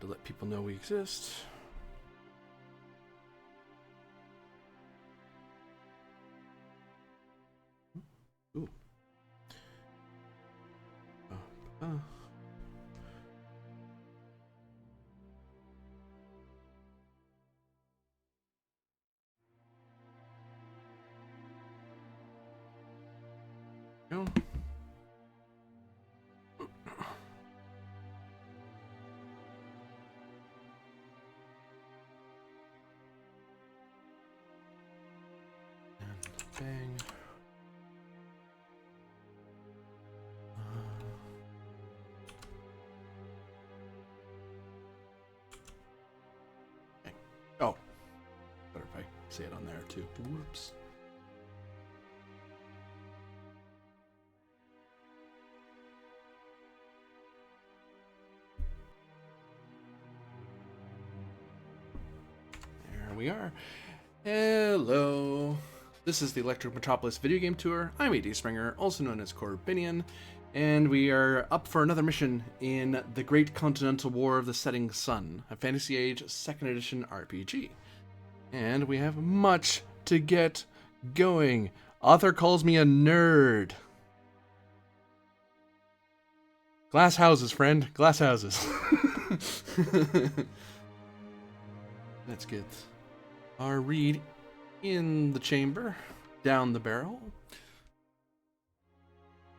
to let people know we exist. Ooh. No. Bang. Bang. Oh, better if I say it on there too. Whoops. There we are. Hello. This is the Electric Metropolis video game tour. I'm AD Springer, also known as Corbinian, and we are up for another mission in The Great Continental War of the Setting Sun, a Fantasy Age 2nd Edition RPG. And we have much to get going. Author calls me a nerd. Glass houses, friend. Glass houses. Let's get our read in the chamber, down the barrel.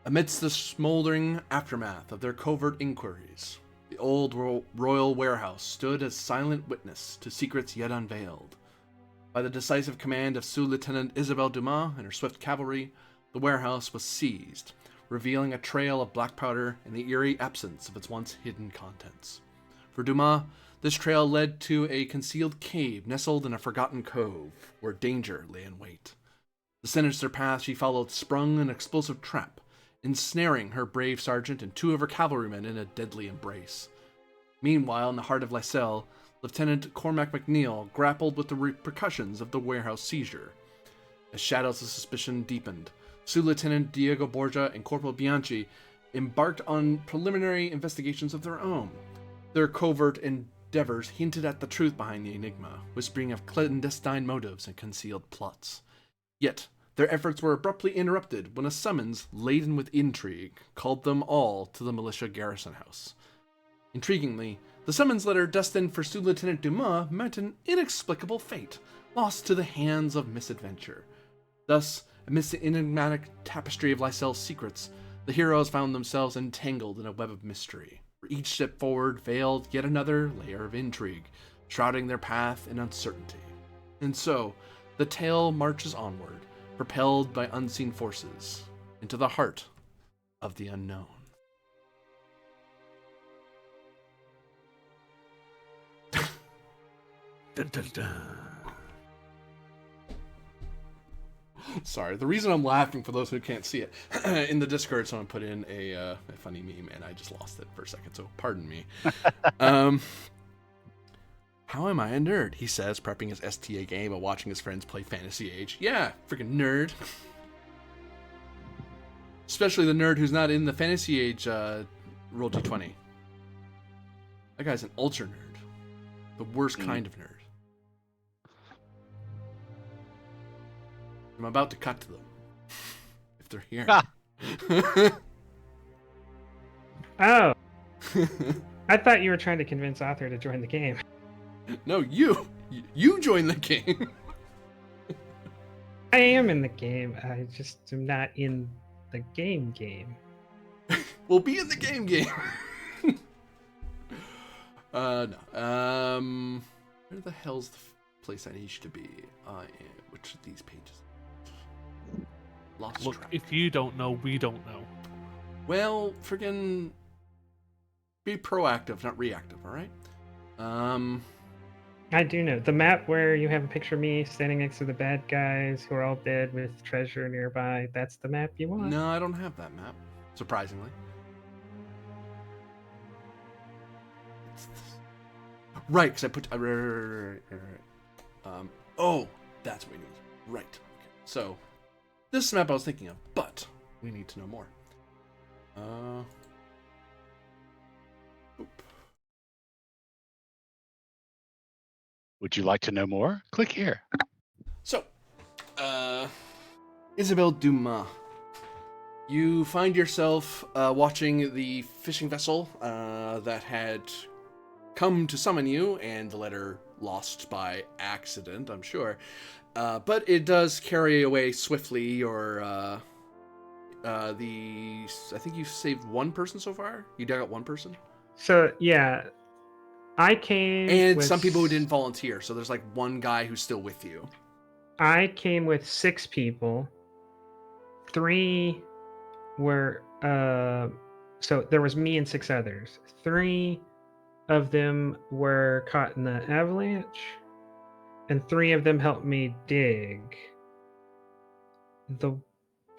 Amidst the smoldering aftermath of their covert inquiries, the old royal warehouse stood as silent witness to secrets yet unveiled. By the decisive command of Sous-Lieutenant Isabelle Dumas and her swift cavalry, the warehouse was seized, revealing a trail of black powder and the eerie absence of its once hidden contents. For Dumas, this trail led to a concealed cave nestled in a forgotten cove, where danger lay in wait. The sinister path she followed sprung an explosive trap, ensnaring her brave sergeant and 2 of her cavalrymen in a deadly embrace. Meanwhile, in the heart of Lysel, Lieutenant Cormac McNeil grappled with the repercussions of the warehouse seizure. As shadows of suspicion deepened, Sous-Lieutenant Diego Borgia and Corporal Bianchi embarked on preliminary investigations of their own. Their covert endeavors hinted at the truth behind the enigma, whispering of clandestine motives and concealed plots. Yet, their efforts were abruptly interrupted when a summons laden with intrigue called them all to the militia garrison house. Intriguingly, the summons letter destined for Sous-Lieutenant Dumas met an inexplicable fate, lost to the hands of misadventure. Thus, amidst the enigmatic tapestry of Lysel's secrets, the heroes found themselves entangled in a web of mystery, where each step forward veiled yet another layer of intrigue, shrouding their path in uncertainty. And so, the tale marches onward, propelled by unseen forces, into the heart of the unknown. Dun, dun, dun. Sorry, the reason I'm laughing, for those who can't see it, in the Discord someone put in a funny meme and I just lost it for a second, so pardon me. How am I a nerd? He says, prepping his STA game and watching his friends play Fantasy Age. Yeah, freaking nerd. Especially the nerd who's not in the Fantasy Age Roll D20. That guy's an ultra nerd. The worst kind of nerd. I'm about to cut to them. If they're here. Oh. I thought you were trying to convince Author to join the game. No, you join the game. I am in the game. I just am not in the game. We'll be in the game. No. Where the hell's the place I need you to be? Which of these pages? Lost Look, track. if you don't know, we don't know. Well, friggin' be proactive, not reactive, alright? I do know. The map where you have a picture of me standing next to the bad guys who are all dead with treasure nearby, that's the map you want? No, I don't have that map, surprisingly. Right, because I put... oh, that's what we need. Right. Okay. So, this is the map I was thinking of, but we need to know more. Oop. Would you like to know more? Click here. So, Isabelle Dumas, you find yourself watching the fishing vessel that had come to summon you, and the letter lost by accident, I'm sure. But it does carry away swiftly your, I think you've saved one person so far? You dug out one person? So yeah, I came And with some people who didn't volunteer, so there's like one guy who's still with you. I came with 6 people. 3 were so there was me and 6 others. 3 of them were caught in the avalanche, and 3 of them helped me dig. The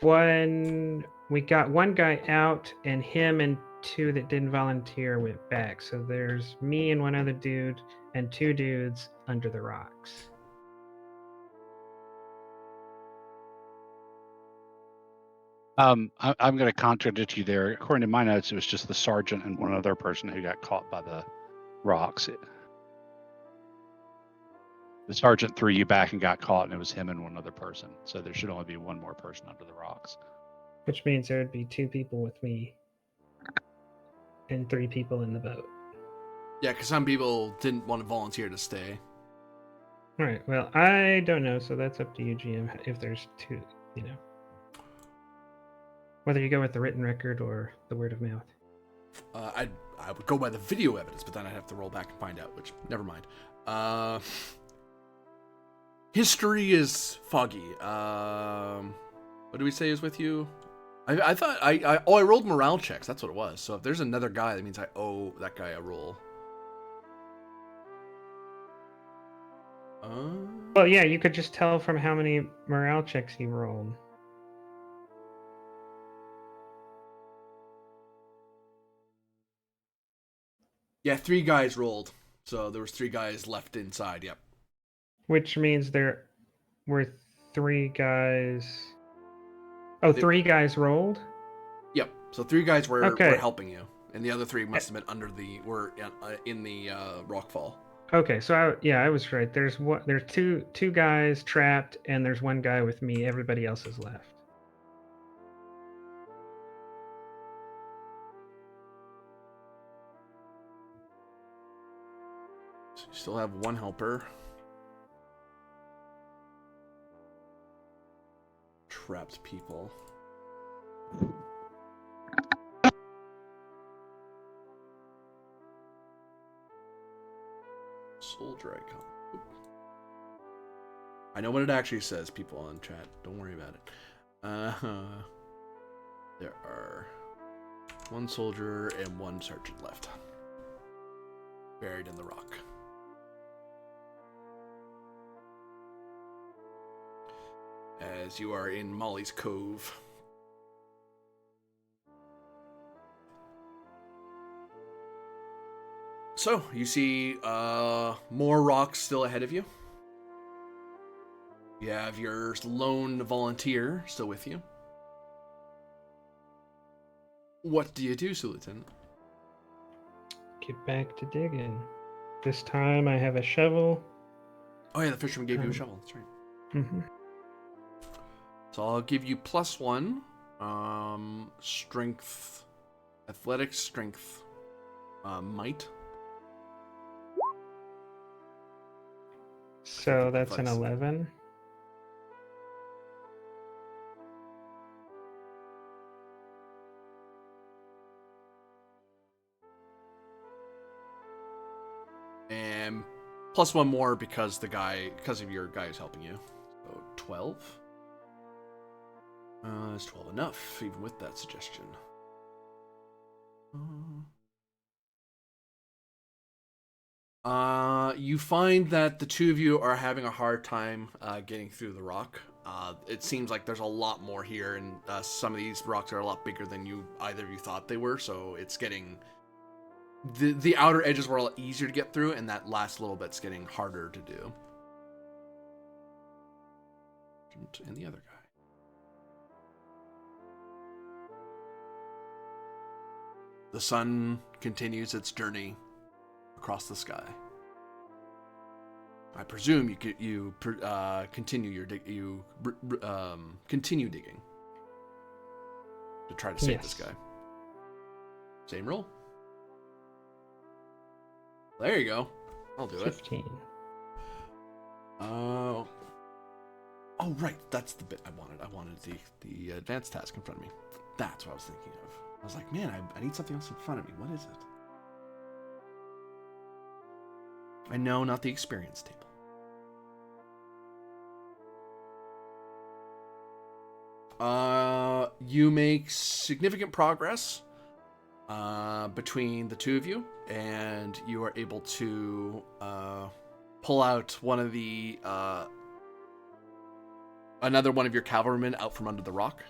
one we got one guy out, and him and 2 that didn't volunteer went back. So there's me and one other dude and 2 dudes under the rocks. I'm going to contradict you there. According to my notes, it was just the sergeant and one other person who got caught by the rocks. The sergeant threw you back and got caught, and it was him and one other person. So there should only be one more person under the rocks. Which means there would be 2 people with me and 3 people in the boat. Yeah, because some people didn't want to volunteer to stay. All right. Well, I don't know, so that's up to you, GM. If there's 2, whether you go with the written record or the word of mouth. I would go by the video evidence, but then I'd have to roll back and find out, which, never mind. History is foggy. What do we say is with you? I thought I rolled morale checks. That's what it was. So if there's another guy, that means I owe that guy a roll. Well, yeah, you could just tell from how many morale checks he rolled. Yeah, 3 guys rolled. So there was 3 guys left inside. Yep. Which means there were 3 guys. Oh, 3 guys rolled? Yep. So 3 guys were Okay. helping you, and the other 3 must have been were in the rockfall. Okay, so I was right. There's two guys trapped, and there's 1 guy with me. Everybody else is left. So you still have 1 helper. Trapped people. Soldier icon. Oop. I know what it actually says, people on chat. Don't worry about it. There are 1 soldier and 1 sergeant left. Buried in the rock. As you are in Molly's Cove. So, you see more rocks still ahead of you. You have your lone volunteer still with you. What do you do, Lieutenant? Get back to digging. This time I have a shovel. Oh yeah, the fisherman gave you a shovel. That's right. Mm-hmm. So I'll give you +1. Strength, athletics, strength, might. So that's an 11. And +1 more because of your guy is helping you. So 12. Is 12 enough, even with that suggestion? You find that the 2 of you are having a hard time getting through the rock. It seems like there's a lot more here, and some of these rocks are a lot bigger than either of you thought they were, so it's getting... The outer edges were a lot easier to get through, and that last little bit's getting harder to do. And the other guy. The sun continues its journey across the sky. I presume continue continue digging to try to save this guy. Same roll. There you go. I'll do 15. it. Oh, right. That's the bit I wanted. I wanted the advanced task in front of me. That's what I was thinking of. I was like, man, I need something else in front of me. What is it? I know, not the experience table. You make significant progress between the two of you, and you are able to pull out one of the another one of your cavalrymen out from under the rock.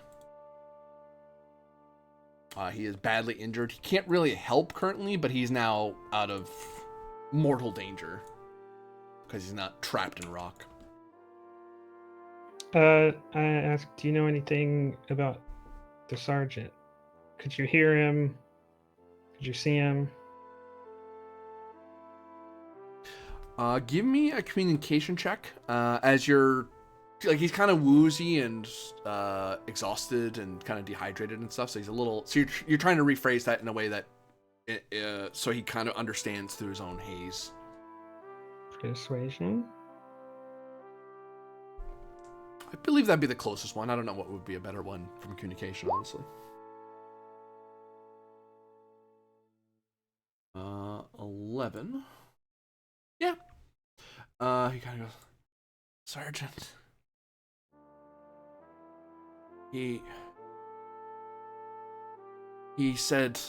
He is badly injured. He can't really help currently, but he's now out of mortal danger because he's not trapped in rock. I asked, do you know anything about the sergeant? Could you hear him? Could you see him? Give me a communication check. As you're, like, he's kind of woozy and exhausted and kind of dehydrated and stuff. So he's a little. So you're trying to rephrase that in a way that, so he kind of understands through his own haze. Persuasion. I believe that'd be the closest one. I don't know what would be a better one from communication, honestly. 11. Yeah. He kind of goes, Sergeant. He said,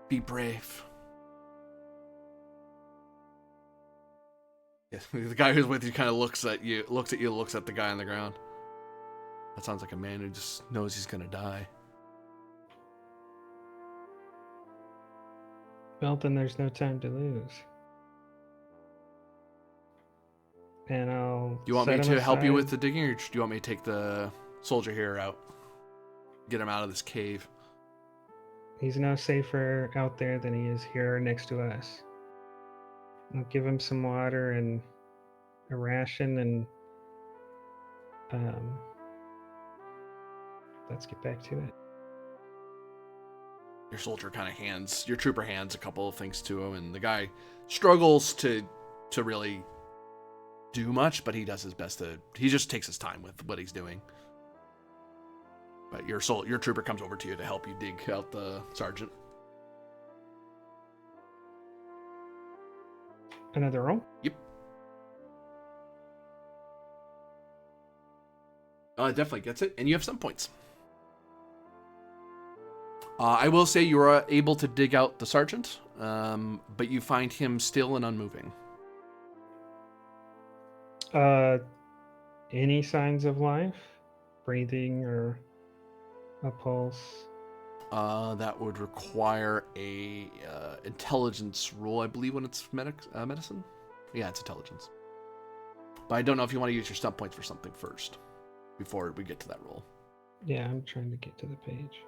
be brave. Yeah, the guy who's with you kind of looks at you, looks at the guy on the ground. That sounds like a man who just knows he's gonna die. Well, then there's no time to lose. And I'll. Do you want me to help you with the digging, or do you want me to take the soldier here out? Get him out of this cave. He's no safer out there than he is here next to us. I'll give him some water and a ration, and let's get back to it. Your soldier kind of your trooper hands a couple of things to him, and the guy struggles to really do much, but he does his best he just takes his time with what he's doing. But your trooper comes over to you to help you dig out the sergeant. Another roll? Yep. It definitely gets it, and you have some points. I will say you are able to dig out the sergeant, but you find him still and unmoving. Any signs of life? Breathing or a pulse? That would require a intelligence roll, I believe, when it's medicine. Yeah, it's intelligence. But I don't know if you want to use your stump points for something first, before we get to that roll. Yeah, I'm trying to get to the page.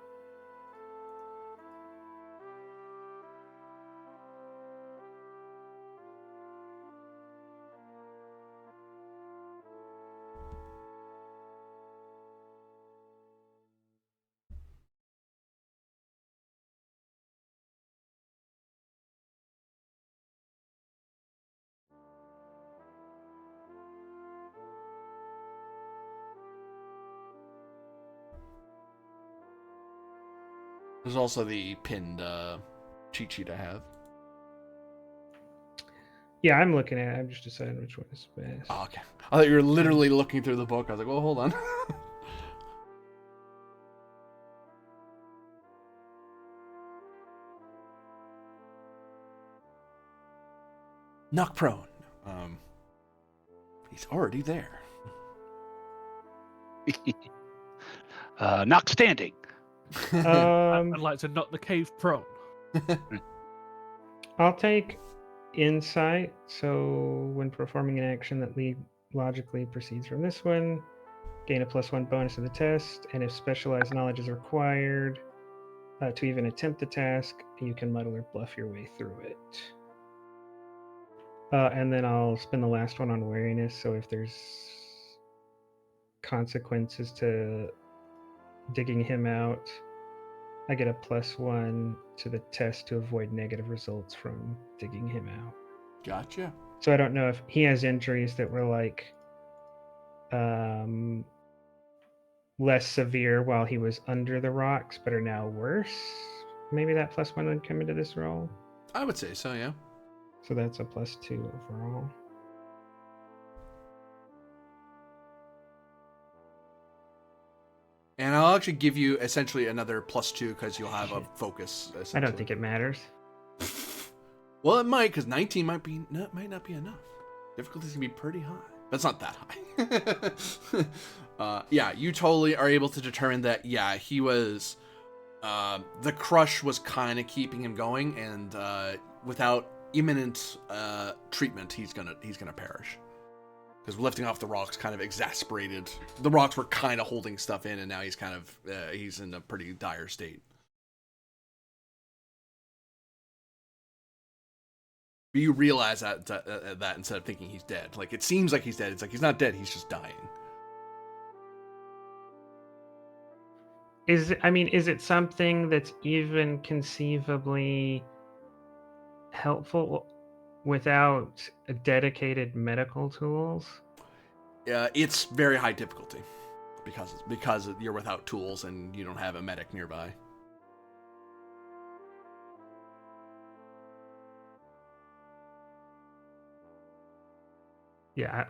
There's also the pinned cheat sheet I have. Yeah, I'm looking at it. I'm just deciding which one is best. Oh, okay. I thought you were literally looking through the book. I was like, well, hold on. Knock prone. He's already there. Knock standing. I'd like to knock the cave prone. I'll take insight. So when performing an action that logically proceeds from this one, gain a +1 bonus to the test, and if specialized knowledge is required, To even attempt the task, you can muddle or bluff your way through it. And then I'll spend the last one on wariness, so if there's consequences to digging him out, I get a +1 to the test to avoid negative results from digging him out. Gotcha. So I don't know if he has injuries that were like less severe while he was under the rocks, but are now worse. Maybe that +1 would come into this roll. I would say so, yeah. So that's a +2 overall. And I'll actually give you essentially another +2 because you'll have a focus. I don't think it matters. Well, it might, because 19 might not be enough. Difficulty's gonna be pretty high. That's not that high. Yeah, you totally are able to determine that. Yeah, he was. The crush was kind of keeping him going, and without imminent treatment, he's gonna perish. Because lifting off the rocks kind of exasperated. The rocks were kind of holding stuff in, and now he's kind of he's in a pretty dire state. But you realize that instead of thinking he's dead. Like, it seems like he's dead. It's like he's not dead. He's just dying. Is it something that's even conceivably helpful without dedicated medical tools? It's very high difficulty because you're without tools and you don't have a medic nearby. Yeah,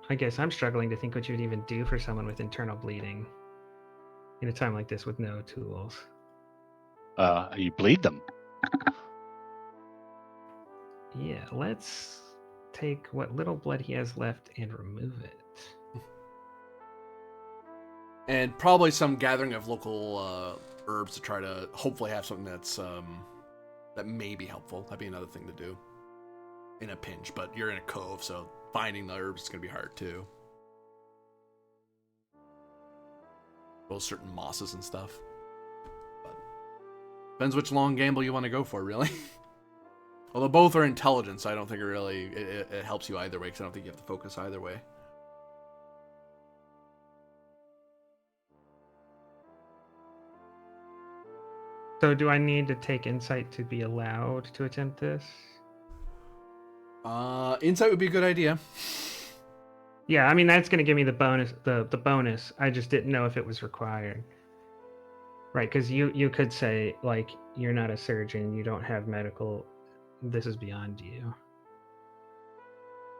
I guess I'm struggling to think what you'd even do for someone with internal bleeding in a time like this with no tools. You bleed them. Yeah, let's take what little blood he has left and remove it. And probably some gathering of local herbs to try to hopefully have something that's that may be helpful. That'd be another thing to do in a pinch, but you're in a cove, so finding the herbs is going to be hard too. Both certain mosses and stuff. But depends which long gamble you want to go for, really. Although both are intelligence, so I don't think it helps you either way, because I don't think you have to focus either way. So do I need to take insight to be allowed to attempt this? Insight would be a good idea. Yeah, I mean that's going to give me the bonus. The bonus. I just didn't know if it was required. Right, because you could say like you're not a surgeon, you don't have medical. This is beyond you.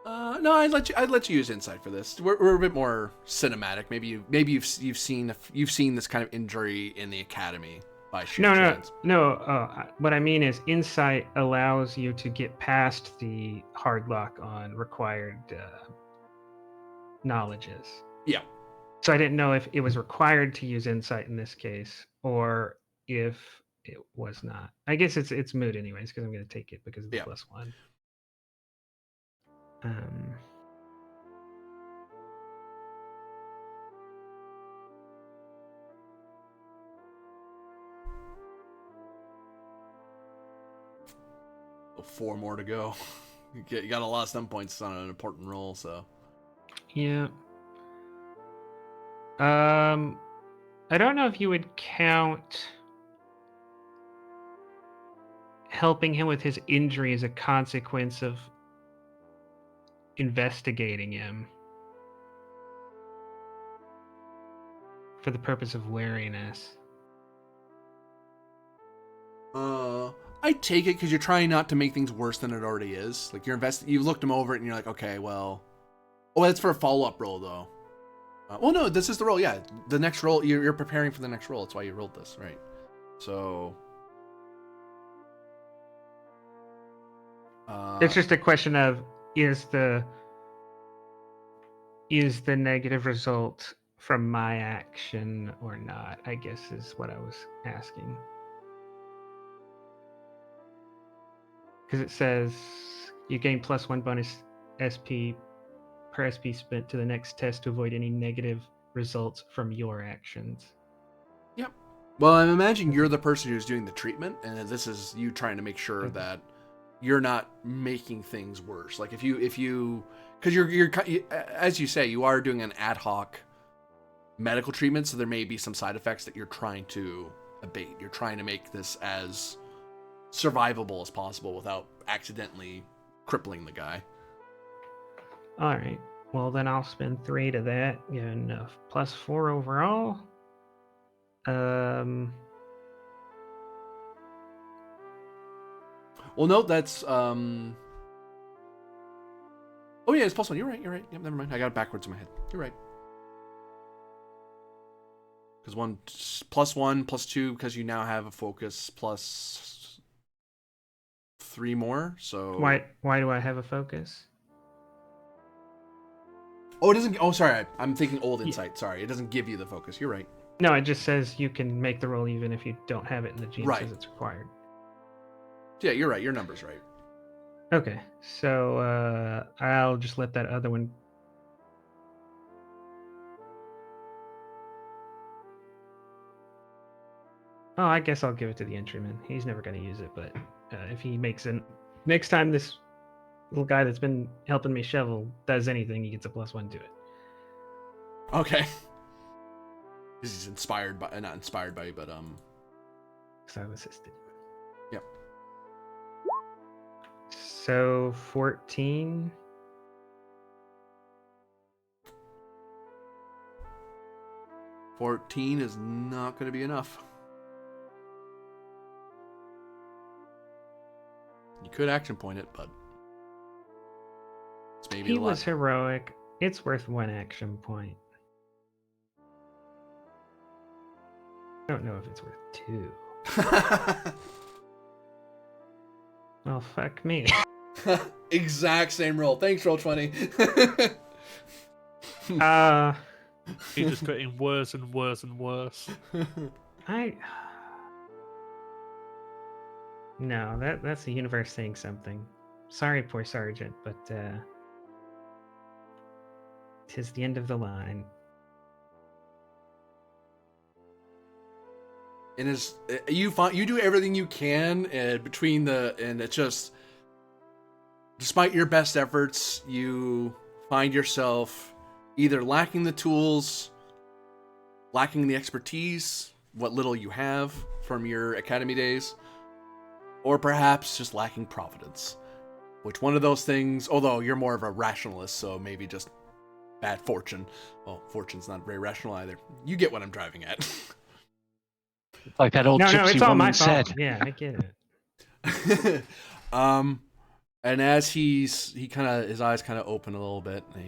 No, I'd let you use insight for this. We're a bit more cinematic. Maybe you've seen this kind of injury in the academy by sheer chance. No. What I mean is insight allows you to get past the hard lock on required knowledges. Yeah. So I didn't know if it was required to use insight in this case, or if it was not. I guess it's moot anyways because I'm going to take it because of the +1. Four more to go. You got a lot of stun points on an important roll, so. Yeah. I don't know if you would count helping him with his injury as a consequence of investigating him for the purpose of wariness. I take it because you're trying not to make things worse than it already is. Like you've looked him over it and you're like, okay, well, that's for a follow-up roll though. Well, no, this is the roll. Yeah, the next roll. You're preparing for the next roll. That's why you rolled this, right? So. It's just a question of is the negative result from my action or not, I guess is what I was asking. Because it says you gain +1 bonus SP per SP spent to the next test to avoid any negative results from your actions. Yep. Well, I'm imagining you're the person who's doing the treatment, and this is you trying to make sure that you're not making things worse. Like if you, because you're as you say, you are doing an ad hoc medical treatment, so there may be some side effects that you're trying to abate. You're trying to make this as survivable as possible without accidentally crippling the guy. All right. Well, then I'll spend 3 to that. Get enough. Plus 4 overall. Well, no, that's Oh yeah, it's +1. You're right. Yep, never mind. I got it backwards in my head. You're right. Because +1, +2, because you now have a focus plus 3 more. So why do I have a focus? Oh, it doesn't. Oh, sorry. I'm thinking old insight. Sorry, it doesn't give you the focus. You're right. No, it just says you can make the roll even if you don't have it, and the gene Right. says it's required. Yeah, you're right. Your number's right. Okay, so I'll just let that other one. Oh, I guess I'll give it to the entryman. He's never going to use it, but if he makes it next time, this little guy that's been helping me shovel does anything, he gets a +1 to it. Okay. He's inspired by, not inspired by, but So I've assisted. Yep. So 14. 14 is not going to be enough. You could action point it, but it's maybe He a lot. was heroic. It's worth 1 action point. Don't know if it's worth 2. Well, fuck me. Exact same roll. Thanks, Roll20. He's just getting worse and worse and worse. No, that's the universe saying something. Sorry, poor Sergeant, but 'tis the end of the line. And is you do everything you can between and it's just, despite your best efforts, you find yourself either lacking the tools, lacking the expertise, what little you have from your academy days, or perhaps just lacking providence. Which one of those things, although you're more of a rationalist, so maybe just bad fortune. Well, fortune's not very rational either. You get what I'm driving at. Like that old No, gypsy it's all my woman fault. said. Yeah, I get it. And as he kind of, his eyes kind of open a little bit, and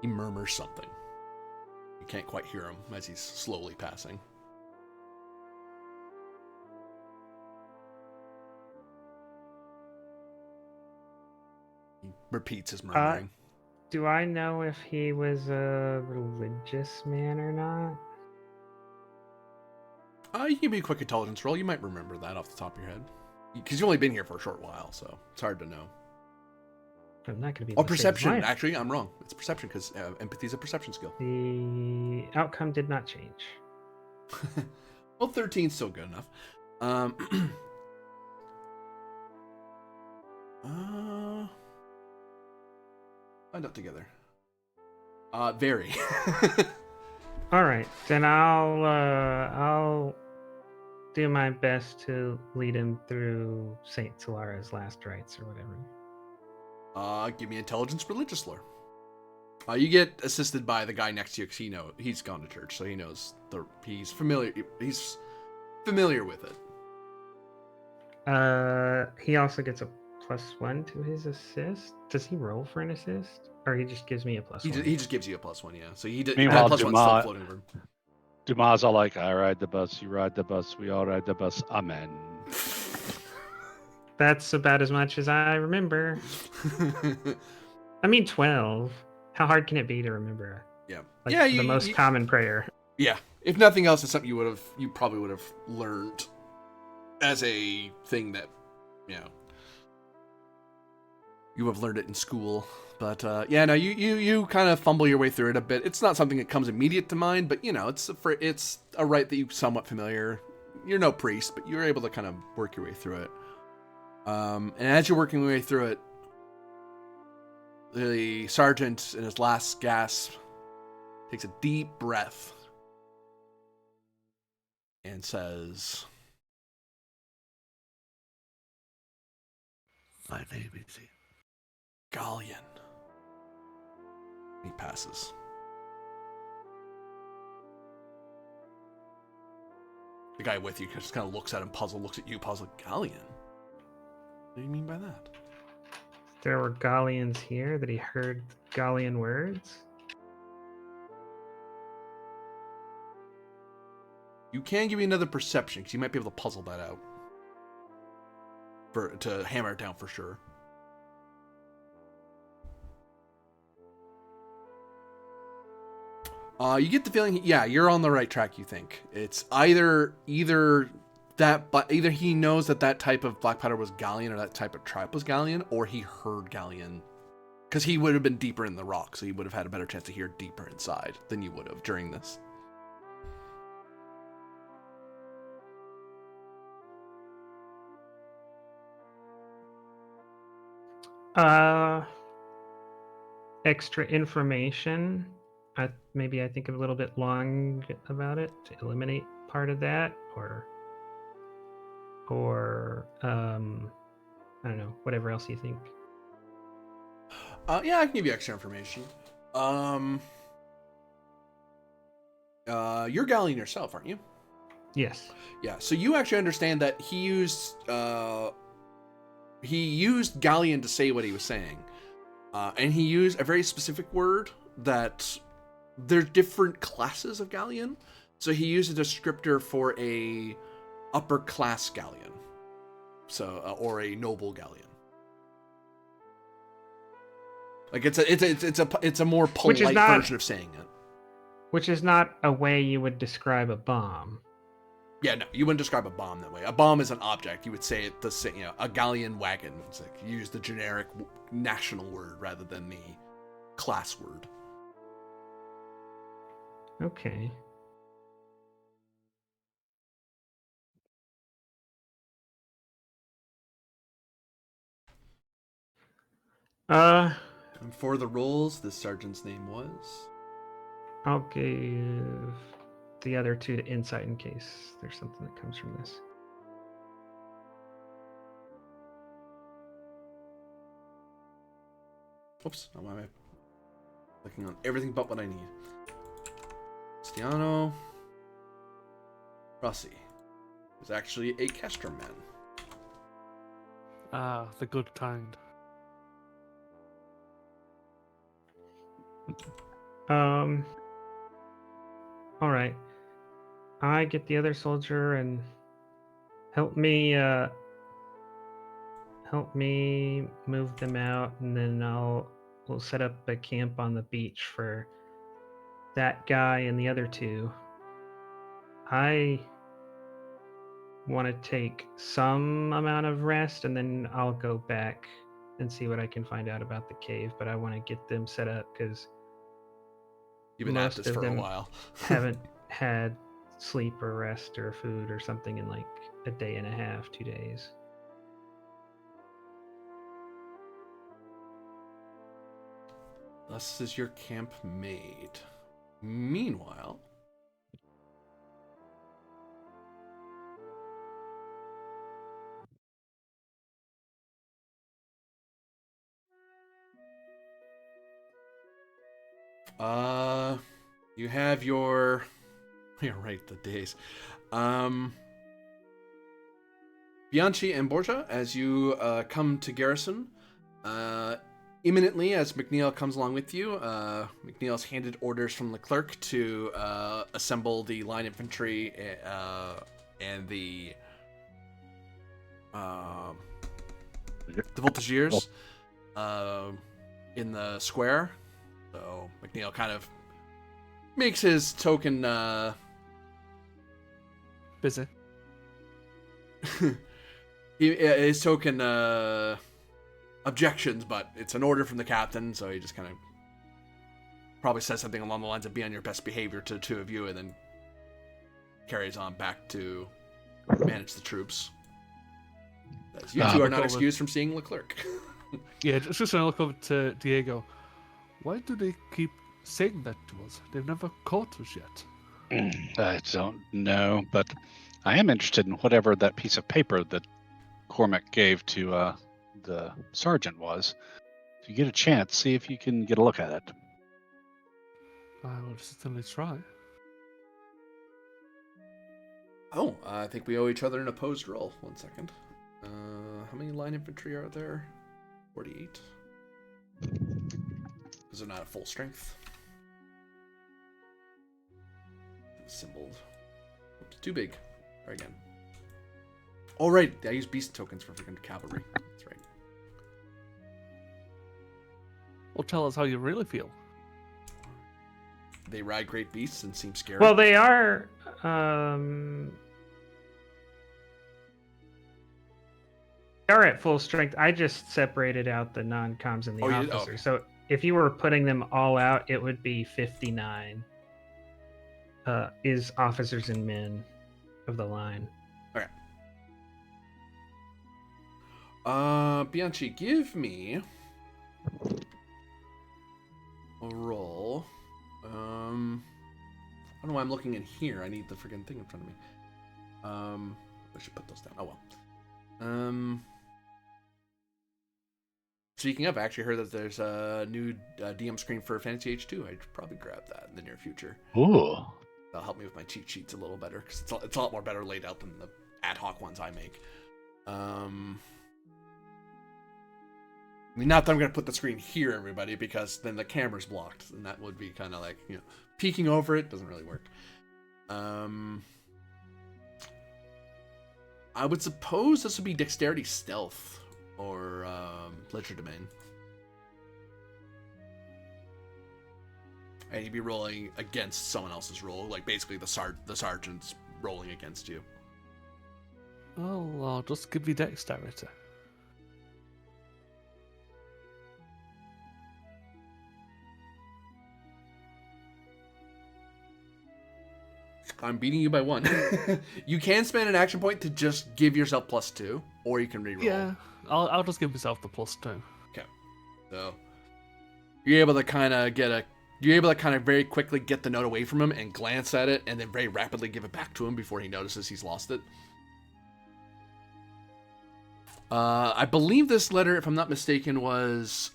he murmurs something. You can't quite hear him as he's slowly passing. He repeats his murmuring. Do I know if he was a religious man or not? You can give me a quick intelligence roll. You might remember that off the top of your head. Because you've only been here for a short while, so it's hard to know. I'm not going to be. Oh, perception. Actually, I'm wrong. It's perception, because empathy is a perception skill. The outcome did not change. Well, 13's still good enough. Find out together. Very. All right, then I'll do my best to lead him through Saint Solara's last rites or whatever. Give me intelligence religious lore. You get assisted by the guy next to you because he's gone to church, so he knows he's familiar with it. He also gets a +1 to his assist. Does he roll for an assist, or he just gives me a +1? He just gives you a +1, yeah. So he did. Meanwhile, that +1's still floating over him. Dumas all like, I ride the bus, you ride the bus, we all ride the bus. Amen. That's about as much as I remember. I mean, 12. How hard can it be to remember? Yeah. Like, yeah. the most common prayer. Yeah. If nothing else, it's something you probably would have learned as a thing that, you have learned it in school But yeah, no, you kind of fumble your way through it a bit. It's not something that comes immediate to mind, but you know, it's a rite that you're somewhat familiar. You're no priest, but you're able to kind of work your way through it. And as you're working your way through it, the sergeant, in his last gasp, takes a deep breath and says, "My name is Galleon." He passes. The guy with you just kind of looks at him, puzzled, looks at you, puzzled. Galleon? What do you mean by that? There were Gallians here that he heard Gallian words. You can give me another perception, because you might be able to puzzle that out. To hammer it down for sure. You get the feeling, yeah, you're on the right track. You think it's either he knows that type of black powder was Galleon, or that type of tribe was Galleon, or he heard Galleon, because he would have been deeper in the rock, so he would have had a better chance to hear deeper inside than you would have during this. Extra information. Maybe I think a little bit long about it to eliminate part of that, or I don't know, whatever else you think. Yeah, I can give you extra information. You're Galleon yourself, aren't you? Yes. Yeah. So you actually understand that he used Galleon to say what he was saying, and he used a very specific word that. There's different classes of Galleon, so he used a descriptor for a upper class Galleon, so or a noble Galleon. Like it's a more polite version of saying it. Which is not a way you would describe a bomb. Yeah, no, you wouldn't describe a bomb that way. A bomb is an object. You would say it the same, a Galleon wagon. It's like you use the generic national word rather than the class word. Okay. And for the roles, the sergeant's name was? I'll give the other two to insight in case there's something that comes from this. Oops, why am I clicking on everything but what I need? Stiano Rossi is actually a Kesterman. Ah, the good kind. All right. I get the other soldier and help me move them out, and then we'll set up a camp on the beach for that guy and the other two. I want to take some amount of rest, and then I'll go back and see what I can find out about the cave, but I want to get them set up because You've been at this for a while. haven't had sleep or rest or food or something in like a day and a half, 2 days. Thus is your camp made. Meanwhile, you have your... You're right, the days. Bianchi and Borgia, as you come to garrison, imminently, as McNeil comes along with you, McNeil's handed orders from the clerk to assemble the line infantry and the voltigeurs in the square. So McNeil kind of makes his token Busy. his token objections, but it's an order from the captain, so he just kind of probably says something along the lines of be on your best behavior to the two of you, and then carries on back to manage the troops. As you two are not excused from seeing Leclerc. Yeah, just gonna look over to Diego. Why do they keep saying that to us? They've never caught us yet. I don't know, but I am interested in whatever that piece of paper that Cormac gave to the sergeant was. If you get a chance, see if you can get a look at it. I will certainly try. Oh, I think we owe each other an opposed roll. 1 second. How many line infantry are there? 48. Because they're not at full strength. Symboled. Oops, too big. Try again. Oh, right. I use beast tokens for freaking cavalry. That's right. Well, tell us how you really feel. They ride great beasts and seem scary. Well, they are. They are at full strength. I just separated out the non-coms and the Oh, you did? officers. Oh. So if you were putting them all out, it would be 59. Is officers and men of the line. Okay. Bianchi, give me a roll. I don't know why I'm looking in here. I need the freaking thing in front of me. I should put those down. Oh well. Speaking of, I actually heard that there's a new DM screen for Fantasy H2. I'd probably grab that in the near future. Ooh. That'll help me with my cheat sheets a little better, because it's a lot more better laid out than the ad hoc ones I make. I mean, not that I'm going to put the screen here, everybody, because then the camera's blocked, and that would be kind of like, peeking over it doesn't really work. I would suppose this would be Dexterity Stealth, or Ledger Domain. And you'd be rolling against someone else's roll, like basically the sergeant's rolling against you. Oh, I'll just give you dexterity. I'm beating you by 1. You can spend an action point to just give yourself +2, or you can reroll. Yeah, I'll just give myself the +2. Okay. So you're able to kind of very quickly get the note away from him and glance at it, and then very rapidly give it back to him before he notices he's lost it. I believe this letter, if I'm not mistaken, was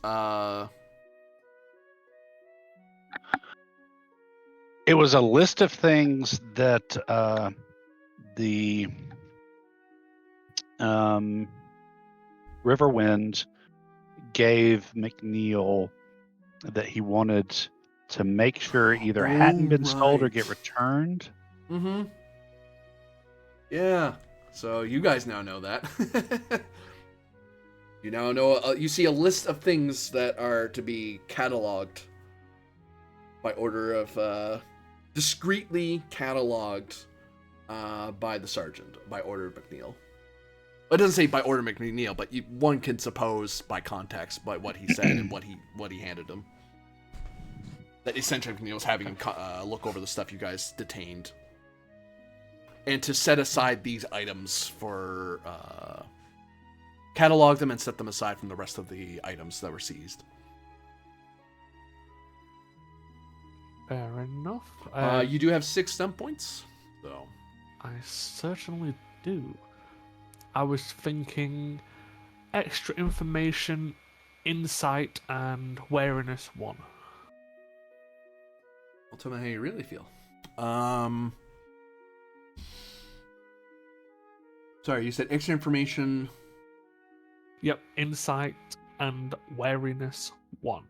It was a list of things that the Riverwind gave McNeil that he wanted to make sure either hadn't been sold or get returned. Mm-hmm. Yeah. So you guys now know that. You now know. You see a list of things that are to be cataloged by order of, discreetly cataloged by the sergeant, by order of McNeil. It doesn't say by order of McNeil, but one can suppose by context, by what he said and what he handed him, that essentially McNeil was having him look over the stuff you guys detained, and to set aside these items for catalog them and set them aside from the rest of the items that were seized. Fair enough. You do have 6 stump points, so I certainly do. I was thinking extra information, insight, and wariness 1. I'll tell me how you really feel. Sorry, you said extra information. Yep, insight and wariness 1.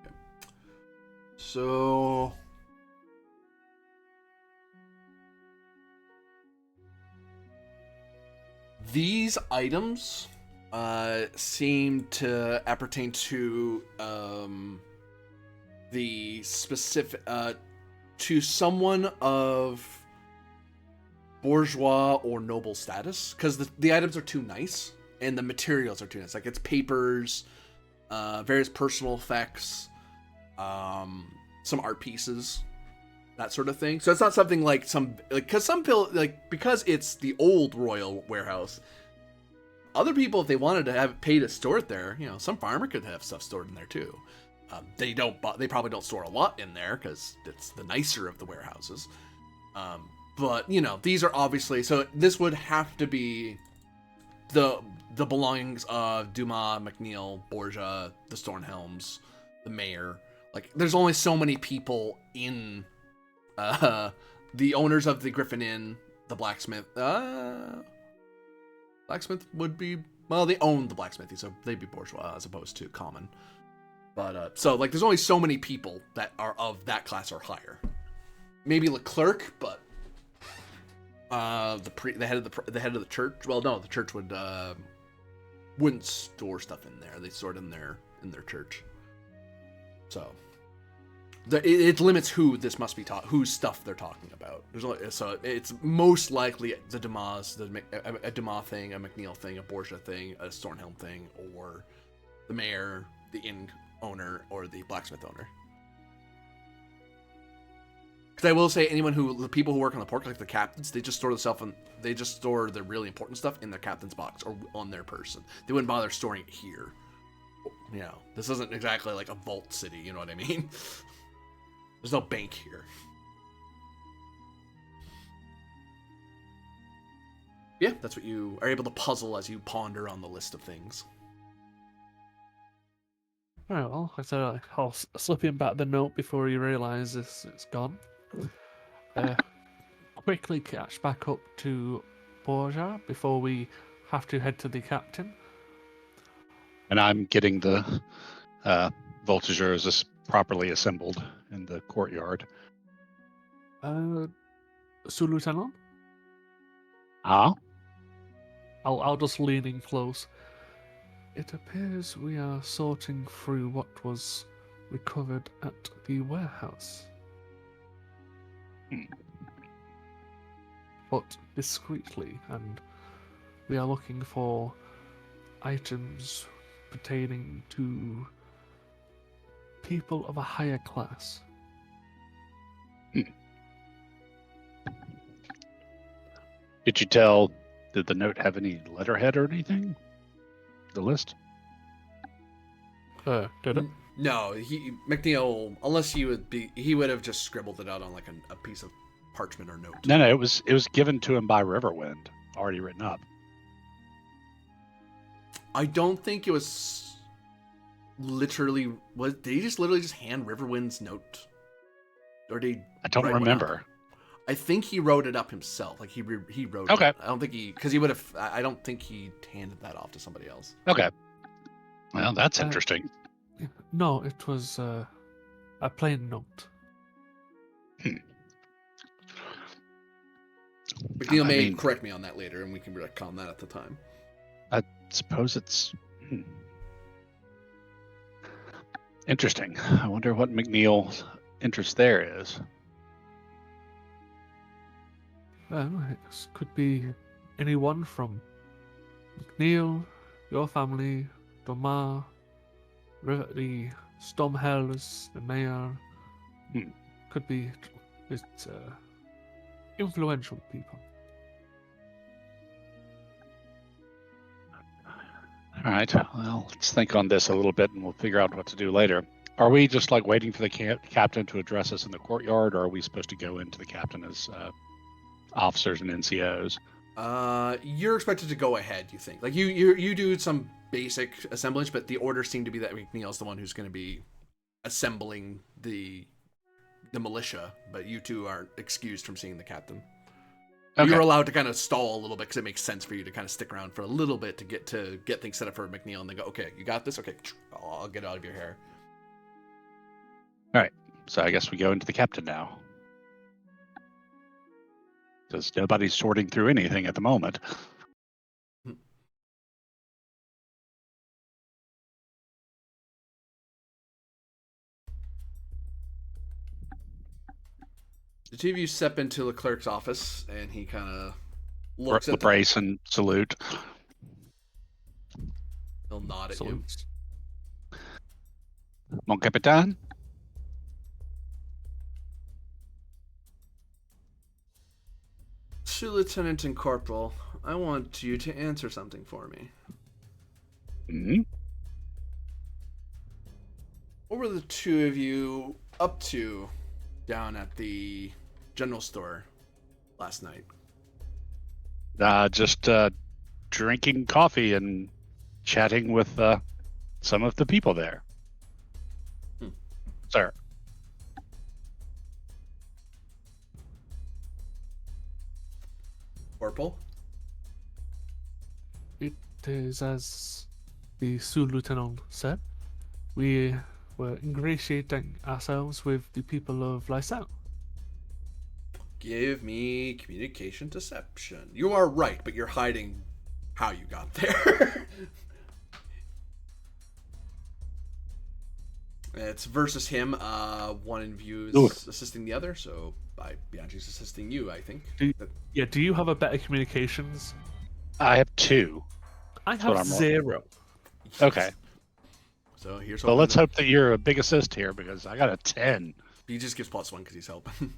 Okay. So these items seem to appertain to the specific to someone of bourgeois or noble status, because the items are too nice and the materials are too nice. Like it's papers, various personal effects, some art pieces, that sort of thing. So it's not something like because it's the old royal warehouse. Other people, if they wanted to have pay to store it there, some farmer could have stuff stored in there too. They probably don't store a lot in there because it's the nicer of the warehouses. But these are obviously, so this would have to be the belongings of Dumas, McNeil, Borgia, the Stornhelms, the mayor. Like, there's only so many people in the owners of the Griffin Inn, the blacksmith. Blacksmith would be, well, they own the blacksmithy, so they'd be bourgeois as opposed to common. But so like, there's only so many people that are of that class or higher. Maybe Leclerc, but the head of the church. Well, no, the church wouldn't store stuff in there. They store it in their church. So it limits who this must be whose stuff they're talking about. So it's most likely the Dumas, a Dumas thing, a McNeil thing, a Borgia thing, a Stornhelm thing, or the mayor, the inn owner, or the blacksmith owner. Because I will say, the people who work on the port, like the captains, they just store the really important stuff in their captain's box or on their person. They wouldn't bother storing it here. This isn't exactly like a vault city, you know what I mean? There's no bank here. Yeah, that's what you are able to puzzle as you ponder on the list of things. Right, well, I said I'll slip him back the note before he realises it's gone. Quickly catch back up to Borgia before we have to head to the And I'm getting the voltigeurs properly assembled in the courtyard. Sous Lieutenant? Ah? I'll just lean in close. It appears we are sorting through what was recovered at the warehouse. But discreetly, and we are looking for items pertaining to people of a higher class. Did the note have any letterhead or anything? The list? Did it? No, McNeil, unless he would have just scribbled it out on like a piece of parchment or note. No, it was given to him by Riverwind, already written up. I don't think it was literally. Did he just literally just hand Riverwind's note? Or did he I don't write one remember. up? I think he wrote it up himself. Like he wrote Okay. it. I don't think because he would have. I don't think he handed that off to somebody else. Okay. Well, that's interesting. No, it was a plain note. McNeil may correct me on that later, and we can retcon that at the time. I suppose it's interesting. I wonder what McNeil's interest there is. Well, it could be anyone from McNeil, your family, Dumas, the Stormhells, the mayor. Could be it's influential people. All right. Well, let's think on this a little bit, and we'll figure out what to do later. Are we just like waiting for the captain to address us in the courtyard, or are we supposed to go into the captain as officers and NCOs? You're expected to go ahead. You think, like you do some basic assemblage, but the orders seem to be that McNeil's the one who's going to be assembling the militia, but you two aren't excused from seeing the captain. Okay. You're allowed to kind of stall a little bit because it makes sense for you to kind of stick around for a little bit to get things set up for McNeil, and then go, okay, you got this? Okay, I'll get out of your hair. All right, so I guess we go into the captain now. Because nobody's sorting through anything at the moment. The two of you step into the clerk's office, and he kind of looks at the brace and salute. He'll nod at you. Salutes. Mon Capitan? To Lieutenant and Corporal, I want you to answer something for me. Hmm? What were the two of you up to down at the general store last night? Just drinking coffee and chatting with some of the people there. Hmm. Sir. Corporal? It is as the sous-lieutenant said. We were ingratiating ourselves with the people of Lysaw. Give me communication deception. You are right, but you're hiding how you got there. It's versus him. One of you is assisting the other, so Bianchi's assisting you, I think. Do you have a better communications? I have 2. I what have I'm 0. Okay. So here's Well, let's hope that you're a big assist here because I got a 10. He just gives +1 because he's helping.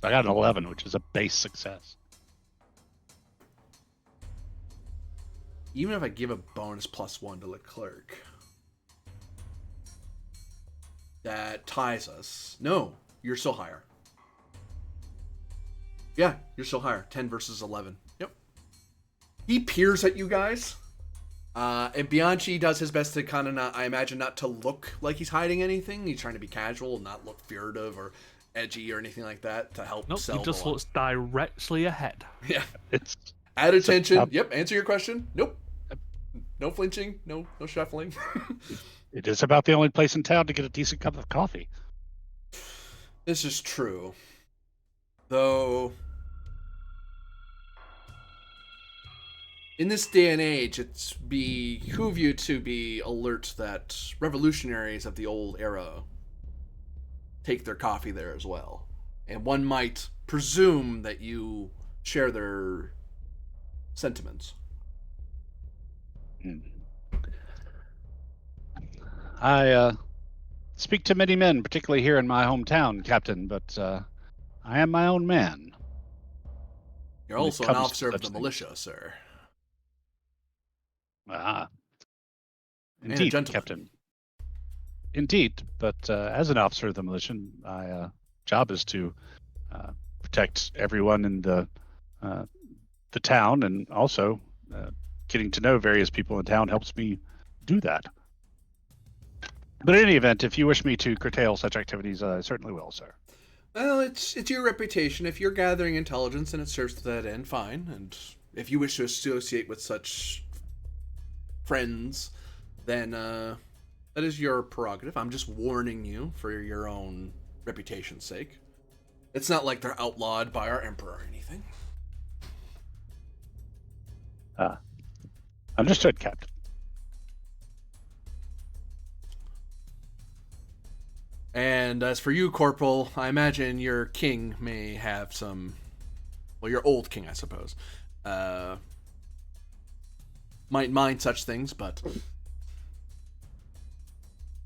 So I got an 11, which is a base success. Even if I give a bonus +1 to Leclerc, that ties us. No, you're still higher. Yeah, you're still higher. 10 versus 11. Yep. He peers at you guys. And Bianchi does his best to kind of not, I imagine, not to look like he's hiding anything. He's trying to be casual, not look furtive or edgy or anything like that to help Nope, sell. he just looks directly ahead. Yeah. It's Add attention. Yep. Answer your question. Nope. No flinching. No shuffling. It is about the only place in town to get a decent cup of coffee. This is true. Though, in this day and age, it's behoove you to be alert that revolutionaries of the old era take their coffee there as well. And one might presume that you share their sentiments. I speak to many men, particularly here in my hometown, Captain, but I am my own man. You're When it also an comes to officer of such the things. militia, sir. Ah, And a indeed, gentleman. Captain. Indeed, but as an officer of the militia, my job is to protect everyone in the town, and also getting to know various people in town helps me do that. But in any event, if you wish me to curtail such activities, I certainly will, sir. Well, it's your reputation. If you're gathering intelligence and it serves to that end, fine. And if you wish to associate with such friends, then that is your prerogative. I'm just warning you for your own reputation's sake. It's not like they're outlawed by our emperor or anything. Understood, Captain. And as for you, Corporal, I imagine your king may have some... Well, your old king, I suppose. Might mind such things, but...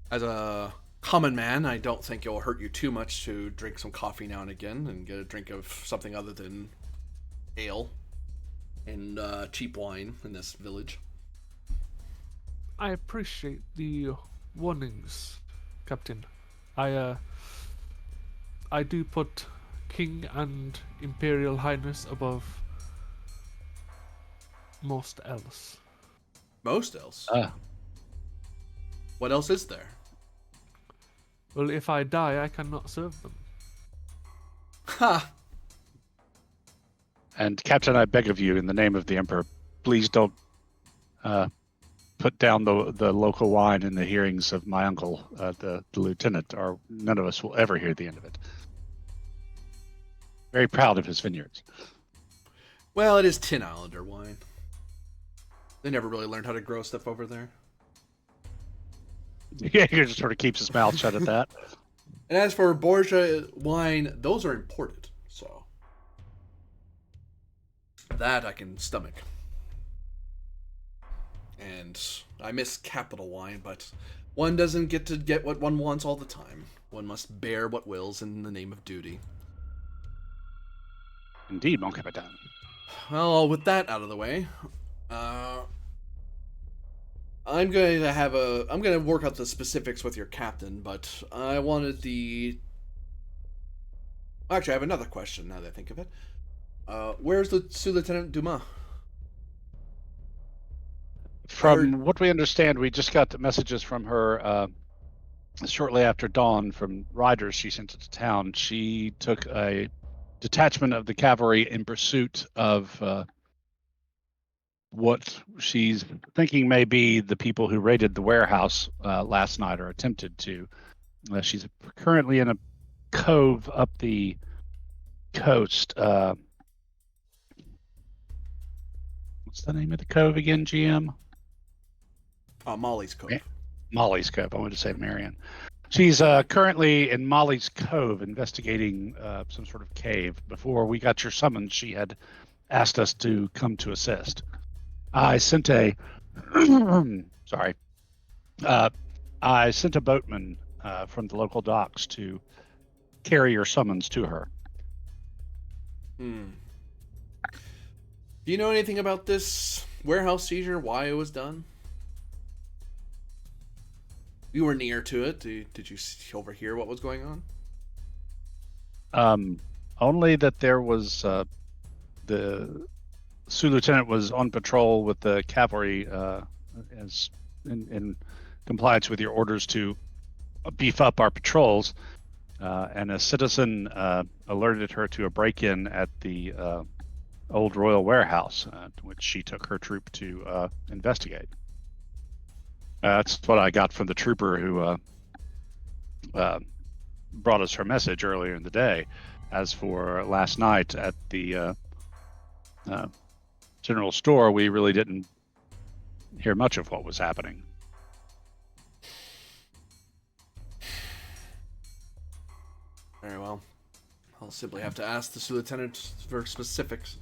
As a common man, I don't think it will hurt you too much to drink some coffee now and again and get a drink of something other than ale and cheap wine in this village. I appreciate the warnings, Captain. I do put King and Imperial Highness above most else. Most else? Ah, What else is there? Well, if I die, I cannot serve them. Ha! and Captain, I beg of you, in the name of the Emperor, please don't put down the local wine in the hearings of my uncle, the lieutenant, or none of us will ever hear the end of it. Very proud of his vineyards. Well, it is Tin Islander wine. They never really learned how to grow stuff over there. Yeah, he just sort of keeps his mouth shut at that. And as for Borgia wine, those are imported, so that I can stomach. And I miss capital wine, but one doesn't get to get what one wants all the time. One must bear what wills in the name of duty. Indeed, mon capitaine. Well, with that out of the way, uh, I'm going to work out the specifics with your captain, but I wanted Actually, I have another question now that I think of it. Where's the Sous Lieutenant Dumas? From what we understand, we just got messages from her shortly after dawn from riders she sent into town. She took a detachment of the cavalry in pursuit of what she's thinking may be the people who raided the warehouse last night or attempted to. She's currently in a cove up the coast. What's the name of the cove again, GM? Molly's Cove. Molly's Cove. I wanted to say Marion. She's currently in Molly's Cove investigating some sort of cave. Before we got your summons, she had asked us to come to assist. I sent a sorry. I sent a boatman from the local docks to carry your summons to her. Do you know anything about this warehouse seizure? Why it was done? You were near to it. Did you overhear what was going on? Only that there was the Sioux lieutenant was on patrol with the cavalry as in compliance with your orders to beef up our patrols, and a citizen alerted her to a break-in at the old royal warehouse, to which she took her troop to investigate. That's what I got from the trooper who brought us her message earlier in the day. As for last night at the general store, we really didn't hear much of what was happening. Very well. I'll simply have to ask the lieutenant for specifics.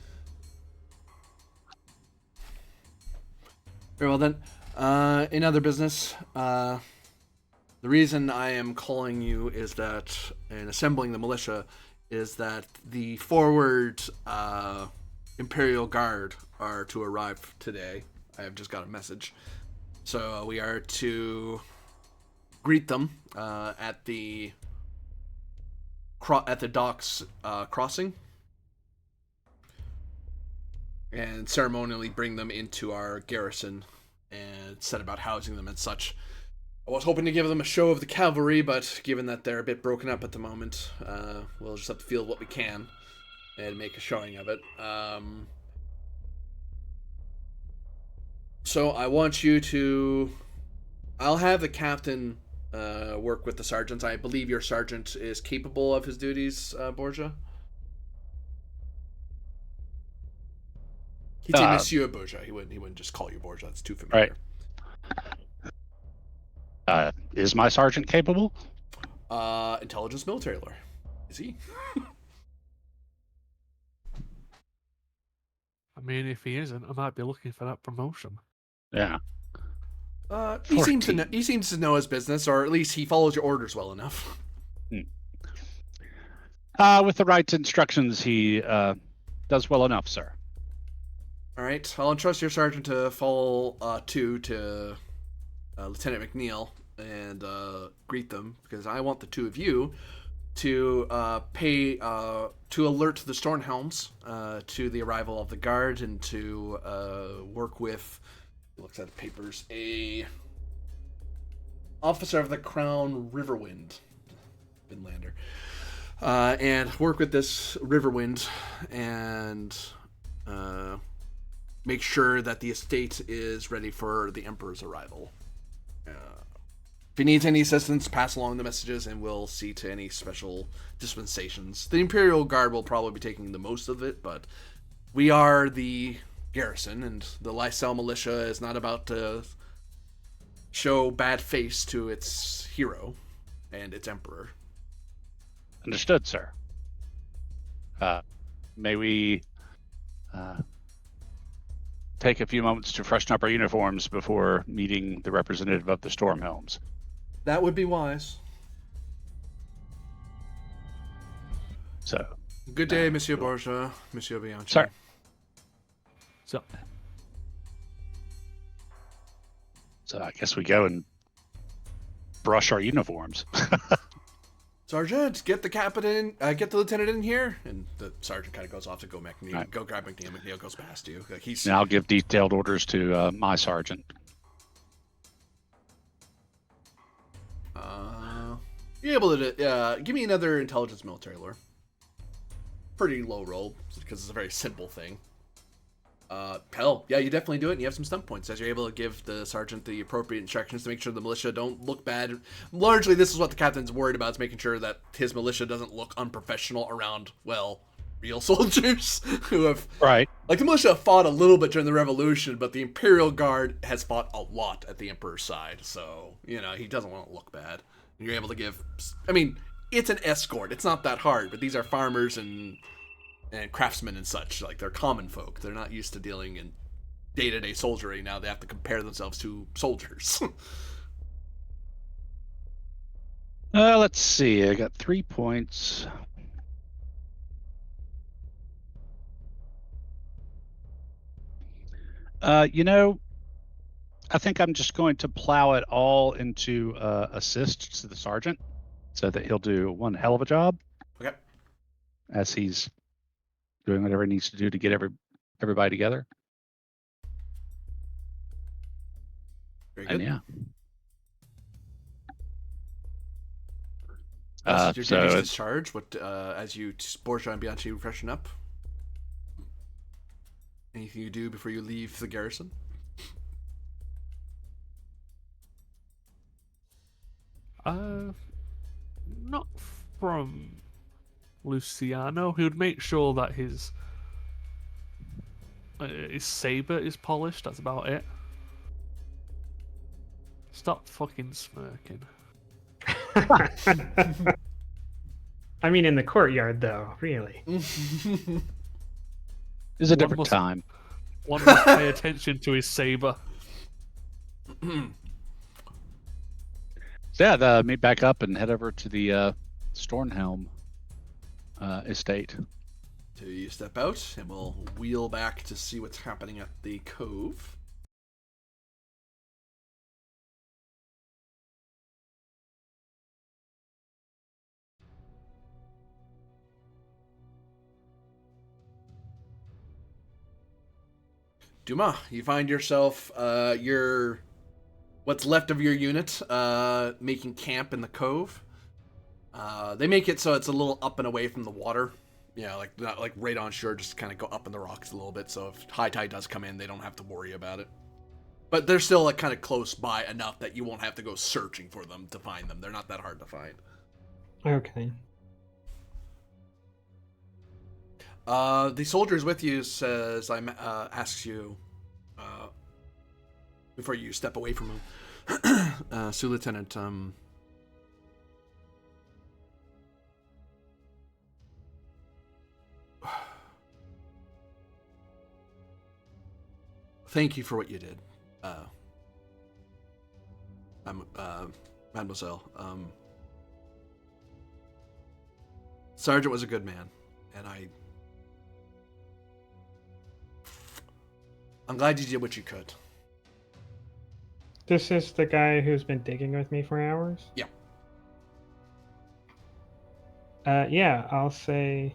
Very well then. In other business, the reason I am calling you is that, and assembling the militia, is that the forward Imperial Guard are to arrive today. I have just got a message. So we are to greet them at the docks crossing, and ceremonially bring them into our garrison and set about housing them and such. I was hoping to give them a show of the cavalry, but given that they're a bit broken up at the moment, we'll just have to field what we can and make a showing of it. So I want you to... I'll have the captain work with the sergeants. I believe your sergeant is capable of his duties, Borgia. He'd say Monsieur Borgia. He wouldn't just call you Borgia. That's too familiar. Right. Is my sergeant capable? Intelligence military lore. Is he? I mean, if he isn't, I might be looking for that promotion. Yeah. He seems to know his business, or at least he follows your orders well enough. With the right instructions, he does well enough, sir. All right, I'll entrust your sergeant to fall to Lieutenant McNeil and greet them, because I want the two of you to to alert the Stornhelms to the arrival of the guard, and to work with, looks at the papers, a officer of the Crown Riverwind, Vinlander, and work with this Riverwind and make sure that the estate is ready for the Emperor's arrival. If he needs any assistance, pass along the messages, and we'll see to any special dispensations. The Imperial Guard will probably be taking the most of it, but we are the garrison, and the Lysel militia is not about to show bad face to its hero and its emperor. Understood, sir. May we take a few moments to freshen up our uniforms before meeting the representative of the Storm Helms. That would be wise. So, Good day, Monsieur cool. Borgia, Monsieur Bianchi. Sorry. So, So I guess we go and brush our uniforms. Sergeant, get the captain, get the lieutenant in here. And the sergeant kind of goes off to go McNeil. Right. Go grab McNeil. McNeil goes past you. Like he's. And I'll give detailed orders to my sergeant. You're able to give me another intelligence military lore. Pretty low roll because it's a very simple thing. Hell, yeah, you definitely do it, and you have some stunt points as you're able to give the sergeant the appropriate instructions to make sure the militia don't look bad. Largely, this is what the captain's worried about, is making sure that his militia doesn't look unprofessional around, well, real soldiers who have... Right. Like, the militia fought a little bit during the Revolution, but the Imperial Guard has fought a lot at the Emperor's side, so, you know, he doesn't want to look bad. And you're able to give... I mean, it's an escort. It's not that hard, but these are farmers and craftsmen and such. Like, they're common folk. They're not used to dealing in day-to-day soldiery. Now they have to compare themselves to soldiers. Let's see. I got 3 points. You know, I think I'm just going to plow it all into assist to the sergeant so that he'll do one hell of a job. Okay. As he's doing whatever he needs to do to get everybody together. Very good. And yeah. Your So duties it's- discharge. What as you Borgia and Bianchi freshen up? Anything you do before you leave the garrison? not from Luciano. He would make sure that his saber is polished. That's about it. Stop fucking smirking. I mean, in the courtyard, though, really. It's a One different must- time. One must pay attention to his saber. So yeah, meet back up and head over to the Stornhelm estate. So you step out, and we'll wheel back to see what's happening at the cove. Dumas, you find yourself, what's left of your unit, making camp in the cove. They make it so it's a little up and away from the water. Yeah, like not like right on shore, just kind of go up in the rocks a little bit. So if high tide does come in, they don't have to worry about it. But they're still like kind of close by enough that you won't have to go searching for them to find them. They're not that hard to find. Okay. The soldiers with you says, asks you, before you step away from him, Sue Lieutenant, thank you for what you did, Mademoiselle. Sergeant was a good man, and I'm glad you did what you could. This is the guy who's been digging with me for hours? Yeah. Yeah, I'll say...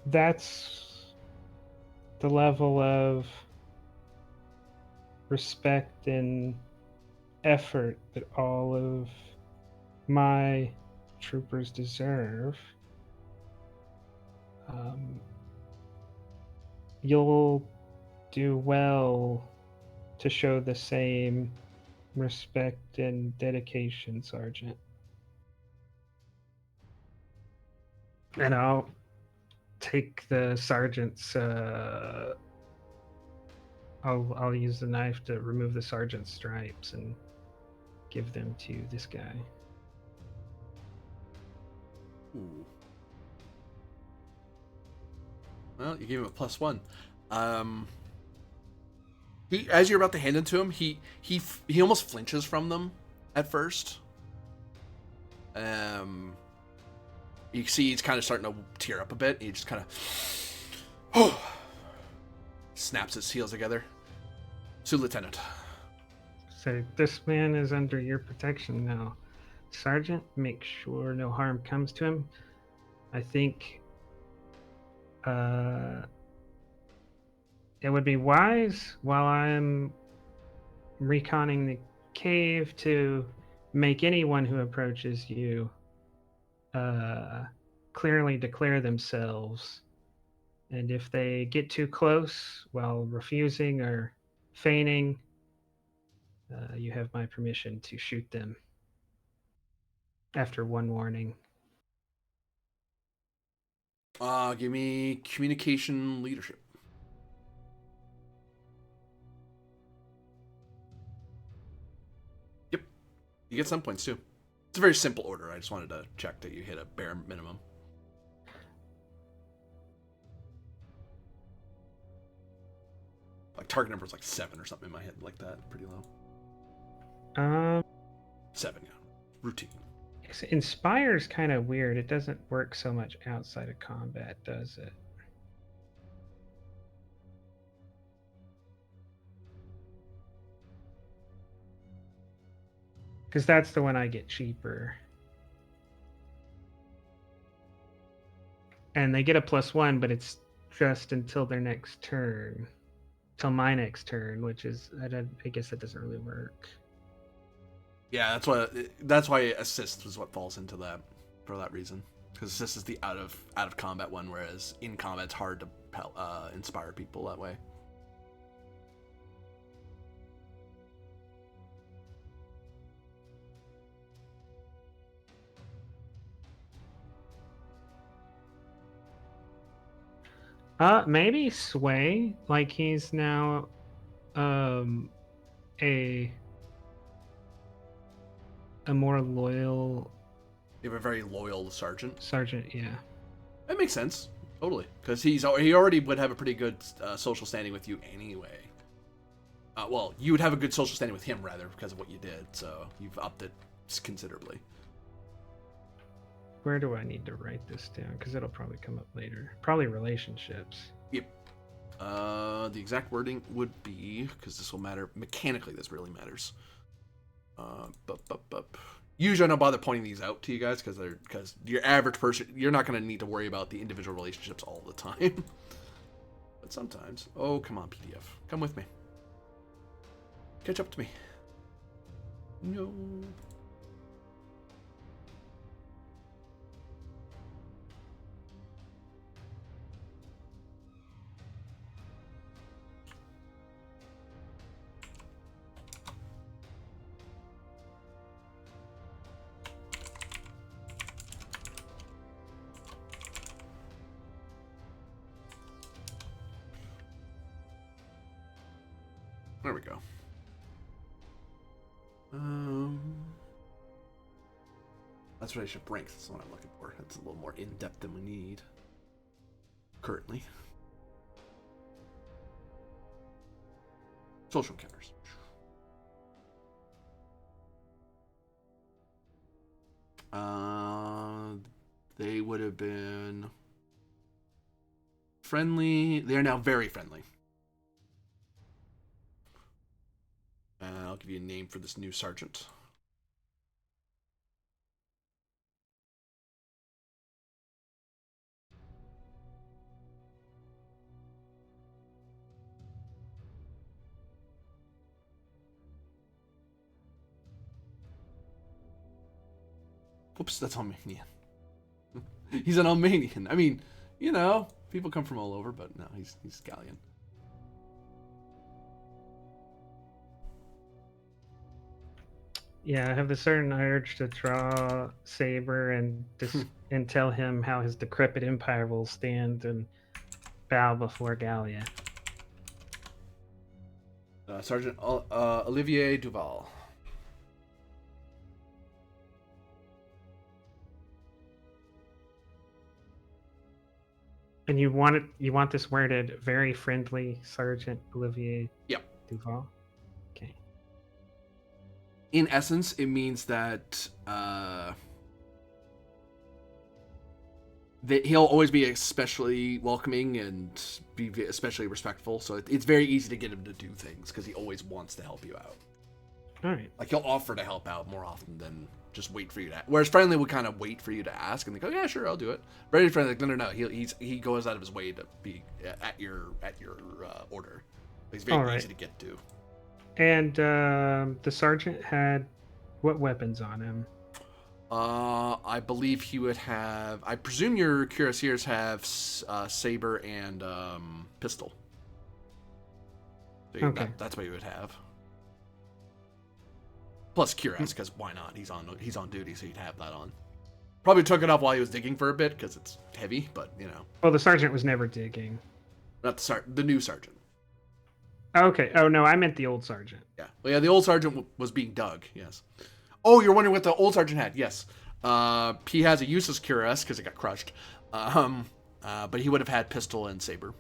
That's the level of respect and effort that all of my troopers deserve. You'll do well to show the same respect and dedication, Sergeant. And I'll take the sergeant's. I'll use the knife to remove the sergeant's stripes and give them to this guy. Ooh. Well, you gave him a +1. He, as you're about to hand it to him, he almost flinches from them at first. You see he's kind of starting to tear up a bit. He just kind of snaps his heels together. So, Lieutenant. So this man is under your protection now. Sergeant, make sure no harm comes to him. I think it would be wise while I'm reconning the cave to make anyone who approaches you clearly declare themselves. And if they get too close while refusing or feigning, you have my permission to shoot them after one warning. Give me communication leadership. Yep. You get some points too. It's a very simple order. I just wanted to check that you hit a bare minimum. Like target number is like 7 or something in my head, like that. Pretty low. 7, yeah. Routine. Inspire's kind of weird. It doesn't work so much outside of combat, does it? Because that's the one I get cheaper. And they get a +1, but it's just until their next turn. Till my next turn, which is, I guess that doesn't really work. Yeah, that's why assist was what falls into that for that reason. Because assist is the out of combat one, whereas in combat it's hard to inspire people that way. Maybe sway, like he's now a more loyal You have a very loyal sergeant. sergeant, yeah. That makes sense, totally, because he already would have a pretty good social standing with you anyway. Well, you would have a good social standing with him rather because of what you did, so you've upped it considerably. Where do I need to write this down? Because it'll probably come up later. Probably relationships. Yep. The exact wording would be, because this will matter mechanically. This really matters. Usually I don't bother pointing these out to you guys because your average person, you're not going to need to worry about the individual relationships all the time. But sometimes. Oh, come on, PDF. Come with me. Catch up to me. No. There we go. That's what I should rank. That's what I'm looking for. That's a little more in-depth than we need currently. Social encounters. They would have been friendly. They are now very friendly. I'll give you a name for this new sergeant. Oops, that's Armenian. He's an Armenian. I mean, you know, people come from all over, but no, he's Gallian. Yeah, I have a certain urge to draw Saber and and tell him how his decrepit empire will stand and bow before Gallia. Sergeant Olivier Duval. And you want this worded very friendly, Sergeant Olivier Yep. Duval. Okay. In essence, it means that that he'll always be especially welcoming and be especially respectful. So it's very easy to get him to do things because he always wants to help you out. All right. Like he'll offer to help out more often than just wait for you to. Whereas friendly would kind of wait for you to ask and they go, yeah, sure, I'll do it. Very friendly, like no. He goes out of his way to be at your order. He's very easy to get to. And the sergeant had what weapons on him? I believe he would have. I presume your cuirassiers have saber and pistol. So Okay. that's what you would have. Plus cuirass, because why not? He's on duty, so he'd have that on. Probably took it off while he was digging for a bit because it's heavy, but you know. Well, the sergeant was never digging. Not the new sergeant. Okay. Oh no, I meant the old sergeant. Yeah. Well, yeah, the old sergeant was being dug. Yes. Oh, you're wondering what the old sergeant had? Yes. He has a useless cuirass because it got crushed. But he would have had pistol and saber.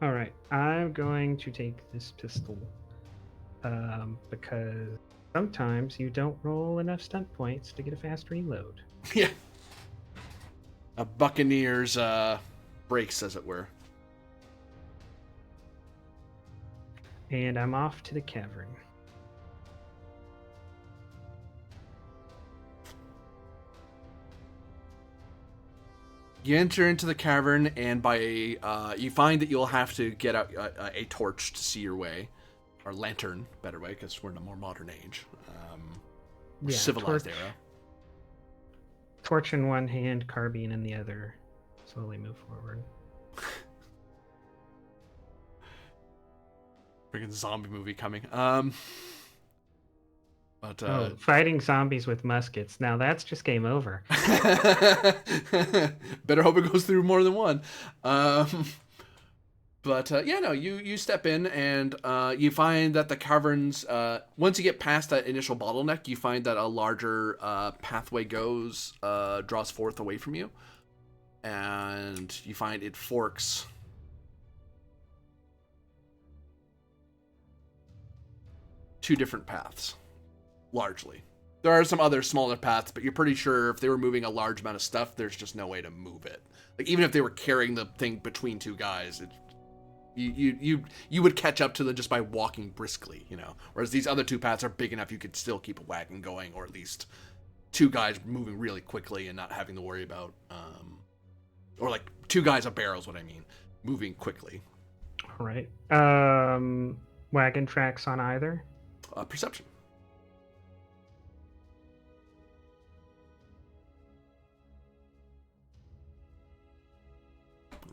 All right. I'm going to take this pistol because sometimes you don't roll enough stunt points to get a fast reload. Yeah. A buccaneer's brakes, as it were. And I'm off to the cavern. You enter into the cavern, and you find that you'll have to get out a torch to see your way, or lantern, better way, because we're in a more modern age, civilized era. Torch in one hand, carbine in the other. Slowly move forward. Freaking zombie movie coming. Fighting zombies with muskets. Now that's just game over. Better hope it goes through more than one. You step in and you find that the caverns, once you get past that initial bottleneck, you find that a larger pathway draws forth away from you. And you find it forks two different paths. Largely. There are some other smaller paths, but you're pretty sure if they were moving a large amount of stuff, there's just no way to move it. Like, even if they were carrying the thing between two guys, you would catch up to them just by walking briskly, you know? Whereas these other two paths are big enough you could still keep a wagon going, or at least two guys moving really quickly and not having to worry about, or like two guys of barrels, what I mean, moving quickly. All right. Wagon tracks on either? Perception.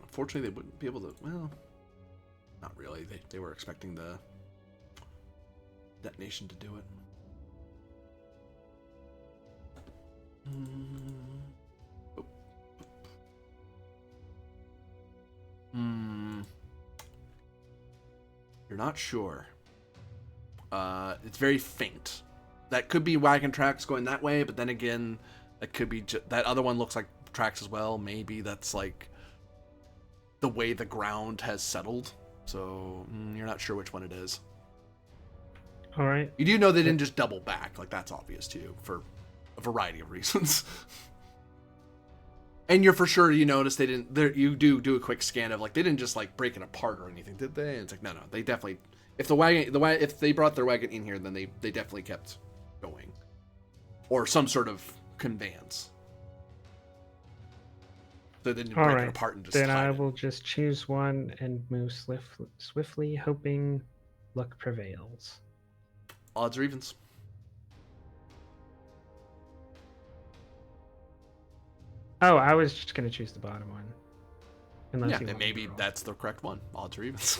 Unfortunately, they wouldn't be able to. Well, not really. They were expecting the detonation to do it. You're not sure. It's very faint. That could be wagon tracks going that way, but then again, that could be that other one looks like tracks as well. Maybe that's like the way the ground has settled, so you're not sure which one it is. All right. You do know they didn't just double back, like that's obvious to you for a variety of reasons. And you're for sure you notice they didn't. You do a quick scan of like they didn't just like break it apart or anything, did they? And it's like no, they definitely. If if they brought their wagon in here, then they definitely kept going, or some sort of conveyance. So they didn't break it apart and just. Then I will just choose one and move swiftly, hoping luck prevails. Odds or evens? Oh, I was just going to choose the bottom one. Unless and maybe that's the correct one. Odds or evens.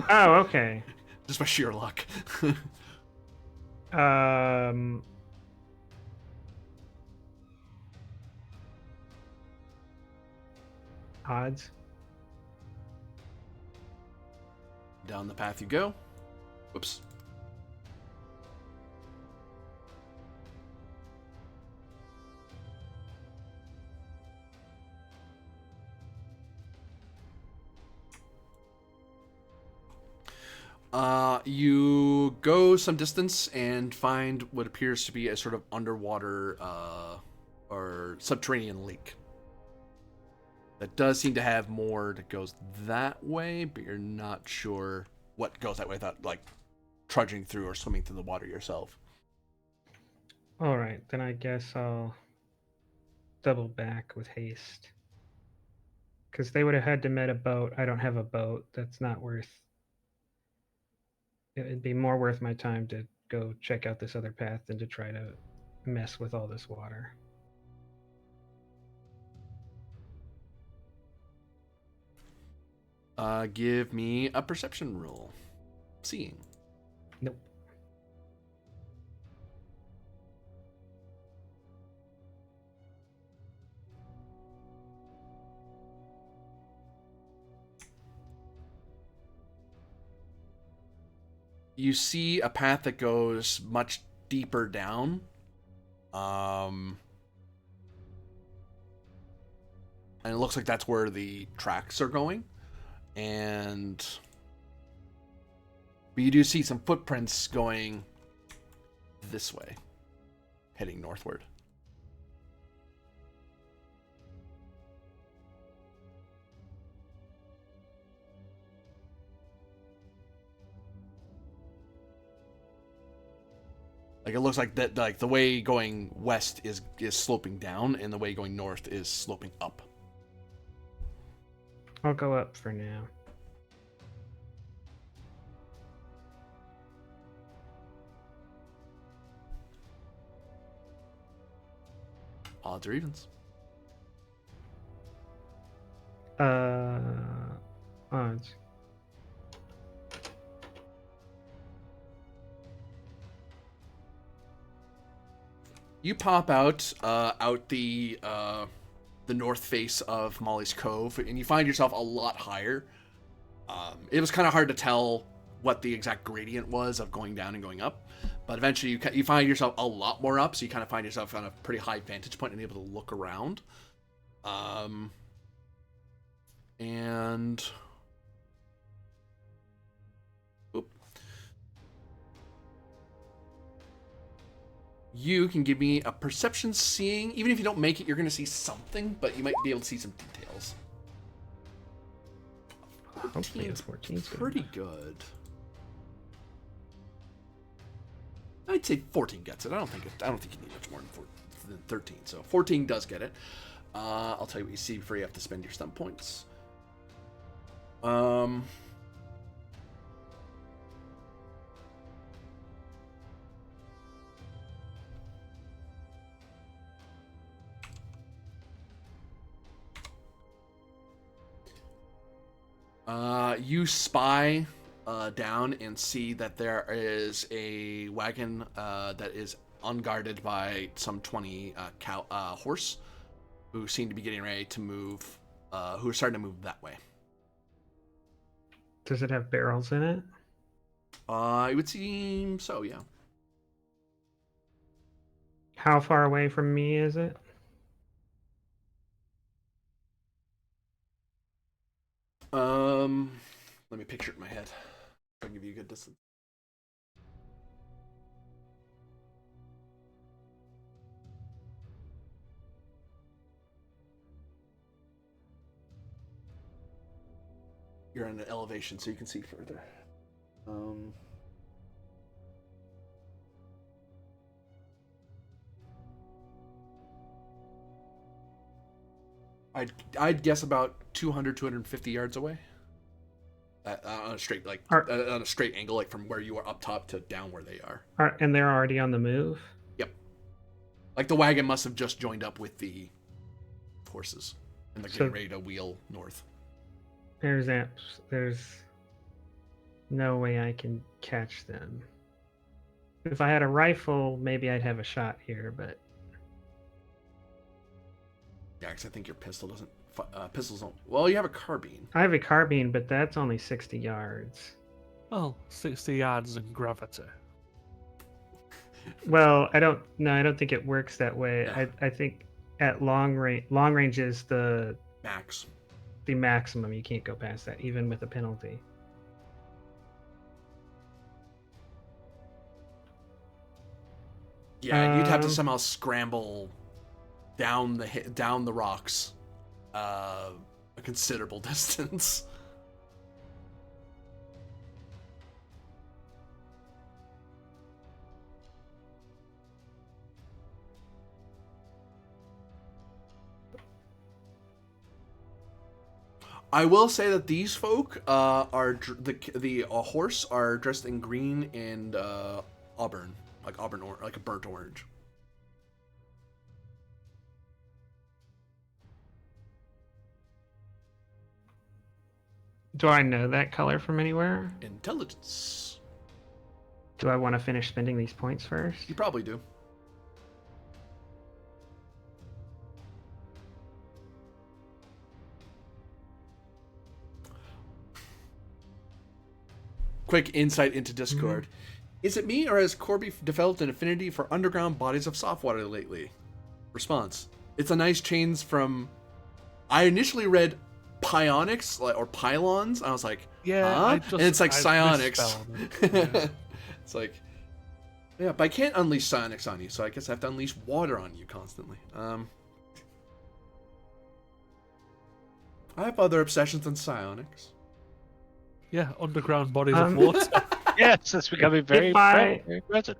Oh, okay. Just by sheer luck. Odds. Down the path you go. Whoops. You go some distance and find what appears to be a sort of underwater or subterranean lake. That does seem to have more that goes that way, but you're not sure what goes that way without like trudging through or swimming through the water yourself. All right, then I guess I'll double back with haste. Because they would have had to met a boat. I don't have a boat. That's not worth. It'd be more worth my time to go check out this other path than to try to mess with all this water. Give me a perception roll. Seeing. Nope. You see a path that goes much deeper down. And it looks like that's where the tracks are going. But you do see some footprints going this way, heading northward. Like it looks like that, like the way going west is sloping down, and the way going north is sloping up. I'll go up for now. Odds or evens? Odds. You pop out the north face of Molly's Cove, and you find yourself a lot higher. It was kind of hard to tell what the exact gradient was of going down and going up, but eventually you find yourself a lot more up, so you kind of find yourself on a pretty high vantage point and able to look around. And you can give me a perception seeing. Even if you don't make it, you're going to see something, but you might be able to see some details. Hopefully a 14's pretty good. I'd say 14 gets it. I don't think you need much more than 13. So 14 does get it. I'll tell you what you see before you have to spend your stun points. You spy down and see that there is a wagon that is unguarded by some 20 horse who seem to be getting ready to move, who are starting to move that way. Does it have barrels in it? It would seem so, yeah. How far away from me is it? Let me picture it in my head. I'll give you a good distance. You're on an elevation, so you can see further. I'd guess about 250 yards away. On a straight on a straight angle, like from where you are up top to down where they are. And they're already on the move? Yep. Like the wagon must have just joined up with the horses, and they're getting ready to wheel north. There's no way I can catch them. If I had a rifle, maybe I'd have a shot here, but yeah, because I think your pistol doesn't. Pistols don't. Well, you have a carbine. I have a carbine, but that's only 60 yards. Well, 60 yards in gravity. Well, I don't think it works that way. Yeah. I think at long range is the max. The maximum. You can't go past that, even with a penalty. Yeah, you'd have to Um, somehow scramble down the rocks a considerable distance. I will say that these folk the horse are dressed in green and auburn, like a burnt orange. do I know that color from anywhere? Intelligence. Do I want to finish spending these points first? You probably do. Quick insight into Discord. Is it me, or has Corby developed an affinity for underground bodies of soft water lately? Response. It's a nice change from... I initially read pionics, or pylons. I was like, Yeah, huh? And it's like I psionics. misspelled it. Yeah. It's like... Yeah, but I can't unleash psionics on you, so I guess I have to unleash water on you constantly. I have other obsessions than psionics. Yeah, underground bodies of water. Yes, it's becoming very, very present.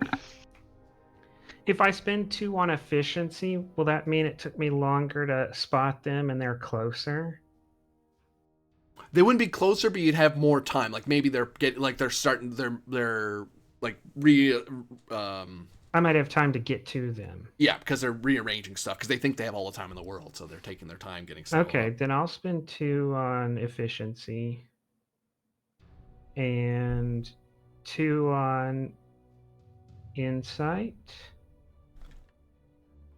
If I spend 2 on efficiency, will that mean it took me longer to spot them and they're closer? They wouldn't be closer, but you'd have more time. Like maybe they're starting they're like I might have time to get to them. yeah, because they're rearranging stuff because they think they have all the time in the world, so they're taking their time getting stuff. Okay, then I'll spend 2 on efficiency and 2 on insight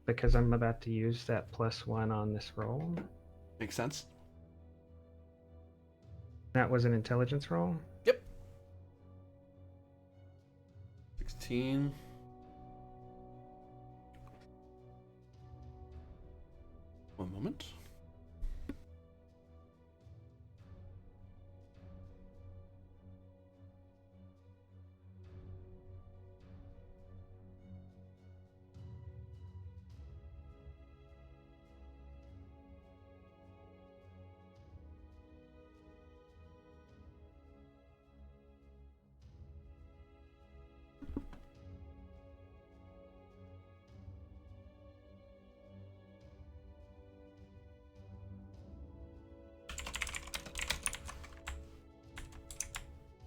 because I'm about to use that +1 on this roll. Makes sense. That was an intelligence roll. Yep. 16. One moment.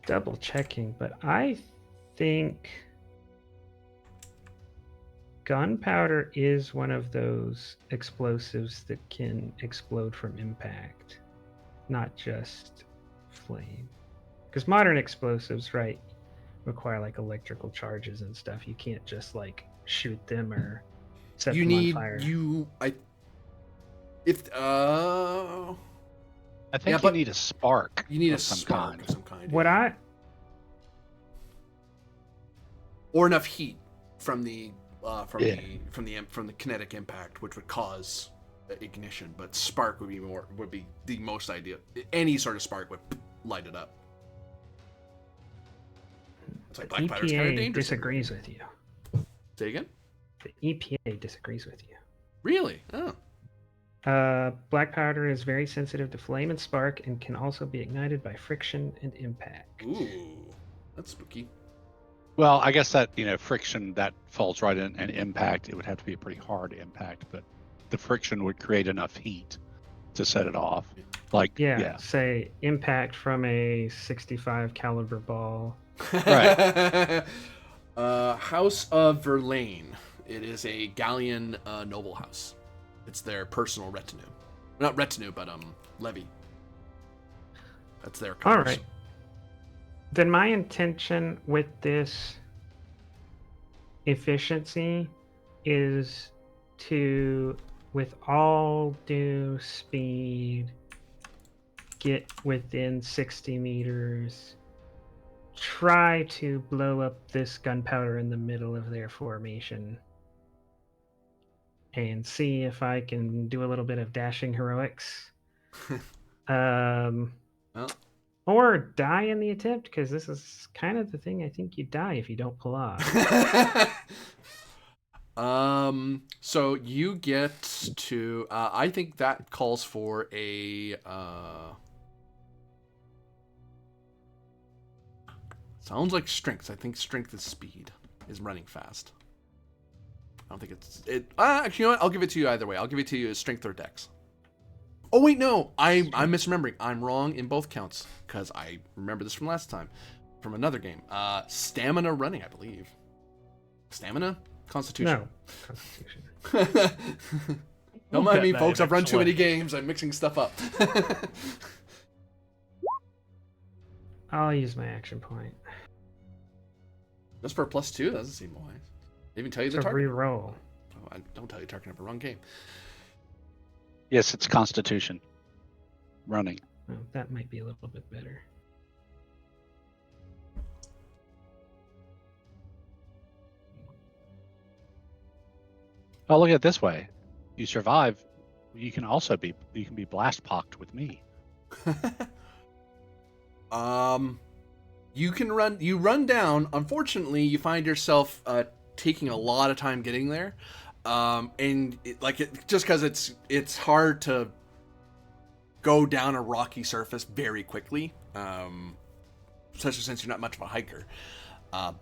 Double checking, but I think gunpowder is one of those explosives that can explode from impact, not just flame. Because modern explosives, right, require like electrical charges and stuff. You can't just like shoot them or set You them need on fire. I think Yeah, you but need a spark. you need a of some spark kind. of some kind. What yeah. I Or enough heat from the Yeah. from the kinetic impact, which would cause ignition. But spark would be the most ideal. Any sort of spark would light it up. It's like black powder's kind of EPA dangerous. disagrees with you. Say again? The EPA disagrees with you. Really? Oh. Black powder is very sensitive to flame and spark and can also be ignited by friction and impact. Ooh, that's spooky. Well, I guess that, friction, that falls right in an impact. It would have to be a pretty hard impact, but the friction would create enough heat to set it off. Like, yeah. Say impact from a 65 caliber ball. Right. House of Verlaine. It is a Gallian noble house. It's their personal retinue. Not retinue, but levy. That's their cars. All right. Then my intention with this efficiency is to, with all due speed, get within 60 meters, try to blow up this gunpowder in the middle of their formation, and see if I can do a little bit of dashing heroics. Well, Or die in the attempt, because this is kind of the thing I think you die if you don't pull off. So you get to. I think that calls for a. Sounds like strength. I think strength is speed. Is running fast. I don't think it's it. Actually, you know what? I'll give it to you either way. I'll give it to you as strength or dex. Oh wait, no. I'm misremembering. I'm wrong in both counts because I remember this from last time, from another game. Stamina running, I believe. Stamina. Constitution. No. Constitution. Don't mind get me, that folks. I've run too eventually. many games. I'm mixing stuff up. I'll use my action point. Just for a +2? That doesn't seem wise. They even tell you the To target. re-roll. Oh, I don't tell you target number. Wrong game. Yes, it's Constitution. Running. Oh, that might be a little bit better. Oh, look at it this way. You survive. You can also be blast pocked with me. You can run. You run down. Unfortunately, you find yourself taking a lot of time getting there, and just because it's hard to go down a rocky surface very quickly, especially since you're not much of a hiker.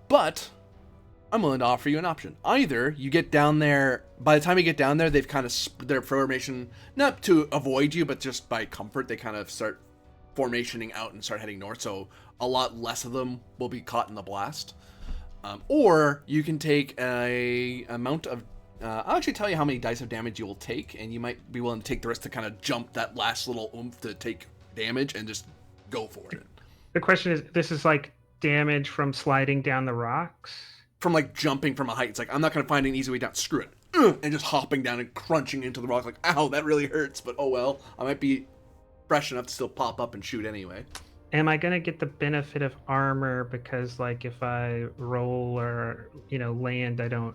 But I'm willing to offer you an option. Either you get down there. By the time you get down there, they've kind of their formation, not to avoid you, but just by comfort, they kind of start formationing out and start heading north. So a lot less of them will be caught in the blast. Or you can take a amount of. I'll actually tell you how many dice of damage you will take, and you might be willing to take the rest to kind of jump that last little oomph to take damage and just go for it. The question is, this is like damage from sliding down the rocks? From like jumping from a height. It's like, I'm not going to find an easy way down. Screw it. And just hopping down and crunching into the rock. Like, ow, that really hurts. But oh well. I might be fresh enough to still pop up and shoot anyway. Am I going to get the benefit of armor because, like, if I roll or, land, I don't,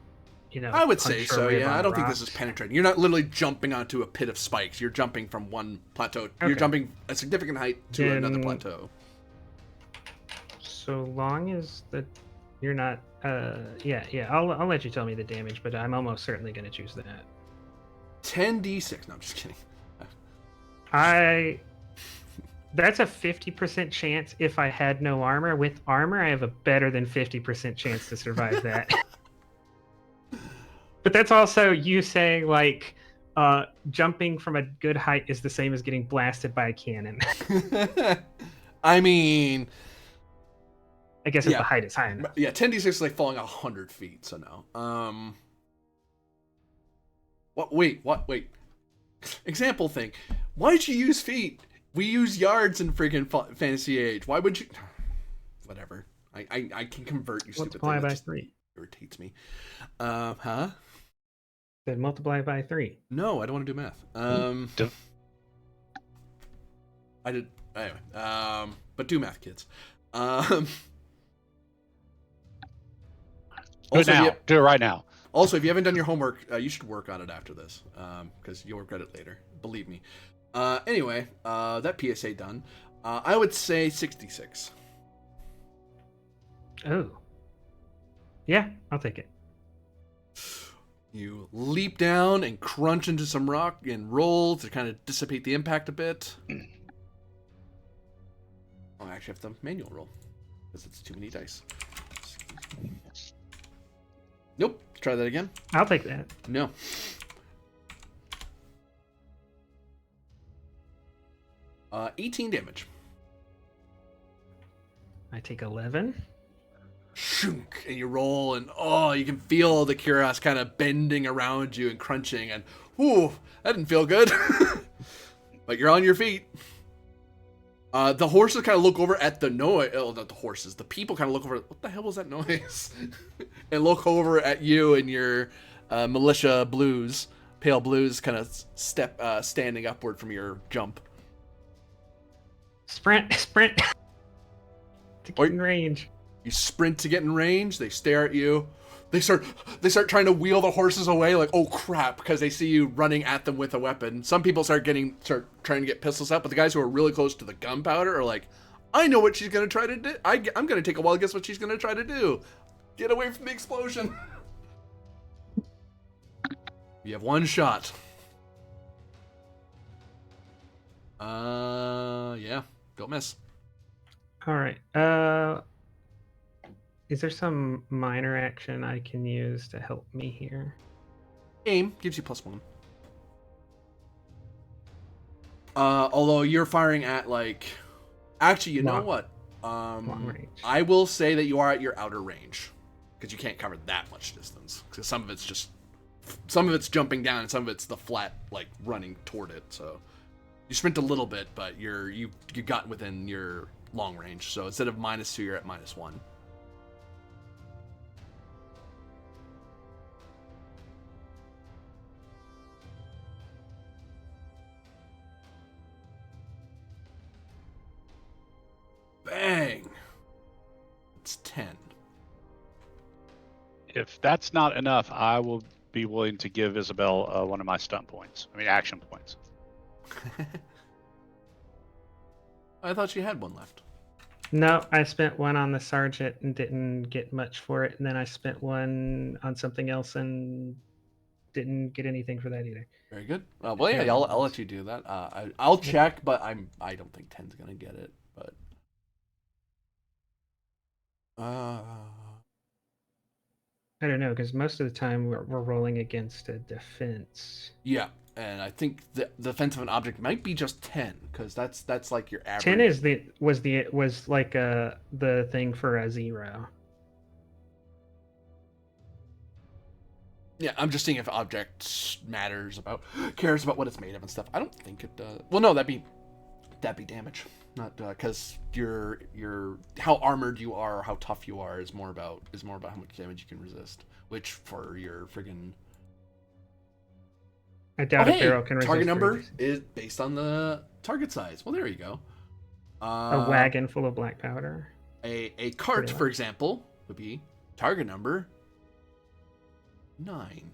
I would say punch or so, rib yeah. on I the don't think this is rocks? penetrating. You're not literally jumping onto a pit of spikes. You're jumping from one plateau. You're Okay. jumping a significant height to another Then- plateau. So long as you're not, yeah. I'll let you tell me the damage, but I'm almost certainly going to choose that. 10d6. No, I'm just kidding. That's a 50% chance if I had no armor. With armor, I have a better than 50% chance to survive that. But that's also you saying, like, jumping from a good height is the same as getting blasted by a cannon. I mean, I guess if Yeah. the height is high enough. yeah, 10d6 is like falling 100 feet, so no. What? Wait. Example thing. Why'd you use feet? We use yards in friggin' Fantasy Age. Why would you? Whatever. I can convert you, stupid Multiply thing. That by just 3. irritates me. Huh? Then multiply by 3. No, I don't want to do math. Div- I did anyway. But do math, kids. Do it Also, now. Do it right now. Also, if you haven't done your homework, you should work on it after this, because you'll regret it later. Believe me. Anyway, that PSA done. I would say 66. Oh. Yeah, I'll take it. You leap down and crunch into some rock and roll to kind of dissipate the impact a bit. Oh, I actually have to manual roll because it's too many dice. Nope. Try that again. I'll take that. No. Uh, 18 damage. I take 11. Shunk, and you roll, and oh, you can feel the cuirass kind of bending around you and crunching, and ooh, that didn't feel good. But you're on your feet. The horses kind of look over at the noise. Oh, not the horses. The people kind of look over. What the hell was that noise? And look over at you and your militia blues, pale blues, kind of standing upward from your jump. Sprint. To get in range. You sprint to get in range. They stare at you. They start trying to wheel the horses away, like, oh crap, because they see you running at them with a weapon. Some people start trying to get pistols out, but the guys who are really close to the gunpowder are like, I know what she's gonna try to do. I'm gonna take a while to guess what she's gonna try to do. Get away from the explosion. You have one shot. Yeah. Don't miss. All right. Is there some minor action I can use to help me here? Aim gives you +1. Although you're firing at like, actually, you know what? Long range. I will say that you are at your outer range because you can't cover that much distance. Because some of it's jumping down and some of it's the flat like running toward it. So you sprint a little bit, but you got within your long range. So instead of -2, you're at -1. Bang! It's 10. If that's not enough, I will be willing to give Isabel one of my stunt points. I mean, action points. I thought she had one left. No, I spent one on the sergeant and didn't get much for it, and then I spent one on something else and didn't get anything for that either. Very good. Well, yeah, I'll let you do that. I'll check, but I don't think 10's gonna get it. But I don't know, because most of the time we're rolling against a defense. yeah, and I think the defense of an object might be just 10, because that's like your average. 10 was like the thing for a 0. Yeah, I'm just seeing if object cares about what it's made of and stuff. I don't think it does. Well, no, that'd be damage, not because your how armored you are, or how tough you are is more about how much damage you can resist. Which for your friggin' I doubt a barrel can resist. Target number is based on the target size. Well, there you go. A wagon full of black powder. A cart, for example, would be target number 9.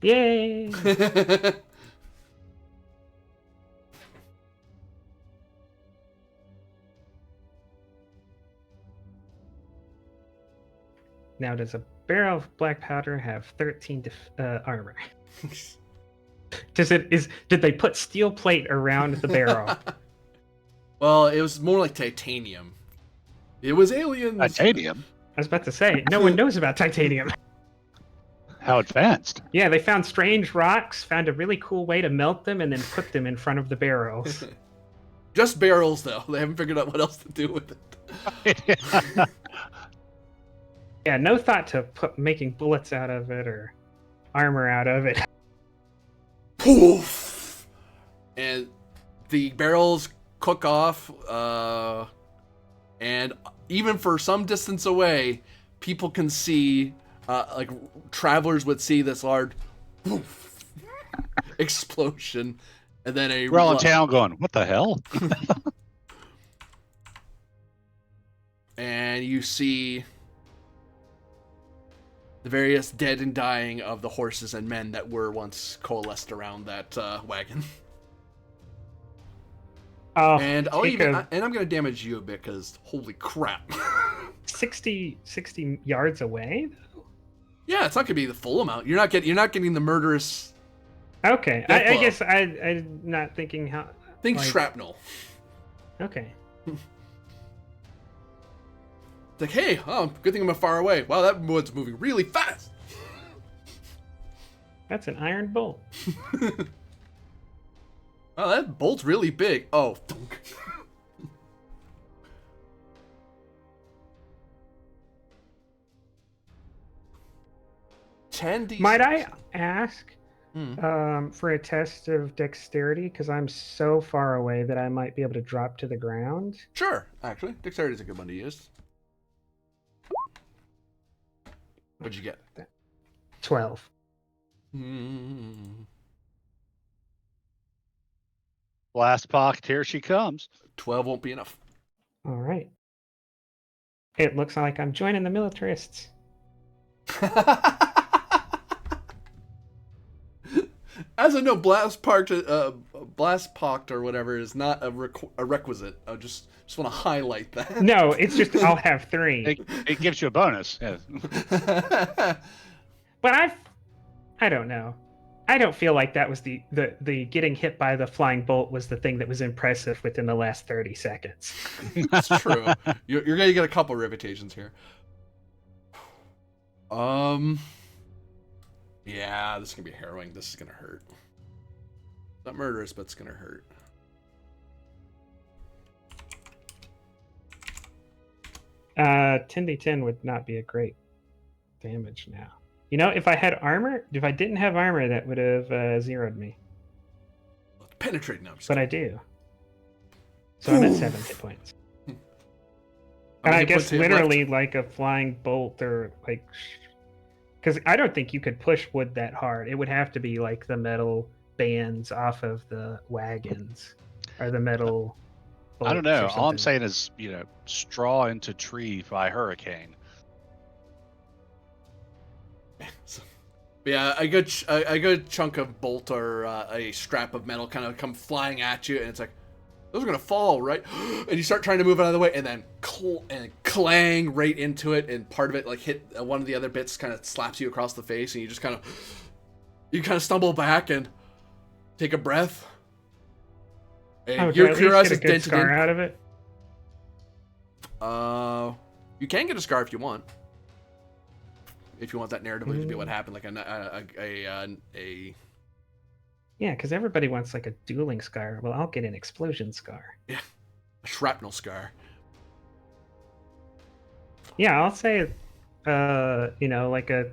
Yay! Now, does a barrel of black powder have 13 armor? Did they put steel plate around the barrel? Well, it was more like titanium. It was aliens. Titanium? I was about to say, no one knows about titanium. How advanced? Yeah, they found strange rocks, found a really cool way to melt them, and then put them in front of the barrels. Just barrels, though. They haven't figured out what else to do with it. Yeah, no thought to making bullets out of it or armor out of it. Poof! And the barrels cook off, and even for some distance away, people can see, like travelers would see this large poof, explosion, and then we're all in town going, "What the hell?" And you see the various dead and dying of the horses and men that were once coalesced around that wagon. Oh, and I'm gonna damage you a bit because holy crap. 60 yards away though? Yeah, it's not gonna be the full amount. You're not getting the murderous. Okay, I guess I'm not thinking how. Think shrapnel. Okay. It's like, hey, good thing I'm far away. Wow, that wood's moving really fast. That's an iron bolt. Oh, that bolt's really big. Oh, thunk. 10d6. Might I ask for a test of dexterity? Because I'm so far away that I might be able to drop to the ground. Sure, actually. Dexterity is a good one to use. What'd you get? 12. Blast pocket, here she comes. 12 won't be enough. All right. It looks like I'm joining the militarists. As I know, blast poct or whatever is not a requisite. I just want to highlight that. No, it's just I'll have 3. It gives you a bonus. Yes. But I don't know. I don't feel like that was the getting hit by the flying bolt was the thing that was impressive within the last 30 seconds. It's true. You're gonna get a couple revitations here. Yeah, this is gonna be harrowing. This is gonna hurt. Not murderous, but it's gonna hurt. Uh, 10d10 would not be a great damage now. You know, if I didn't have armor, that would have zeroed me. Penetrate now. But I do. So I'm at 7 hit points. And I guess literally like a flying bolt or like... Because I don't think you could push wood that hard. It would have to be like the metal bands off of the wagons. Or the metal... I don't know. All I'm saying is, straw into tree by hurricane. Yeah, a good chunk of bolt or a strap of metal kind of come flying at you, and it's like, those are gonna fall, right? And you start trying to move out of the way, and then clang right into it, and part of it like hit one of the other bits, kind of slaps you across the face, and you just kind of stumble back and take a breath. And your eyes is dented scar out of it. You can get a scar if you want. If you want that narrative to be what happened, like a Yeah, because everybody wants like a dueling scar. Well, I'll get an explosion scar. Yeah, a shrapnel scar. Yeah, I'll say, like a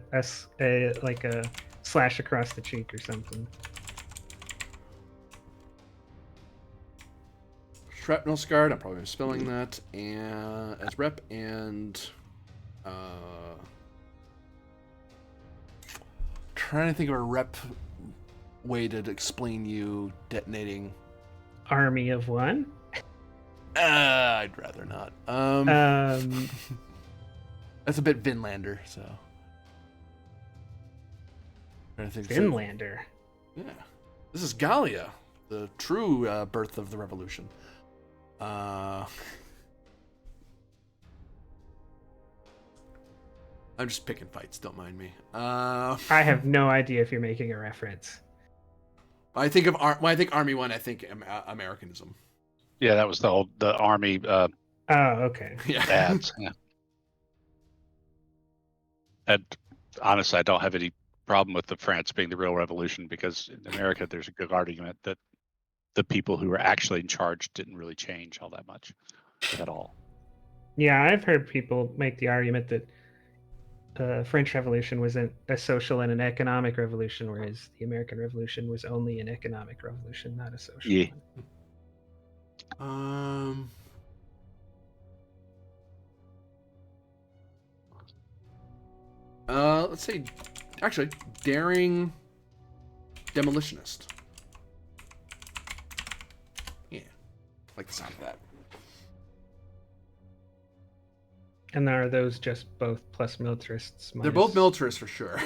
slash across the cheek or something. Shrapnel scar. I'm probably spelling that and as rep and trying to think of a rep way to explain you detonating. Army of one? I'd rather not. That's a bit Vinlander, so. Vinlander? Yeah. This is Gallia, the true birth of the revolution. I'm just picking fights, don't mind me. I have no idea if you're making a reference. When I think Army One, I think Americanism. Yeah, that was the Army. Oh, okay. Yeah. Ads. Yeah. And honestly, I don't have any problem with the France being the real revolution, because in America, there's a good argument that the people who were actually in charge didn't really change all that much at all. Yeah, I've heard people make the argument that French Revolution was a social and an economic revolution, whereas the American Revolution was only an economic revolution, not a social one. Let's say, actually, daring demolitionist. Yeah, like the sound of that. And are those just both plus militarists? They're both militarists for sure.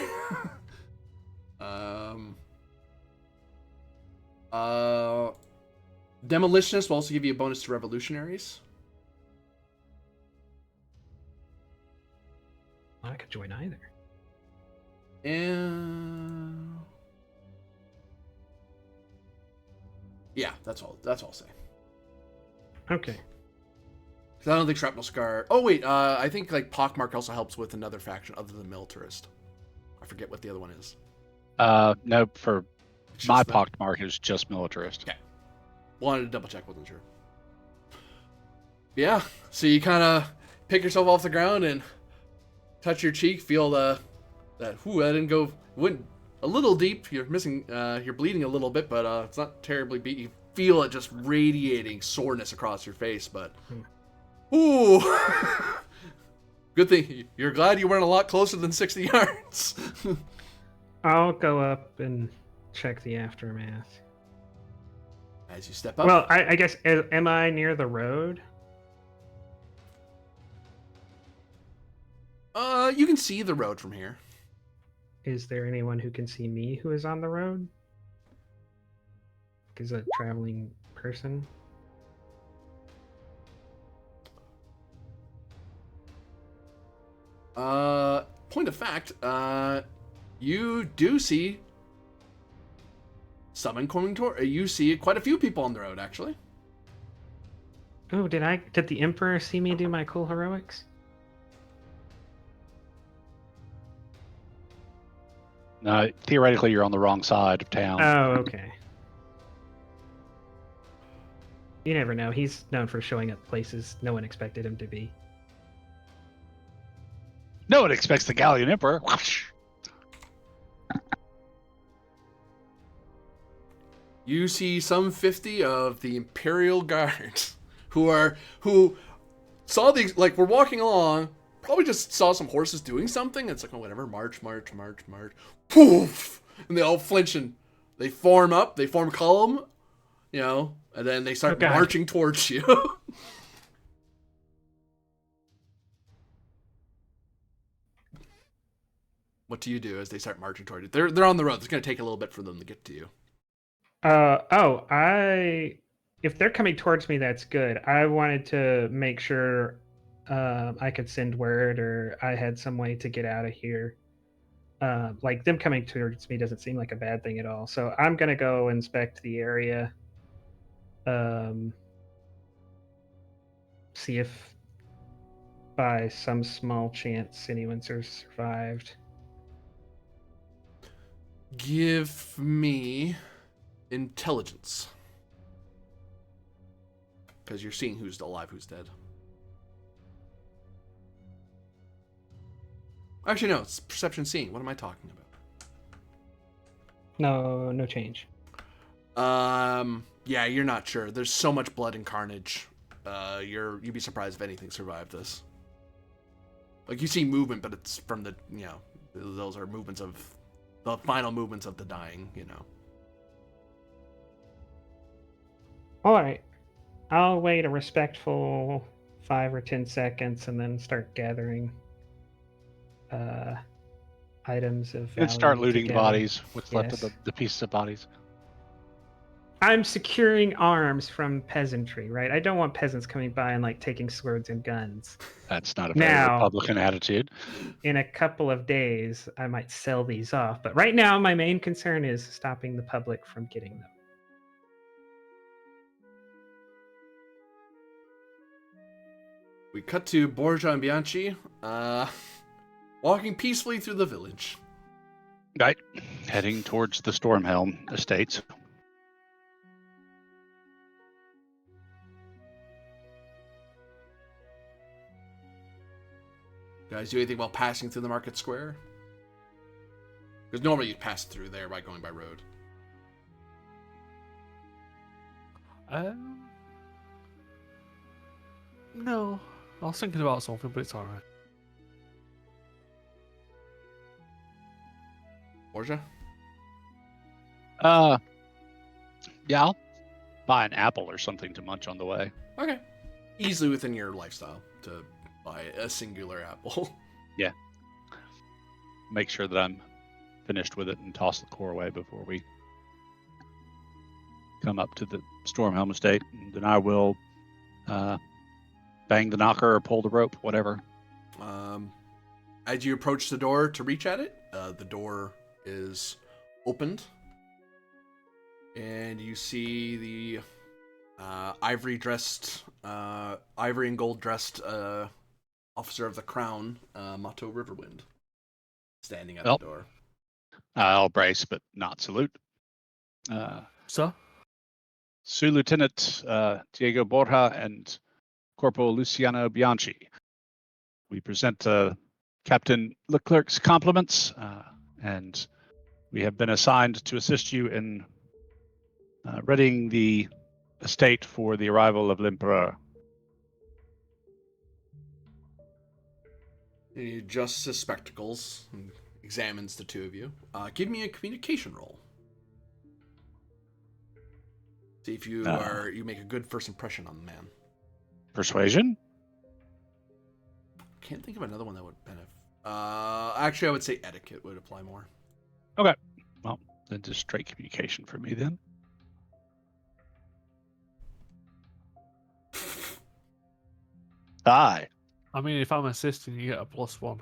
Demolitionist will also give you a bonus to revolutionaries. I could join either. And yeah, that's all I'll say. Okay. Because I don't think Shrapnel Scar... Oh, wait, I think like Pockmark also helps with another faction other than Militarist. I forget what the other one is. No, for my Pockmark, it was just Militarist. Okay. Wanted to double check, wasn't sure. Yeah, so you kind of pick yourself off the ground and touch your cheek, feel that, went a little deep. You're missing, you're bleeding a little bit, but it's not terribly beat. You feel it just radiating soreness across your face, but... Ooh! Good thing. You're glad you weren't a lot closer than 60 yards. I'll go up and check the aftermath. As you step up. Well, I guess, am I near the road? You can see the road from here. Is there anyone who can see me who is on the road? Is a traveling person? Point of fact, You do see someone coming toward. You see quite a few people on the road, actually. Oh, did the Emperor see me do my cool heroics? No, theoretically, you're on the wrong side of town. Oh, okay. You never know. He's known for showing up places no one expected him to be. No one expects the Galleon Emperor. Whoosh. You see some 50 of the Imperial Guards who saw these, like, we're walking along, probably just saw some horses doing something. It's like, oh, whatever, march. Poof! And they all flinch and they form up, they form column, and then they start marching towards you. What do you do as they start marching toward you? They're on the road. It's going to take a little bit for them to get to you. If they're coming towards me, that's good. I wanted to make sure I could send word or I had some way to get out of here. Like them coming towards me doesn't seem like a bad thing at all. So I'm gonna go inspect the area. See if by some small chance anyone's survived. Give me intelligence. Because you're seeing who's alive, who's dead. Actually, no, it's perception seeing. What am I talking about? No change. Yeah, you're not sure. There's so much blood and carnage. You'd be surprised if anything survived this. Like, you see movement, but it's from the, those are movements of, the final movements of the dying, All right. I'll wait a respectful 5 or 10 seconds and then start gathering items of value. Let's start looting together. the bodies. What's left of Yes. the pieces of bodies? I'm securing arms from peasantry, right? I don't want peasants coming by and like taking swords and guns. That's not a very Now- Republican attitude. In a couple of days, I might sell these off. But right now, my main concern is stopping the public from getting them. We cut to Borgia and Bianchi, walking peacefully through the village. Right. Heading towards the Stormhelm estates. Guys, do anything while passing through the market square? Because normally you'd pass through there by going by road. No. I was thinking about something, but it's alright. Borgia? Yeah, I'll buy an apple or something to munch on the way. Okay. Easily within your lifestyle to buy a singular apple. Yeah. Make sure that I'm finished with it and toss the core away before we come up to the Stormhelm estate. And then I will bang the knocker or pull the rope, whatever. As you approach the door to reach at it, the door is opened. And you see the ivory and gold dressed officer of the crown, Mato Riverwind, standing at the door. I'll brace, but not salute. Sir? Sue Lieutenant Diego Borja and Corporal Luciano Bianchi. We present Captain Leclerc's compliments, and we have been assigned to assist you in readying the estate for the arrival of l'Empereur. He adjusts his spectacles and examines the two of you. Give me a communication roll. See if you make a good first impression on the man. Persuasion? Can't think of another one that would benefit. Actually, I would say etiquette would apply more. Okay. Well, then just straight communication for me then. Aye. I mean, if I'm assisting, you get a +1.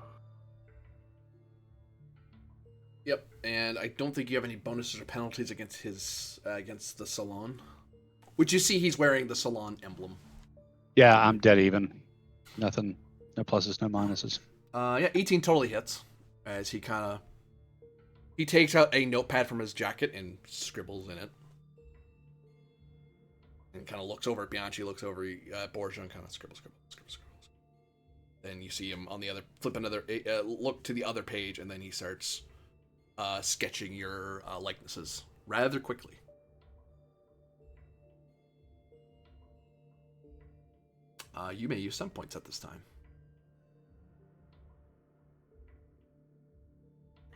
Yep, and I don't think you have any bonuses or penalties against his against the Salon. Which you see he's wearing the Salon emblem. Yeah, I'm dead even. Nothing. No pluses, no minuses. Yeah, 18 totally hits. As he takes out a notepad from his jacket and scribbles in it. And kind of looks over at Bianchi, looks over at Borgia, and kind of scribbles. Then you see him on the other, look to the other page, and then he starts sketching your likenesses rather quickly. You may use some points at this time.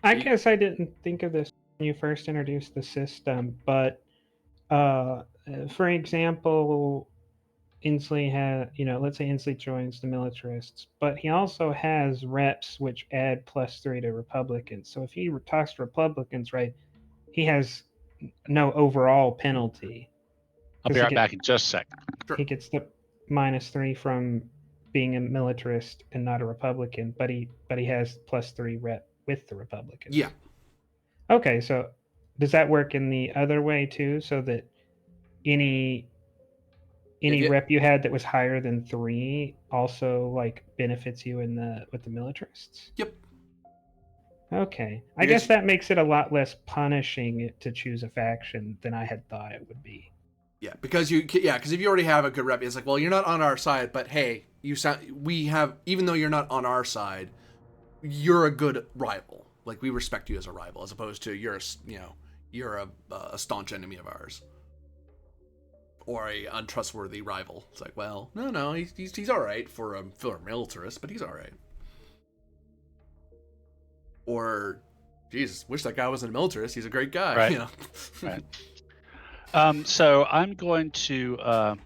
I guess I didn't think of this when you first introduced the system, but for example, Inslee had, let's say Inslee joins the militarists, but he also has reps which add +3 to Republicans. So if he talks to Republicans, right, he has no overall penalty. I'll be right back in just a second. He gets the -3 from being a militarist and not a Republican, but he has +3 rep with the Republicans. Yeah. Okay, so does that work in the other way too? So that any rep you had that was higher than 3 also like benefits you with the militarists? Yep. Okay. I guess that makes it a lot less punishing to choose a faction than I had thought it would be. Yeah, because if you already have a good rep, it's like, well, you're not on our side, but hey, even though you're not on our side, you're a good rival. Like, we respect you as a rival, as opposed to you're a staunch enemy of ours. Or a untrustworthy rival. It's like, well, no, he's all right for a militarist, but he's all right. Or, Jesus, wish that guy wasn't a militarist. He's a great guy. Right. Right. So I'm going to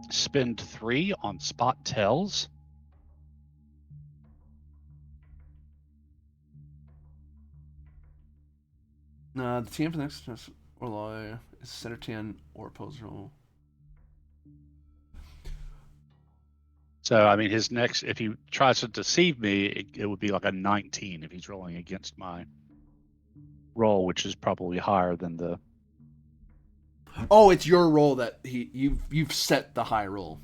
spend 3 on spot tells. The team for the next or law is center 10 or opposed roll. So, I mean, his next, if he tries to deceive me, it would be like a 19 if he's rolling against my roll, which is probably higher than the... Oh, it's your roll that you've set the high roll.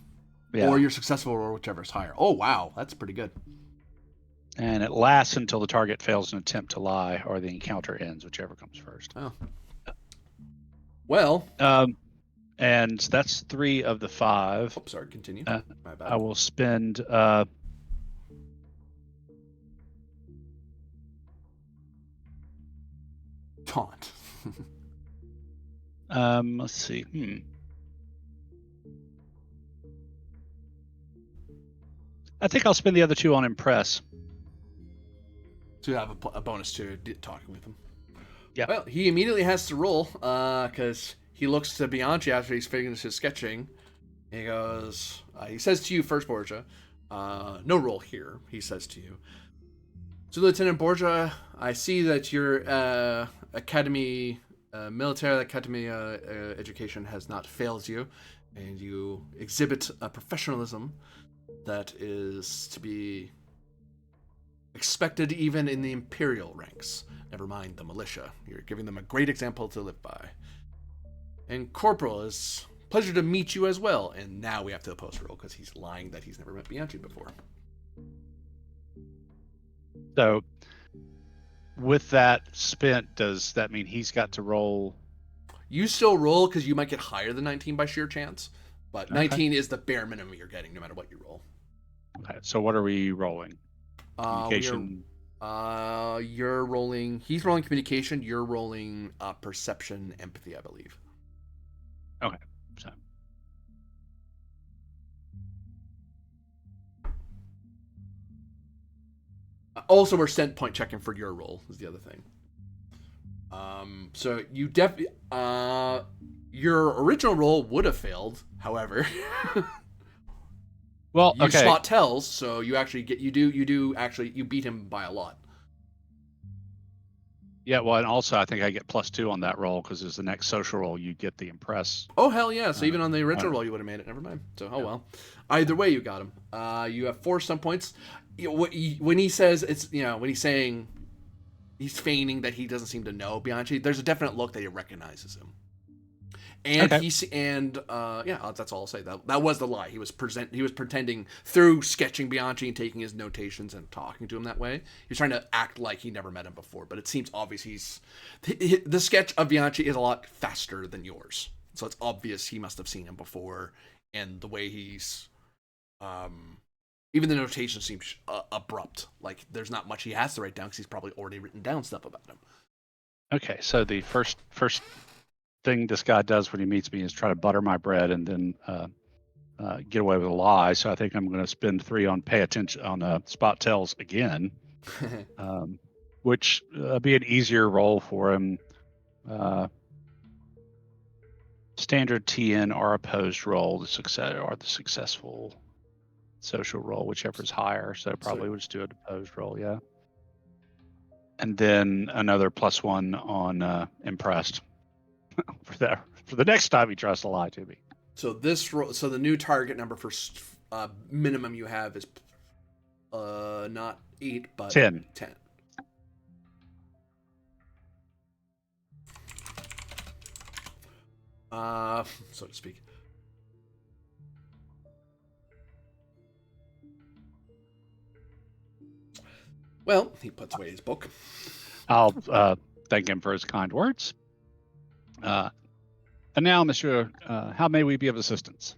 Yeah. Or your successful roll, whichever is higher. Oh, wow. That's pretty good. And it lasts until the target fails an attempt to lie or the encounter ends, whichever comes first. Oh. Well. And that's 3 of the 5. Oh, sorry, continue. My bad. I will spend... Taunt. Let's see. I think I'll spend the other 2 on impress. So you have a bonus to talking with him. Yeah. Well, he immediately has to roll because he looks to Bianchi after he's finished his sketching. And he goes, he says to you first, Borgia, no roll here, he says to you. So, Lieutenant Borgia, I see that your military academy education has not failed you, and you exhibit a professionalism that is to be expected even in the imperial ranks. Never mind the militia. You're giving them a great example to live by. And Corporal, it's a pleasure to meet you as well. And now we have to oppose roll because he's lying that he's never met Bianchi before. So, with that spent, does that mean he's got to roll? You still roll because you might get higher than 19 by sheer chance, but 19 is the bare minimum you're getting no matter what you roll. Okay, so what are we rolling? Communication. You're rolling. He's rolling communication. You're rolling perception, empathy, I believe. Okay, so. Also, we're sent point checking for your roll is the other thing. So you your original roll would have failed. However, well, you okay. spot tells, so you actually you beat him by a lot. Yeah, well, and also I think I get +2 on that roll because as the next social roll, you get the impress. Oh hell yeah! So even on the original roll, you would have made it. Never mind. So well. Either way, you got him. You have 4 sum points. When he says it's when he's saying he's feigning that he doesn't seem to know Bianchi. There's a definite look that he recognizes him. And Okay. that's all I'll say. That was the lie. He was pretending through sketching Bianchi and taking his notations and talking to him that way. He was trying to act like he never met him before, but it seems obvious the sketch of Bianchi is a lot faster than yours. So it's obvious he must have seen him before, and the way he's even the notation seems abrupt. Like there's not much he has to write down because he's probably already written down stuff about him. Okay, so the first thing this guy does when he meets me is try to butter my bread and then get away with a lie. So I think I'm going to spend 3 on pay attention on spot tells again, which be an easier role for him. Standard TN or opposed roll, the successful social roll, whichever is higher. So probably we'll just do an opposed roll, yeah. And then another +1 on impressed for the next time he tries to lie to me. So the new target number for minimum you have is not 8 but 10. 10. So to speak. Well, he puts away his book. I'll thank him for his kind words. And now, Monsieur, how may we be of assistance?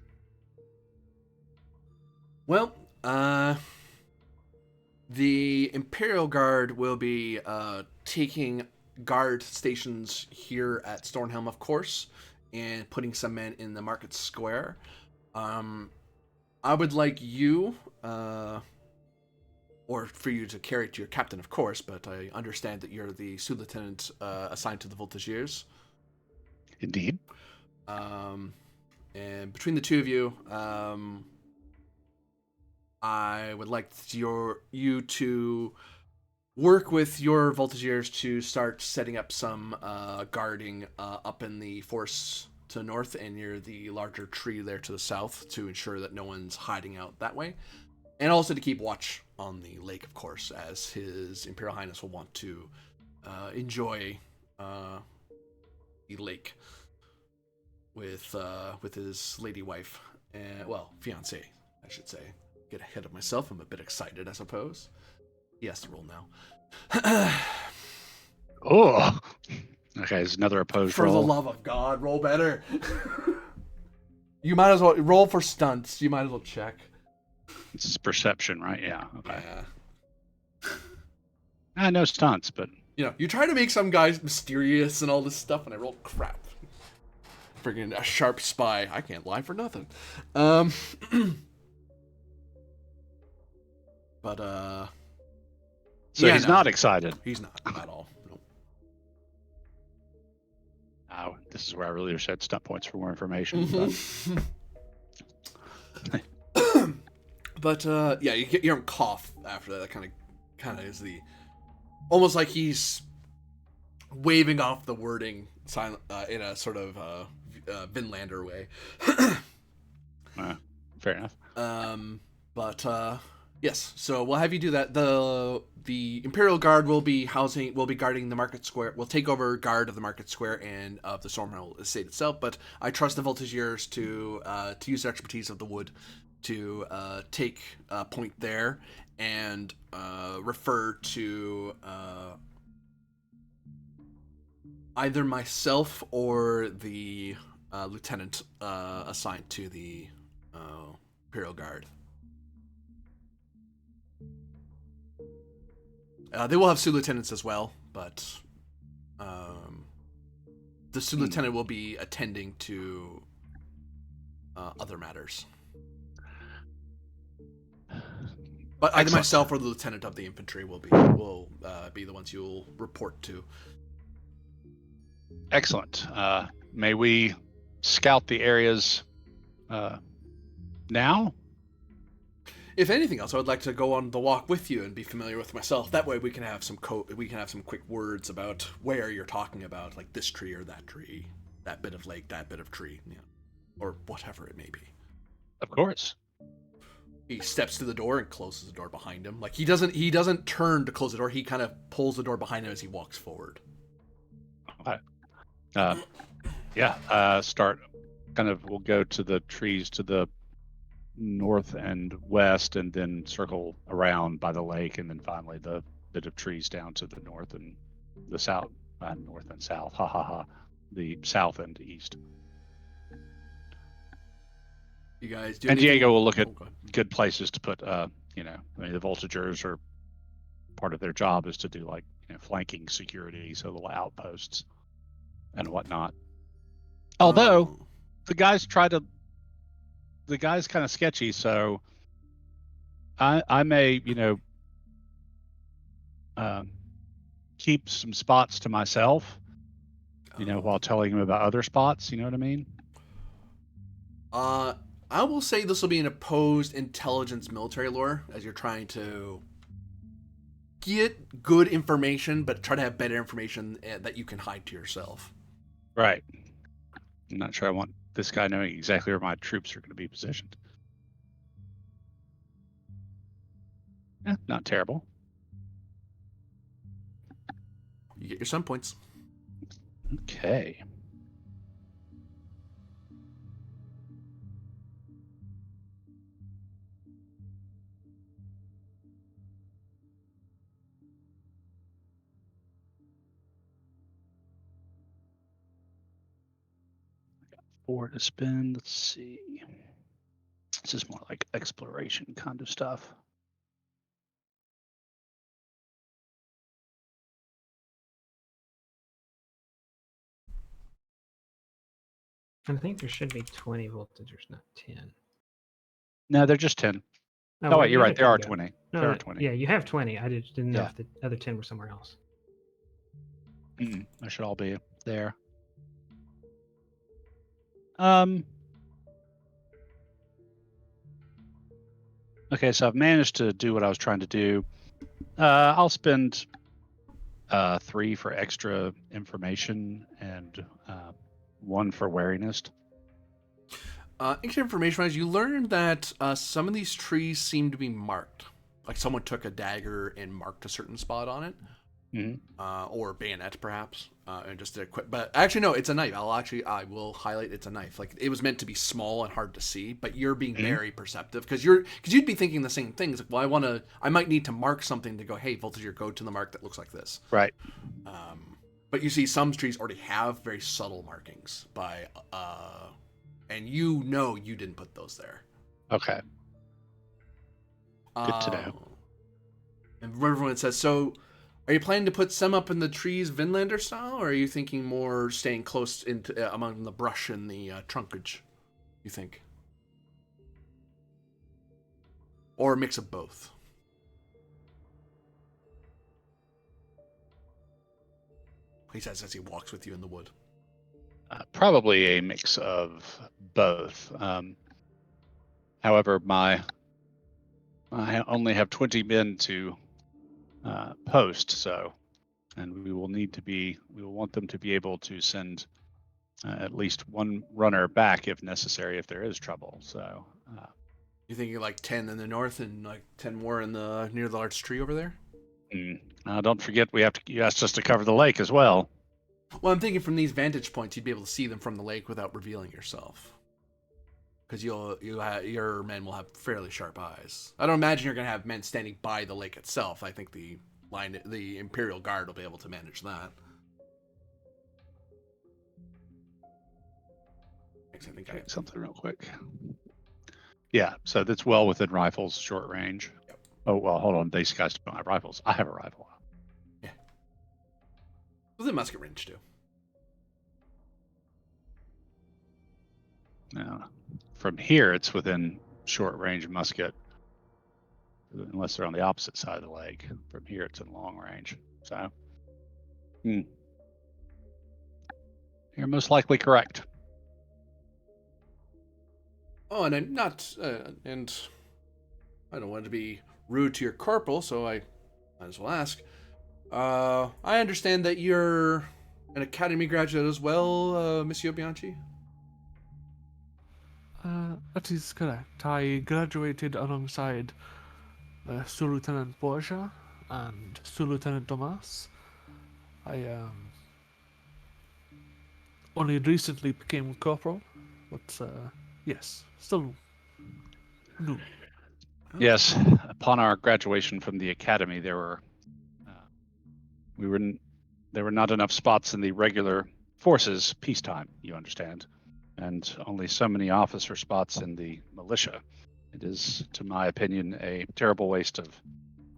Well, the Imperial Guard will be taking guard stations here at Stornhelm, of course, and putting some men in the market square. I would like you, or for you to carry to your captain, of course, but I understand that you're the sous-lieutenant assigned to the Voltigeurs. Indeed. And between the two of you, I would like you to work with your Voltigeurs to start setting up some guarding up in the forest to the north and near the larger tree there to the south to ensure that no one's hiding out that way. And also to keep watch on the lake, of course, as His Imperial Highness will want to enjoy the lake with his lady wife, fiance, I should say. Get ahead of myself. I'm a bit excited, I suppose. He has to roll now. Oh, okay. There's another opposed For roll. the love of God, roll better. You might as well roll for stunts. You might as well check. It's perception, right? Yeah. Okay. Yeah. I know stunts, but You try to make some guys mysterious and all this stuff, and I roll crap. Friggin' a sharp spy. I can't lie for nothing. But so he's not excited. He's not at all. Nope. Oh, this is where I really wish I had stunt points for more information. But you hear him cough after that. That kind of is the almost like he's waving off the wording in a sort of Vinlander way. Fair enough. Yes, so we'll have you do that. The Imperial Guard will be guarding the market square. We'll take over guard of the market square and of the Stormhill estate itself. But I trust the Voltigeurs to use their expertise of the wood to take point there and refer to either myself or the lieutenant assigned to the Imperial Guard. They will have sous-lieutenants as well, but the sous-lieutenant will be attending to other matters. But either Excellent. myself or the lieutenant of the infantry will be the ones you'll report to. Excellent. May we scout the areas now? If anything else, I would like to go on the walk with you and be familiar with myself. That way, we can have some quick words about where you're talking about, like this tree or that tree, that bit of lake, that bit of tree, or whatever it may be. Of course. He steps to the door and closes the door behind him. Like he doesn't turn to close the door. He kind of pulls the door behind him as he walks forward. Okay. Start. Kind of. We'll go to the trees to the north and west, and then circle around by the lake, and then finally the bit of trees down to the north and the south, north and south. Ha ha ha. The south and east. You guys do And anything? Diego will look at Oh, go ahead. good places to put. The voltigeurs are part of their job is to do like flanking security, so little outposts and whatnot. Although Oh. the guy's kind of sketchy, so I may keep some spots to myself, while telling him about other spots. You know what I mean? I will say this will be an opposed intelligence military lore as you're trying to get good information, but try to have better information that you can hide to yourself. Right. I'm not sure I want this guy knowing exactly where my troops are going to be positioned. Yeah, not terrible. You get your sun points. Okay. I got 4 to spend. Let's see. This is more like exploration kind of stuff. I think there should be 20 voltagers, not 10. No, they're just 10. Oh, where'd wait, the you're other right. There 10 are go? 20. No, There are no, 20. yeah, you have 20. I just didn't know Yeah. if the other 10 were somewhere else. They should all be there. Okay, so I've managed to do what I was trying to do. I'll spend 3 for extra information and 1 for wariness. Extra information wise, you learned that some of these trees seem to be marked. Like someone took a dagger and marked a certain spot on it. Or bayonet, perhaps, and just did a quick. But actually, no, it's a knife. I will highlight it's a knife. Like it was meant to be small and hard to see, but you're being very perceptive because you'd be thinking the same things. Like, well, I might need to mark something to go. Hey, Voltager, go to the mark that looks like this. Right. But you see, some trees already have very subtle markings and you didn't put those there. Okay. Good to know. And Riverwind says so. Are you planning to put some up in the trees, Vinlander style, or are you thinking more staying close into among the brush and the trunkage? You think, or a mix of both? He says as he walks with you in the wood. Probably a mix of both. However, I only have 20 men to post, so, and we will want them to be able to send at least 1 runner back if necessary, if there is trouble. So, You thinking like 10 in the north and like 10 more in near the large tree over there? Don't forget you asked us to cover the lake as well. Well, I'm thinking from these vantage points, you'd be able to see them from the lake without revealing yourself. Because your men will have fairly sharp eyes. I don't imagine you're going to have men standing by the lake itself. I think the Imperial Guard will be able to manage that. I think I have something real quick. Yeah, so that's well within rifles, short range. Yep. Oh, well, hold on. These guys don't have rifles. I have a rifle. Yeah. Within musket range, too. Now, from here, it's within short range musket, unless they're on the opposite side of the lake. From here, it's in long range. So, you're most likely correct. Oh, and I'm not, and I don't want to be rude to your corporal, so I might as well ask. I understand that you're an academy graduate as well, Monsieur Bianchi? That is correct. I graduated alongside Sir Lieutenant Borgia and Sir Lieutenant Tomas. I only recently became corporal, but yes, still new. Yes, upon our graduation from the academy, uh, we were n- there were not enough spots in the regular forces peacetime. You understand, and only so many officer spots in the militia. It is, to my opinion, a terrible waste of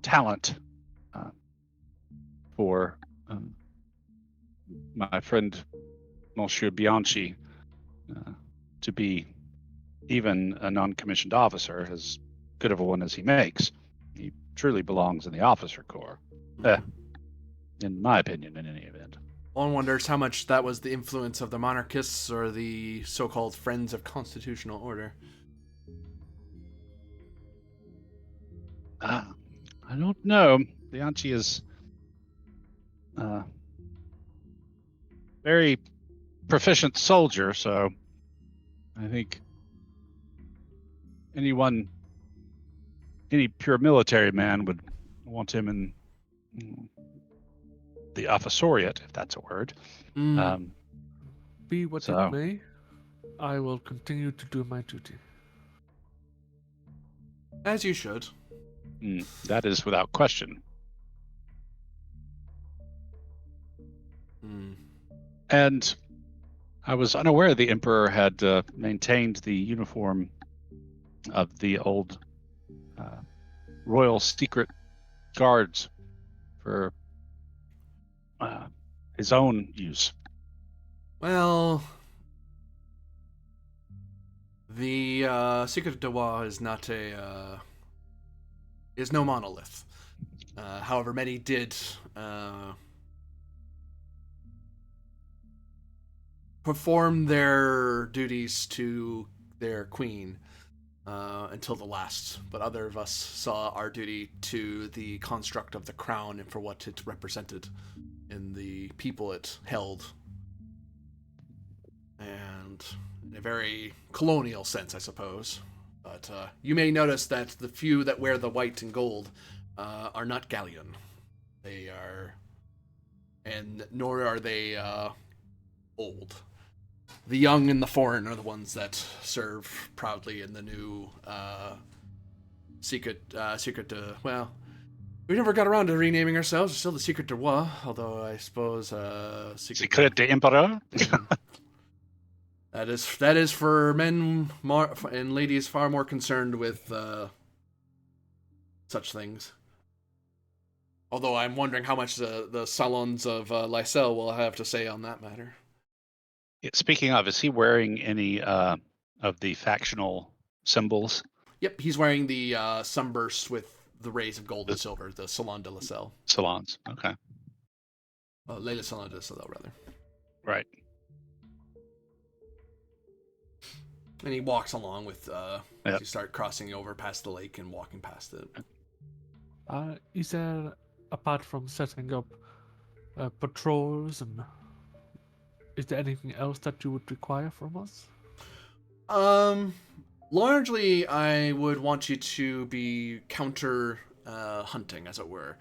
talent uh, for um, my friend Monsieur Bianchi to be even a non-commissioned officer, as good of a one as he makes. He truly belongs in the officer corps, in my opinion, in any event. One wonders how much that was the influence of the monarchists or the so-called Friends of Constitutional Order. I don't know. Bianchi is very proficient soldier, so I think anyone, any pure military man would want him in the officeriate, if that's a word. Mm. Be what So- it may, I will continue to do my duty. As you should. That is without question. Mm. And I was unaware the Emperor had maintained the uniform of the old Royal Secret Guards for his own use. Well, the Secret de Wa is not is no monolith. However, many did perform their duties to their queen until the last, but other of us saw our duty to the construct of the crown and for what it represented and the people it held. And in a very colonial sense, I suppose. But you may notice that the few that wear the white and gold are not galleon. They are, and nor are they old. The young and the foreign are the ones that serve proudly in the new secret. Well, we never got around to renaming ourselves. We're still the Secret de Roi, although I suppose Secret de Emperor? That is for men and ladies far more concerned with such things. Although I'm wondering how much the Salons of Lysel will have to say on that matter. Speaking of, is he wearing any of the factional symbols? Yep, he's wearing the sunburst with the rays of gold and silver, the Salon de Lysel. Salons. Okay. Le Salon de Lysel, rather. Right. And he walks along with as Yep. you start crossing over past the lake and walking past it. Is there, apart from setting up patrols, and is there anything else that you would require from us? Largely, I would want you to be counter hunting, as it were.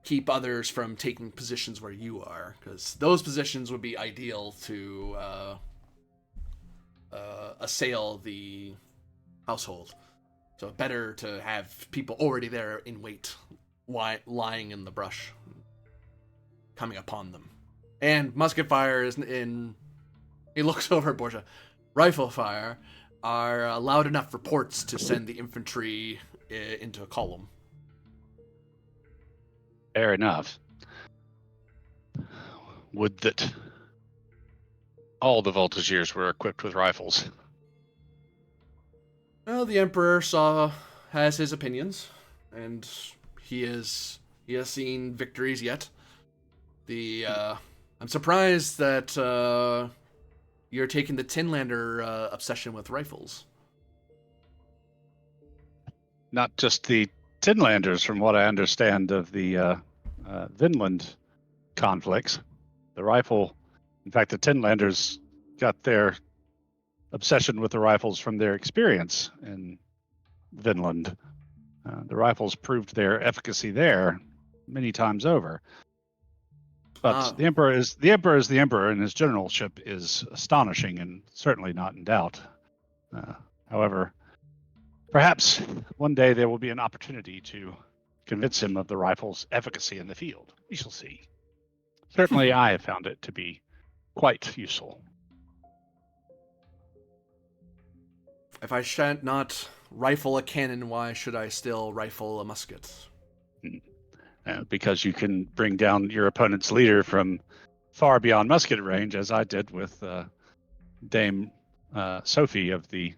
Keep others from taking positions where you are, because those positions would be ideal to assail the household. So better to have people already there in wait, lying in the brush, coming upon them. And musket fire is in. He looks over at Borgia. Rifle fire are loud enough reports to send the infantry into a column. Fair enough. Would that all the Voltigeurs were equipped with rifles. Well, the Emperor has his opinions, and he has seen victories yet. I'm surprised that you're taking the Tinlander obsession with rifles. Not just the Tinlanders, from what I understand of the Vinland conflicts. The rifle, in fact, the Tinlanders got their obsession with the rifles from their experience in Vinland. The rifles proved their efficacy there many times over. But the emperor is the emperor, and his generalship is astonishing and certainly not in doubt. However, perhaps one day there will be an opportunity to convince him of the rifle's efficacy in the field. We shall see. Certainly, I have found it to be quite useful. If I shan't not rifle a cannon, why should I still rifle a musket? Because you can bring down your opponent's leader from far beyond musket range, as I did with Dame Sophie of the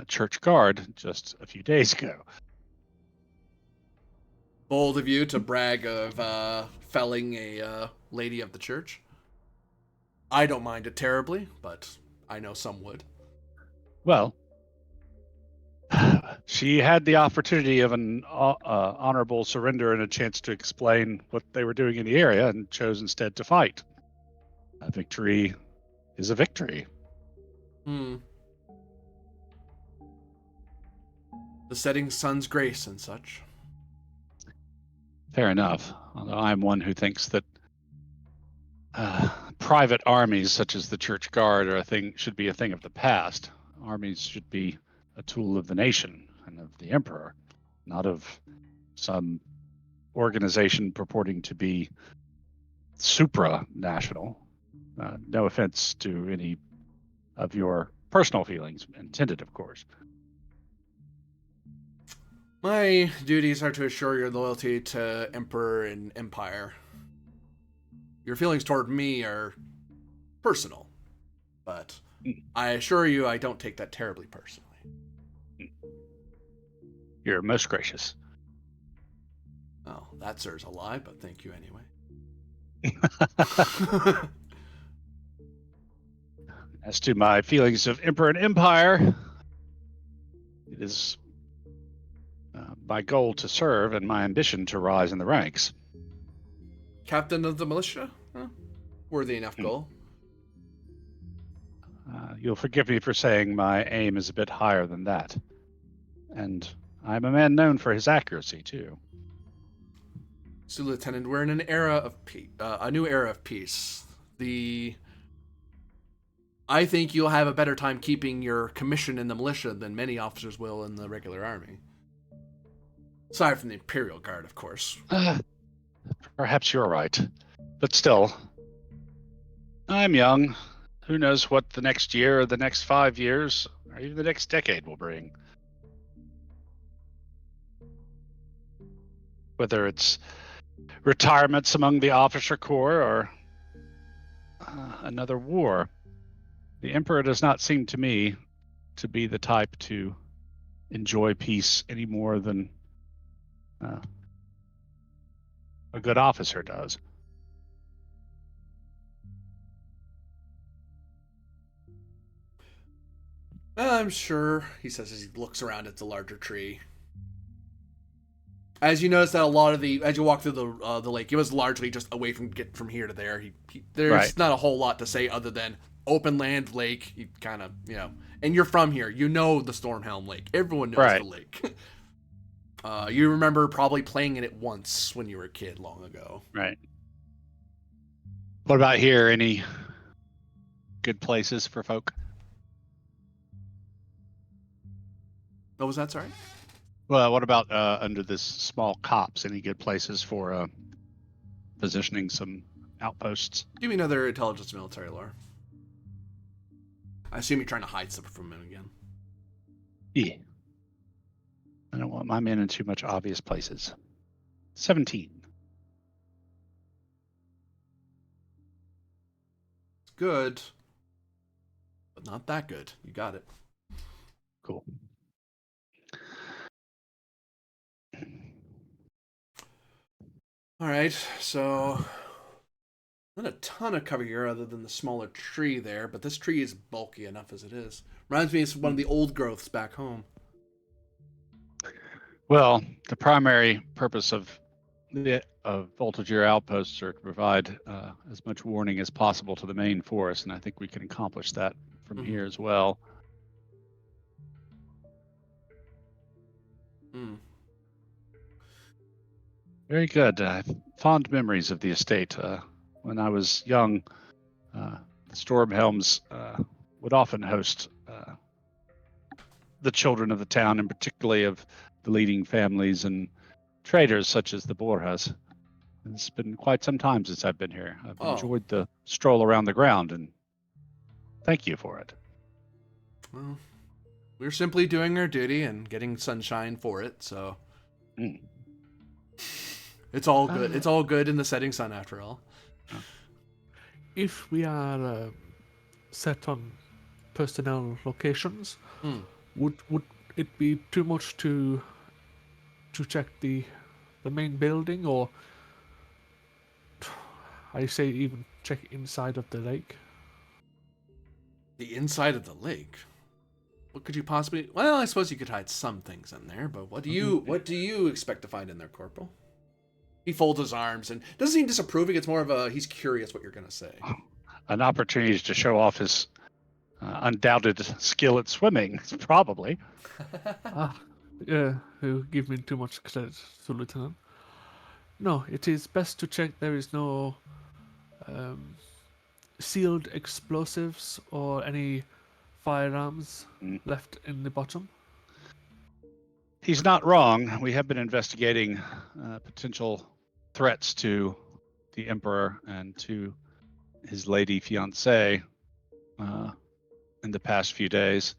Church Guard just a few days ago. Bold of you to brag of felling a lady of the church. I don't mind it terribly, but I know some would. Well, she had the opportunity of an honorable surrender and a chance to explain what they were doing in the area, and chose instead to fight. A victory is a victory. The setting sun's grace and such. Fair enough. Although I'm one who thinks that private armies such as the Church Guard should be a thing of the past. Armies should be a tool of the nation and of the emperor, not of some organization purporting to be supranational. No offense to any of your personal feelings, intended, of course. My duties are to assure your loyalty to Emperor and Empire. Your feelings toward me are personal, but I assure you I don't take that terribly personally. You're most gracious. Oh, that serves a lie, but thank you anyway. As to my feelings of Emperor and Empire, it is my goal to serve and my ambition to rise in the ranks. Captain of the militia? Huh? Worthy enough goal. You'll forgive me for saying my aim is a bit higher than that. And I'm a man known for his accuracy, too. So, Lieutenant, we're in an era of peace, a new era of peace. I think you'll have a better time keeping your commission in the militia than many officers will in the regular army. Aside from the Imperial Guard, of course. Perhaps you're right. But still, I'm young. Who knows what the next year or the next 5 years or even the next decade will bring. Whether it's retirements among the officer corps or another war. The Emperor does not seem to me to be the type to enjoy peace any more than a good officer does. I'm sure, he says as he looks around at the larger tree. As you notice that a lot of as you walk through the lake, it was largely just away from here to there. There's not a whole lot to say other than open land lake. You kind of, and you're from here. You know the Stormhelm Lake. Everyone knows the lake. You remember probably playing in it once when you were a kid long ago. Right. What about here? Any good places for folk? What was that, sorry? Well, what about under this small copse? Any good places for positioning some outposts? Give me another intelligence military lore. I assume you're trying to hide something from him again. Yeah. I don't want my men in too much obvious places. 17. It's good, but not that good. You got it. Cool. All right, so not a ton of cover here other than the smaller tree there, but this tree is bulky enough as it is. Reminds me of one of the old growths back home. Well, the primary purpose of voltage-gear outposts are to provide as much warning as possible to the main force, and I think we can accomplish that from here as well. Hmm. Very good. Fond memories of the estate. When I was young, the Stormhelms would often host the children of the town, and particularly of the leading families and traders such as the Borjas. It's been quite some time since I've been here. I've Oh, enjoyed the stroll around the ground, and thank you for it. well, we're simply doing our duty and getting sunshine for it, so Mm. it's all good. It's all good in the setting sun, after all. If we are set on personnel locations, Hmm. would it be too much to check the main building, or I say even check inside of the lake? The inside of the lake. What could you possibly? Well, I suppose you could hide some things in there, but what do you expect to find in there, Corporal? He folds his arms and doesn't seem disapproving. It's more of a he's curious what you're gonna say. An opportunity to show off his undoubted skill at swimming, probably. Who give me too much credit to Lieutenant. No, it is best to check there is no sealed explosives or any firearms left in the bottom. He's not wrong. We have been investigating potential threats to the Emperor and to his lady fiancée in the past few days.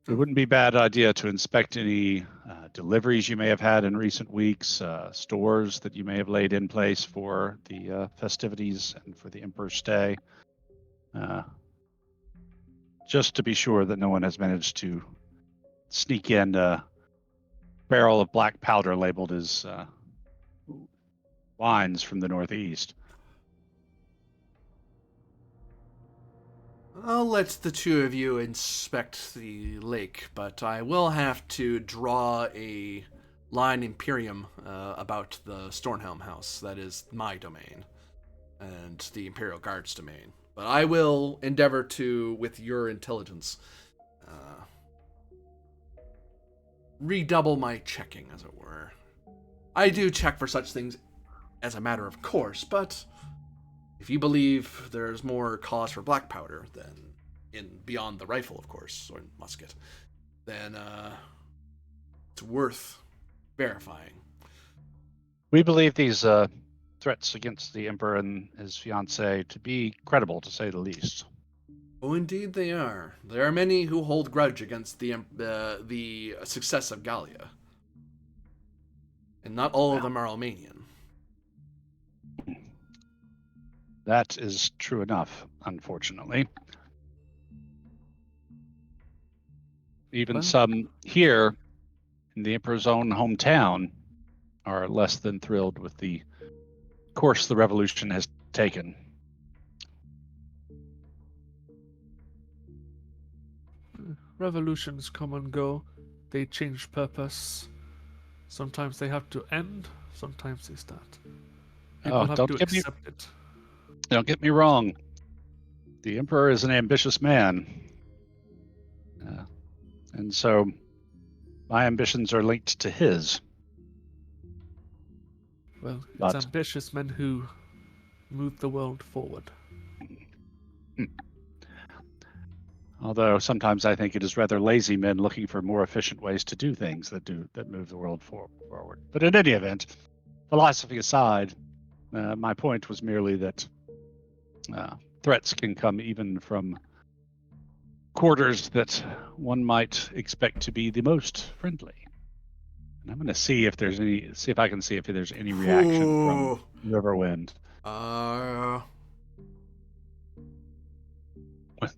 It wouldn't be a bad idea to inspect any deliveries you may have had in recent weeks, stores that you may have laid in place for the festivities and for the Emperor's stay, just to be sure that no one has managed to sneak in a barrel of black powder labeled as wines from the Northeast. I'll let the two of you inspect the lake, but I will have to draw a line Imperium about the Stornhelm house. That is my domain, and the Imperial Guard's domain. But I will endeavor to, with your intelligence, redouble my checking, as it were. I do check for such things as a matter of course, but if you believe there's more cause for black powder than beyond the rifle, of course, or musket, then it's worth verifying. We believe these threats against the Emperor and his fiancée to be credible, to say the least. Oh, indeed they are. There are many who hold grudge against the success of Gallia, and not all of them are Armenian. That is true enough, unfortunately. Even some here in the Emperor's own hometown are less than thrilled with the course the revolution has taken. Revolutions come and go. They change purpose. Sometimes they have to end. Sometimes they start. People have to accept it. Don't get me wrong. The Emperor is an ambitious man. And so my ambitions are linked to his. Well, it's ambitious men who move the world forward. Although sometimes I think it is rather lazy men looking for more efficient ways to do things that move the world forward. But in any event, philosophy aside, my point was merely that threats can come even from quarters that one might expect to be the most friendly. And I'm going to see if there's I can see if there's any reaction from Riverwind.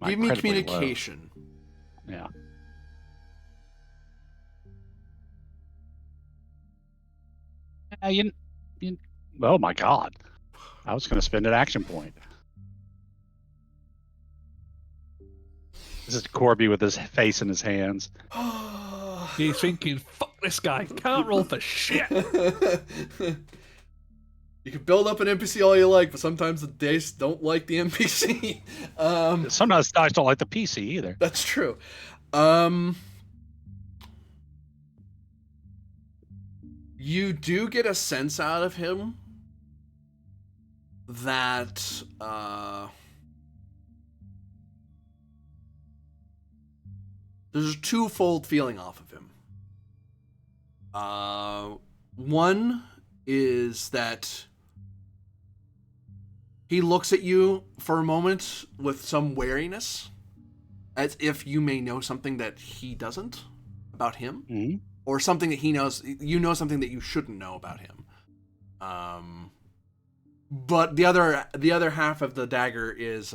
Give me communication. Low. Yeah. Oh my God. I was going to spend an action point. This is Corby with his face in his hands. He's thinking, fuck this guy, can't roll for shit. You can build up an NPC all you like, but sometimes the dice don't like the NPC. Sometimes dice don't like the PC either. That's true. You do get a sense out of him that there's a twofold feeling off of him. One is that he looks at you for a moment with some wariness, as if you may know something that he doesn't about him, Mm-hmm. or something that he knows. You know something that you shouldn't know about him. But the other half of the dagger is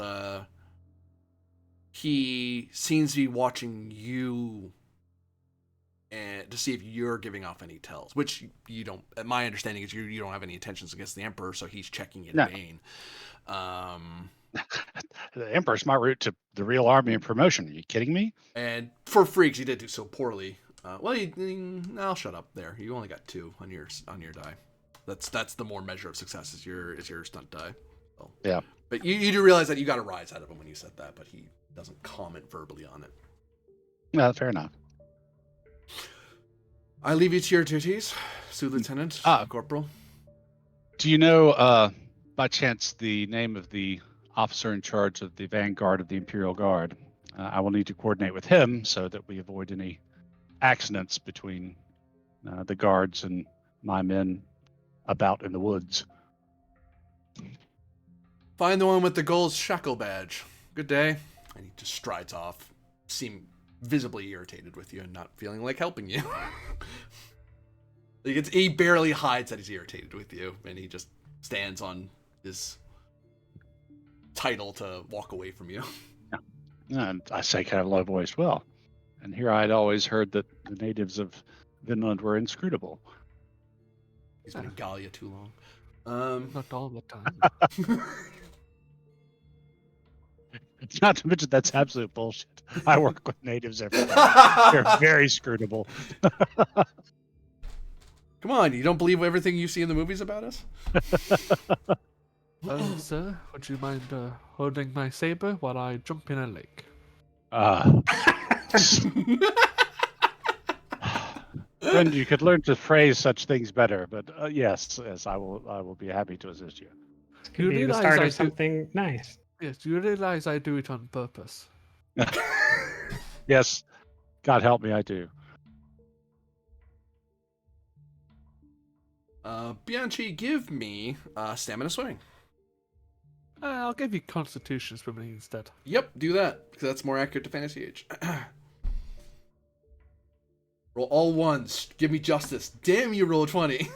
he seems to be watching you, and to see if you're giving off any tells, which you don't. My understanding is you don't have any intentions against the Emperor, so he's checking in vain. The Emperor's my route to the real army and promotion. Are you kidding me? And for freaks, he did do so poorly. I'll shut up there. You only got 2 on your die. That's the more measure of success is your stunt die. So. Yeah. But you do realize that you got a rise out of him when you said that, but he doesn't comment verbally on it. No, fair enough. I leave you to your duties, Sue Lieutenant, Corporal. Do you know, by chance, the name of the officer in charge of the vanguard of the Imperial Guard? I will need to coordinate with him so that we avoid any accidents between the guards and my men about in the woods. Find the one with the gold shackle badge. Good day. And he just strides off, seem visibly irritated with you and not feeling like helping you. He barely hides that he's irritated with you, and he just stands on his title to walk away from you. Yeah. And I say kind of low voice, well, and here I'd always heard that the natives of Vinland were inscrutable. He's been in Gallia too long. Not all the time. Not to mention that's absolute bullshit. I work with natives every day. They're very scrutable. Come on, you don't believe everything you see in the movies about us? Sir, would you mind holding my saber while I jump in a lake? Friend, you could learn to phrase such things better, but yes, I will be happy to assist you. This could be the start of something nice. Yes, you realize I do it on purpose. Yes, God help me, I do. Bianchi, give me stamina swimming. I'll give you Constitution swimming instead. Yep, do that, because that's more accurate to Fantasy Age. Roll all ones. Give me justice. Damn, you roll a 20.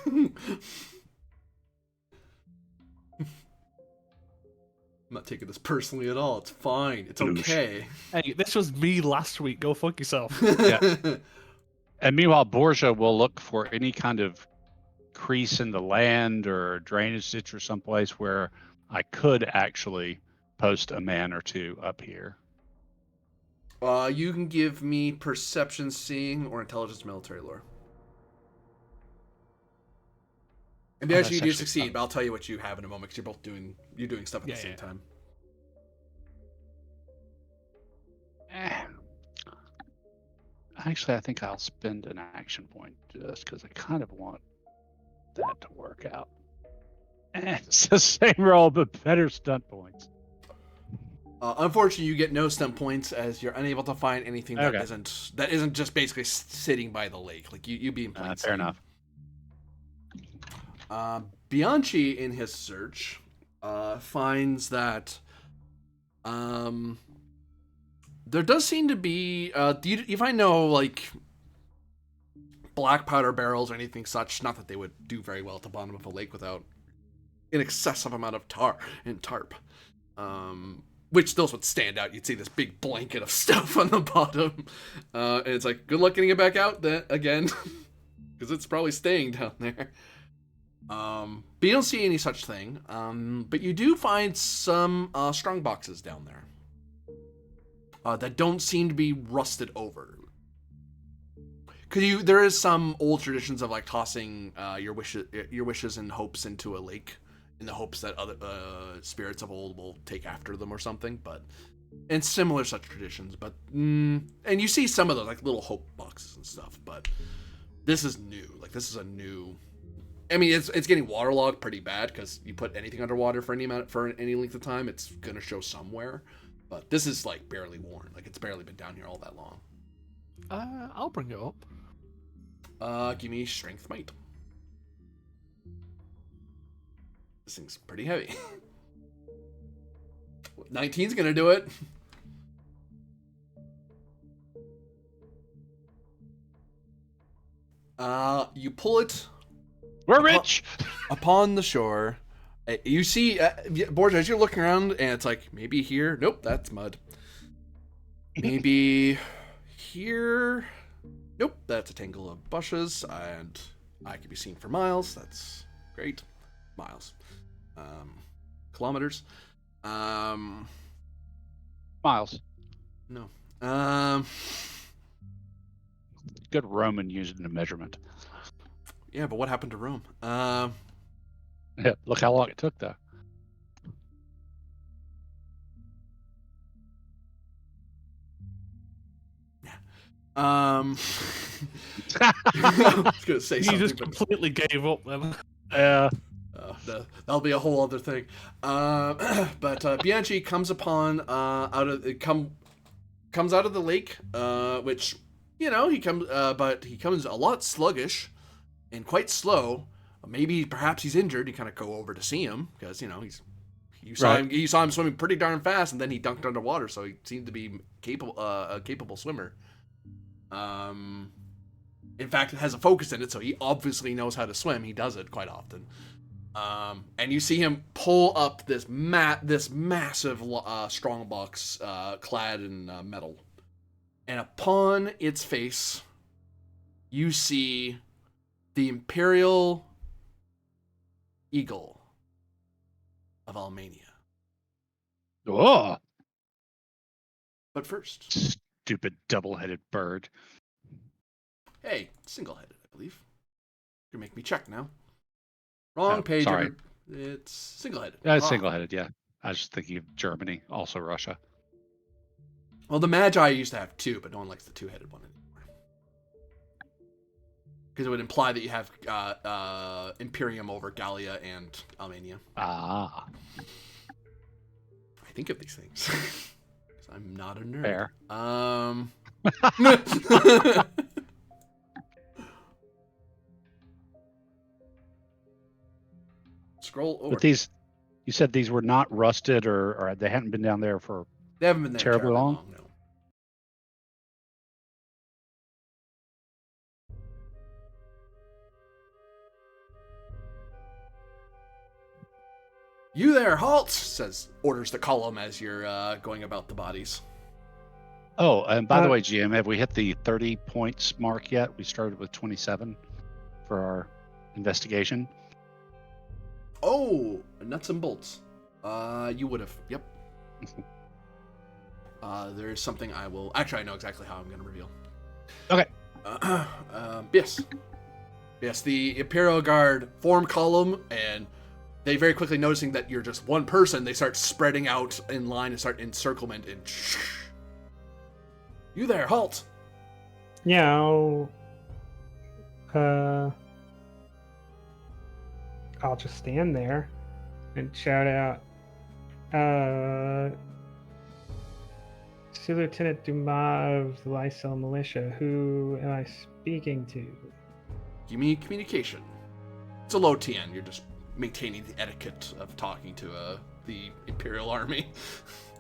I'm not taking this personally at all. It's fine. It's okay. Hey, this was me last week. Go fuck yourself. Yeah. And meanwhile, Borgia will look for any kind of crease in the land or drainage ditch or someplace where I could actually post a man or two up here. You can give me perception, seeing, or intelligence military lore. And actually, you do succeed, but I'll tell you what you have in a moment because you're doing stuff at the same time. Actually, I think I'll spend an action point just because I kind of want that to work out. It's the same roll, but better stunt points. Unfortunately, you get no stunt points as you're unable to find anything that isn't just basically sitting by the lake. Like you be in plain sight. Fair enough. Bianchi, in his search, finds that there does seem to be. You find no like black powder barrels or anything such. Not that they would do very well at the bottom of a lake without an excessive amount of tar and tarp. Which those would stand out. You'd see this big blanket of stuff on the bottom. And it's like, good luck getting it back out then again. Because it's probably staying down there. But you don't see any such thing. But you do find some strong boxes down there. That don't seem to be rusted over. Because there is some old traditions of like tossing your wishes and hopes into a lake. In the hopes that other spirits of old will take after them or something, and similar such traditions. But and you see some of those like little hope boxes and stuff, but This is new. Like, this is a new. I mean, it's getting waterlogged pretty bad because you put anything underwater for any length of time, it's gonna show somewhere. But this is like barely worn. Like, it's barely been down here all that long. I'll bring it up. Give me strength might. This thing's pretty heavy. 19's gonna do it. You pull it. We're rich. Upon the shore. You see, Borgia, as you're looking around, and it's like, maybe here. Nope, that's mud. Maybe here. Nope, that's a tangle of bushes, and I can be seen for miles. That's great. Miles. Kilometers. Miles. No. Good Roman using a measurement. Yeah, but what happened to Rome? Yeah, look how long it took, though. I was gonna say You something, just but completely gave up then. Yeah. that'll be a whole other thing. But Bianchi comes upon comes out of the lake, which he comes, but he comes a lot sluggish and quite slow. Maybe perhaps he's injured. You kind of go over to see him because you saw him swimming pretty darn fast, and then he dunked underwater, so he seemed to be a capable swimmer. In fact, it has a focus in it, so he obviously knows how to swim. He does it quite often. And you see him pull up this massive strongbox clad in metal. And upon its face, you see the Imperial Eagle of Almania. Oh, But first, stupid double-headed bird. hey, single-headed, I believe. You make me check now. Wrong page. Sorry. It's single-headed. Yeah, it's single-headed, yeah. I was just thinking of Germany, also Russia. Well, the Magi used to have two, but no one likes the two-headed one anymore. Because it would imply that you have Imperium over Gallia and Almania. Ah. I think of these things. Because I'm not a nerd. Fair. Scroll over. But these, you said these were not rusted or they hadn't been down there for They haven't been there terribly long? no. You there, halt! Orders the column as you're going about the bodies. Oh, and by the way, GM, have we hit the 30 points mark yet? We started with 27 for our investigation. Oh, nuts and bolts. You would have. Yep. There is something I will. Actually, I know exactly how I'm going to reveal. Okay. Yes. Yes, the Imperial Guard form column, and they very quickly noticing that you're just one person, they start spreading out in line and start encirclement and. You there, halt! Yeah, I'll just stand there and shout out, to Lieutenant Dumas of the Lysel Militia, who am I speaking to? Give me communication. It's a low TN, you're just maintaining the etiquette of talking to the Imperial Army.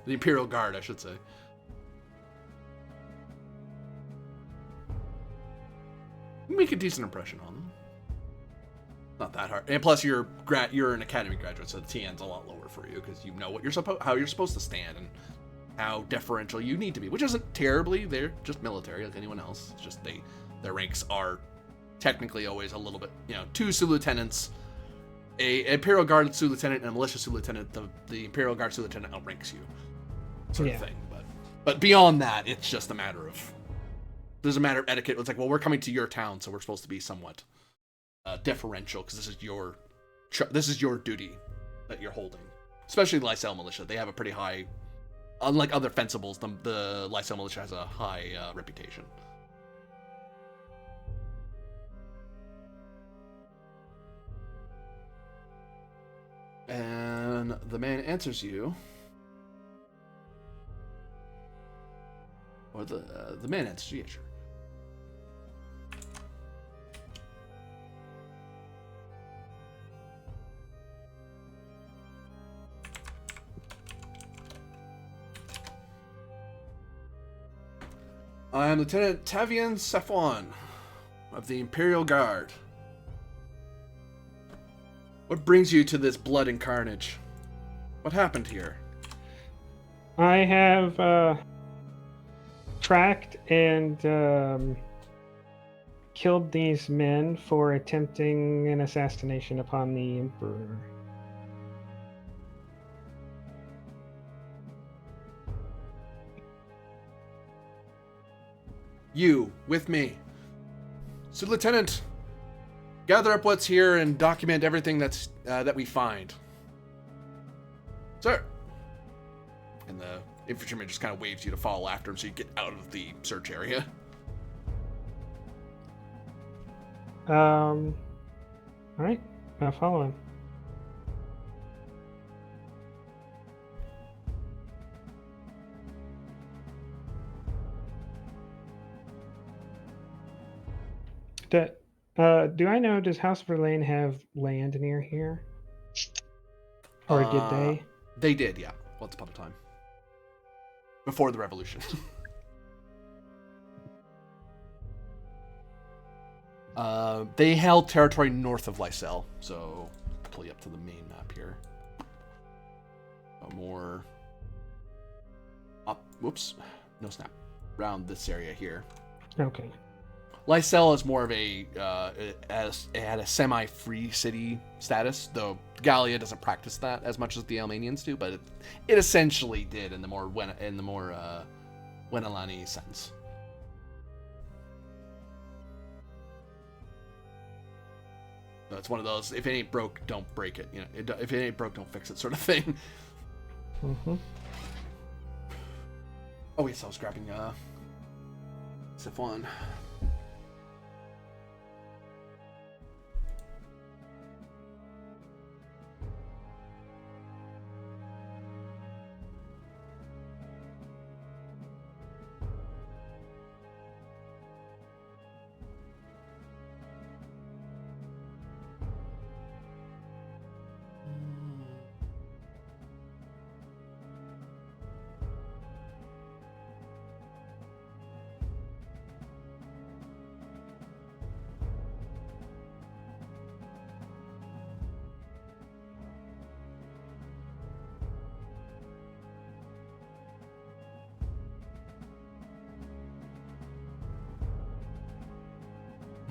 The Imperial Guard, I should say. You make a decent impression on them. Not that hard. And plus, you're an academy graduate, so the TN's a lot lower for you because you know what how you're supposed to stand and how deferential you need to be, which isn't terribly. They're just military like anyone else. It's just their ranks are technically always a little bit, two Sioux lieutenants, a Imperial Guard Sioux lieutenant and a militia Sioux lieutenant. The Imperial Guard Sioux lieutenant outranks you, sort of thing. But beyond that, it's just a matter of etiquette. It's like, well, we're coming to your town, so we're supposed to be somewhat deferential because this is your duty that you're holding. Especially the Lysel Militia, they have a pretty high. Unlike other fencibles, the Lysel Militia has a high reputation. And the man answers you. Or the man answers you, yeah, sure. I am Lieutenant Tavian Safwan of the Imperial Guard. What brings you to this blood and carnage? What happened here? I have tracked and killed these men for attempting an assassination upon the Emperor. You, with me. So, Lieutenant, gather up what's here and document everything that we find. Sir. And the infantryman just kind of waves you to follow after him so you get out of the search area. All right, I'll follow him. Do I know, does House Verlaine have land near here? Or did they? They did, yeah. Once upon a time. Before the revolution. They held territory north of Lysel, so pull you up to the main map here. More up, whoops, no snap, around this area here. Okay. Lysel is more of a, it had a semi-free city status, though Gallia doesn't practice that as much as the Almanians do, but it essentially did in the more Wenelani sense. So it's one of those, if it ain't broke, don't break it. You know, if it ain't broke, don't fix it sort of thing. Mm-hmm. Oh, yes, I was grabbing Sifwan.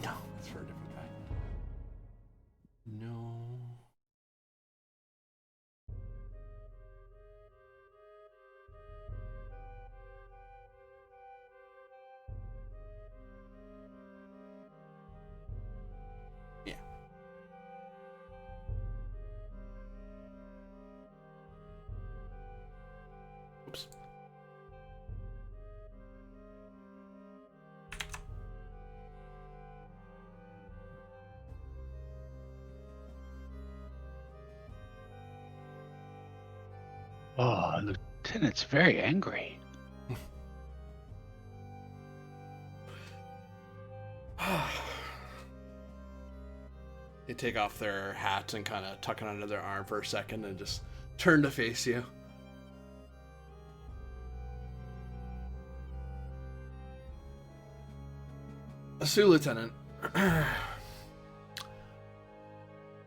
No, it's for a different guy. No. Yeah. Oops. Oh, Lieutenant's very angry. They take off their hats and kind of tuck it under their arm for a second and just turn to face you. Sue, Lieutenant.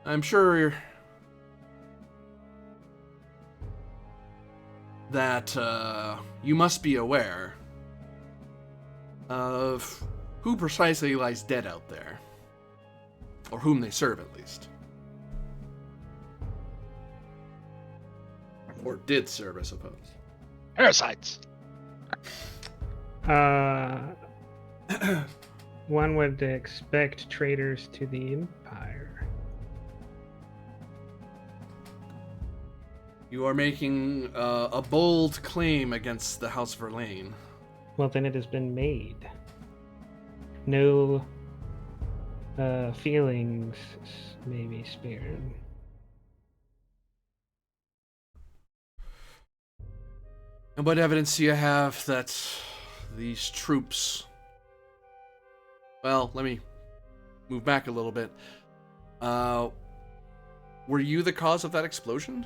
I'm sure that you must be aware of who precisely lies dead out there. Or whom they serve, at least. Or did serve, I suppose. Parasites. One would expect traitors to the Empire. You are making a bold claim against the House Verlaine. Well, then it has been made. No feelings may be spared. And what evidence do you have that these troops... Well, let me move back a little bit. Were you the cause of that explosion?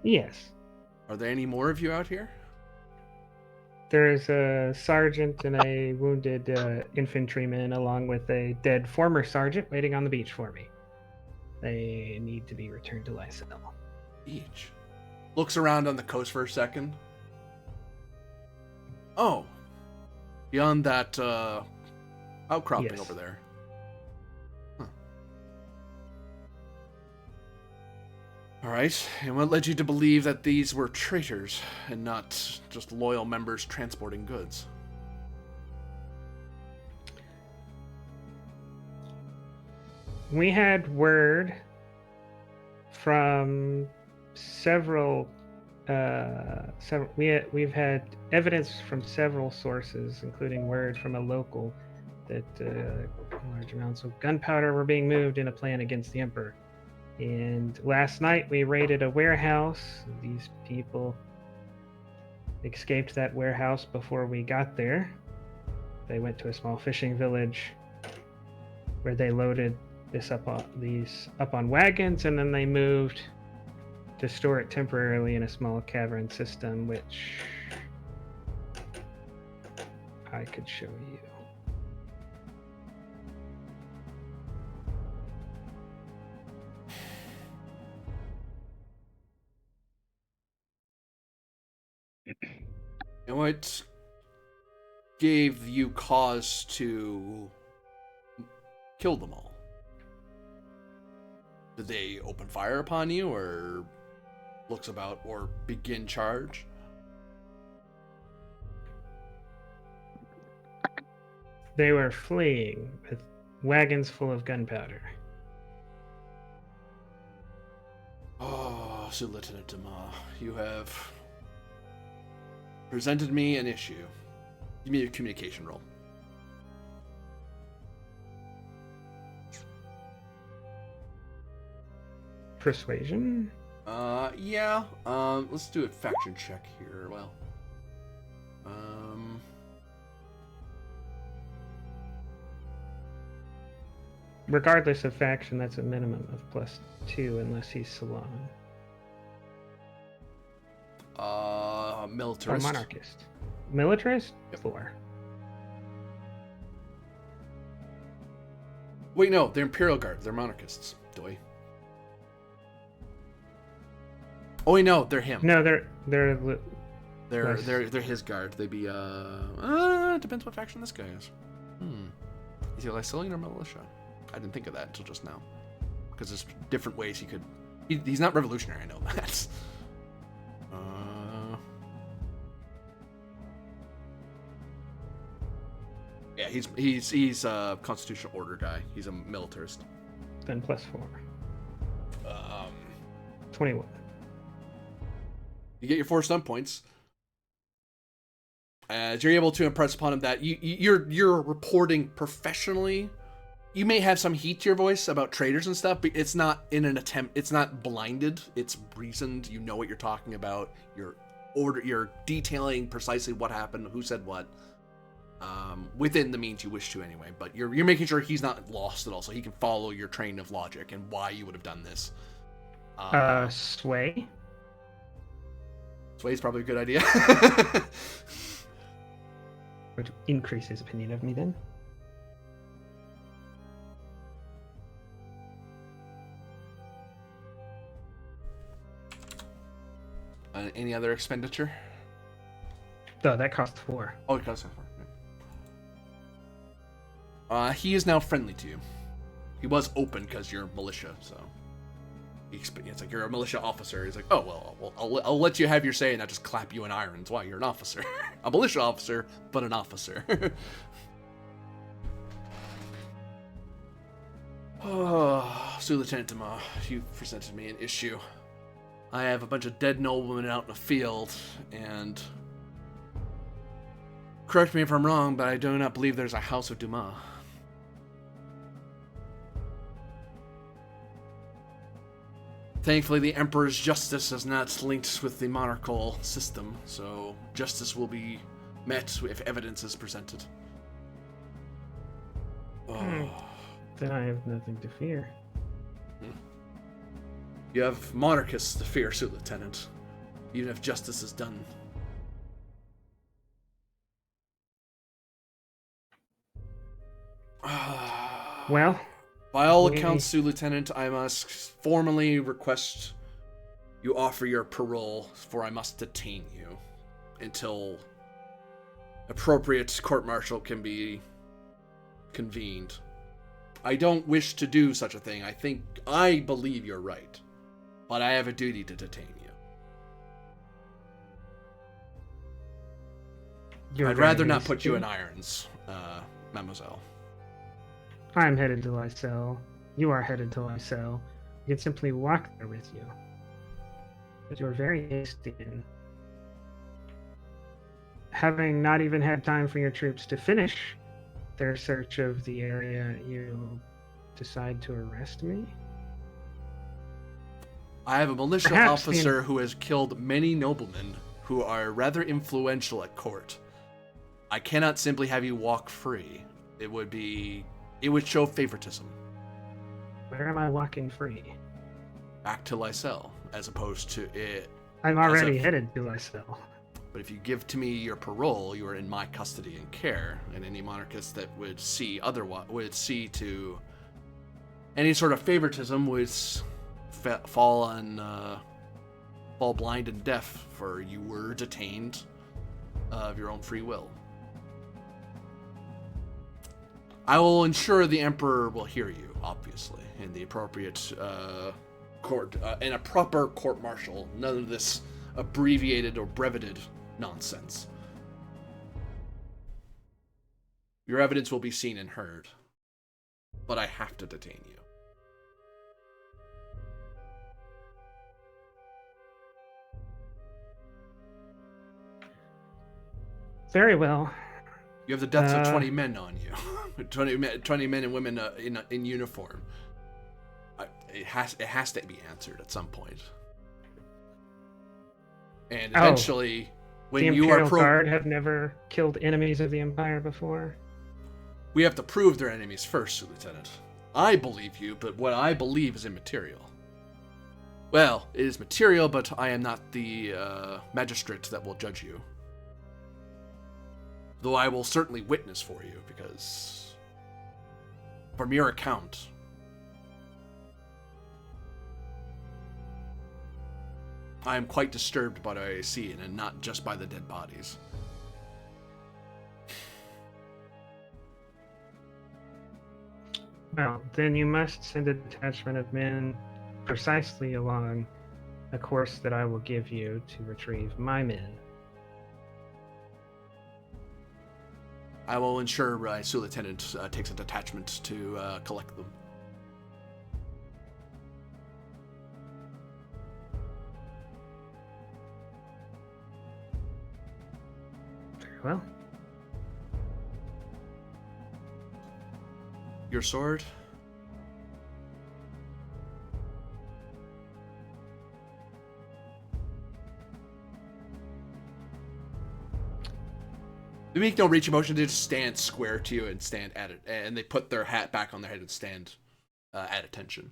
Yes. Are there any more of you out here? There's a sergeant and a wounded infantryman, along with a dead former sergeant, waiting on the beach for me. They need to be returned to Lysel. Beach. Looks around on the coast for a second. Oh. Beyond that outcropping Yes. over there. Huh. Alright, and what led you to believe that these were traitors and not just loyal members transporting goods? We had word from several. We've had evidence from several sources, including word from a local, that large amounts of gunpowder were being moved in a plan against the Emperor. And last night we raided a warehouse. These people escaped that warehouse before we got there. They went to a small fishing village where they loaded these up on wagons, and then they moved to store it temporarily in a small cavern system, which I could show you. And what gave you cause to kill them all? Did they open fire upon you, or looks about, or begin charge? They were fleeing with wagons full of gunpowder. Oh, Sir Lieutenant Duma, you have presented me an issue. Give me a communication roll. Persuasion? Yeah. Let's do a faction check here. Well, Regardless of faction, that's a minimum of +2 unless he's Salon. Or militarist. monarchist. Militarist? Yep. 4. Wait, no, they're Imperial Guard. They're monarchists. Doy. Oh wait, no, they're him. No, they're They're his guard. They'd be depends what faction this guy is. Is he Lysilian or militia? I didn't think of that until just now, because there's different ways he could. He's not revolutionary. I know that. Yeah, he's a constitutional order guy. He's a militarist. then +4. 21. You get your 4 stun points. As you're able to impress upon him that you're reporting professionally. You may have some heat to your voice about traitors and stuff, but it's not in an attempt. It's not blinded. It's reasoned. You know what you're talking about. You're detailing precisely what happened, who said what, within the means you wish to anyway. But you're making sure he's not lost at all, so he can follow your train of logic and why you would have done this. Sway? Sway's probably a good idea. Which increase his opinion of me then. Any other expenditure? No, that costs 4. Oh, it costs 4. He is now friendly to you. He was open because you're militia, so it's like you're a militia officer. He's like, oh well, I'll let you have your say and not just clap you in irons. Why? You're an officer, a militia officer, but an officer. Oh, Sir Lieutenant Duma, you presented me an issue. I have a bunch of dead noblemen out in the field, and correct me if I'm wrong, but I do not believe there's a House of Duma. Thankfully, the Emperor's justice is not linked with the monarchical system, so justice will be met if evidence is presented. Then I have nothing to fear. You have monarchists to fear, Sir Lieutenant, even if justice is done. Well, By all accounts, Sir Lieutenant, I must formally request you offer your parole, for I must detain you until appropriate court-martial can be convened. I don't wish to do such a thing. I believe you're right, but I have a duty to detain you. I'd rather not put you in irons, mademoiselle. I'm headed to Lysel. You are headed to Lysel. You can simply walk there with you. But you're very hasty, and having not even had time for your troops to finish their search of the area, you decide to arrest me? I have a militia Perhaps officer who has killed many noblemen who are rather influential at court. I cannot simply have you walk free. It would show favoritism. Where am I walking free? Back to Lysel, as opposed to it. I'm already headed to Lysel. But if you give to me your parole, you are in my custody and care, and any monarchist that would see to any sort of favoritism would fall blind and deaf, for you were detained of your own free will. I will ensure the Emperor will hear you, obviously, in the appropriate court, in a proper court-martial. None of this abbreviated or breveted nonsense. Your evidence will be seen and heard, but I have to detain you. Very well. You have the deaths of 20 men on you. 20 men and women in uniform. It has to be answered at some point. And eventually, when the you are Imperial Guard have never killed enemies of the Empire before? We have to prove they're enemies first, Lieutenant. I believe you, but what I believe is immaterial. Well, it is material, but I am not the magistrate that will judge you. Though I will certainly witness for you, because from your account, I am quite disturbed by what I see, and not just by the dead bodies. Well, then you must send a detachment of men precisely along a course that I will give you to retrieve my men. I will ensure Sir Lieutenant takes a detachment to collect them. Very well. Your sword? They make no reach emotion. They just stand square to you and stand at it, and they put their hat back on their head and stand at attention.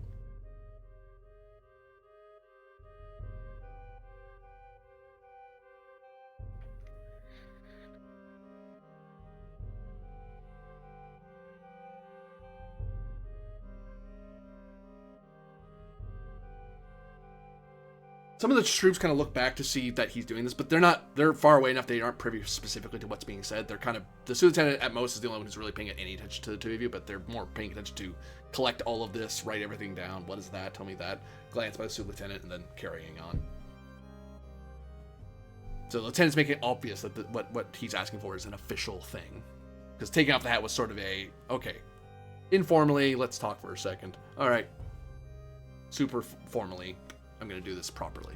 Some of the troops kind of look back to see that he's doing this, but they're far away enough they aren't privy specifically to what's being said. They're kind of, the lieutenant at most is the only one who's really paying any attention to the two of you, but they're more paying attention to collect all of this, write everything down. What is that? Tell me that. Glance by the lieutenant, and then carrying on. So the lieutenant's making it obvious that what he's asking for is an official thing. Because taking off the hat was sort of okay, informally, let's talk for a second. All right, super formally, I'm going to do this properly.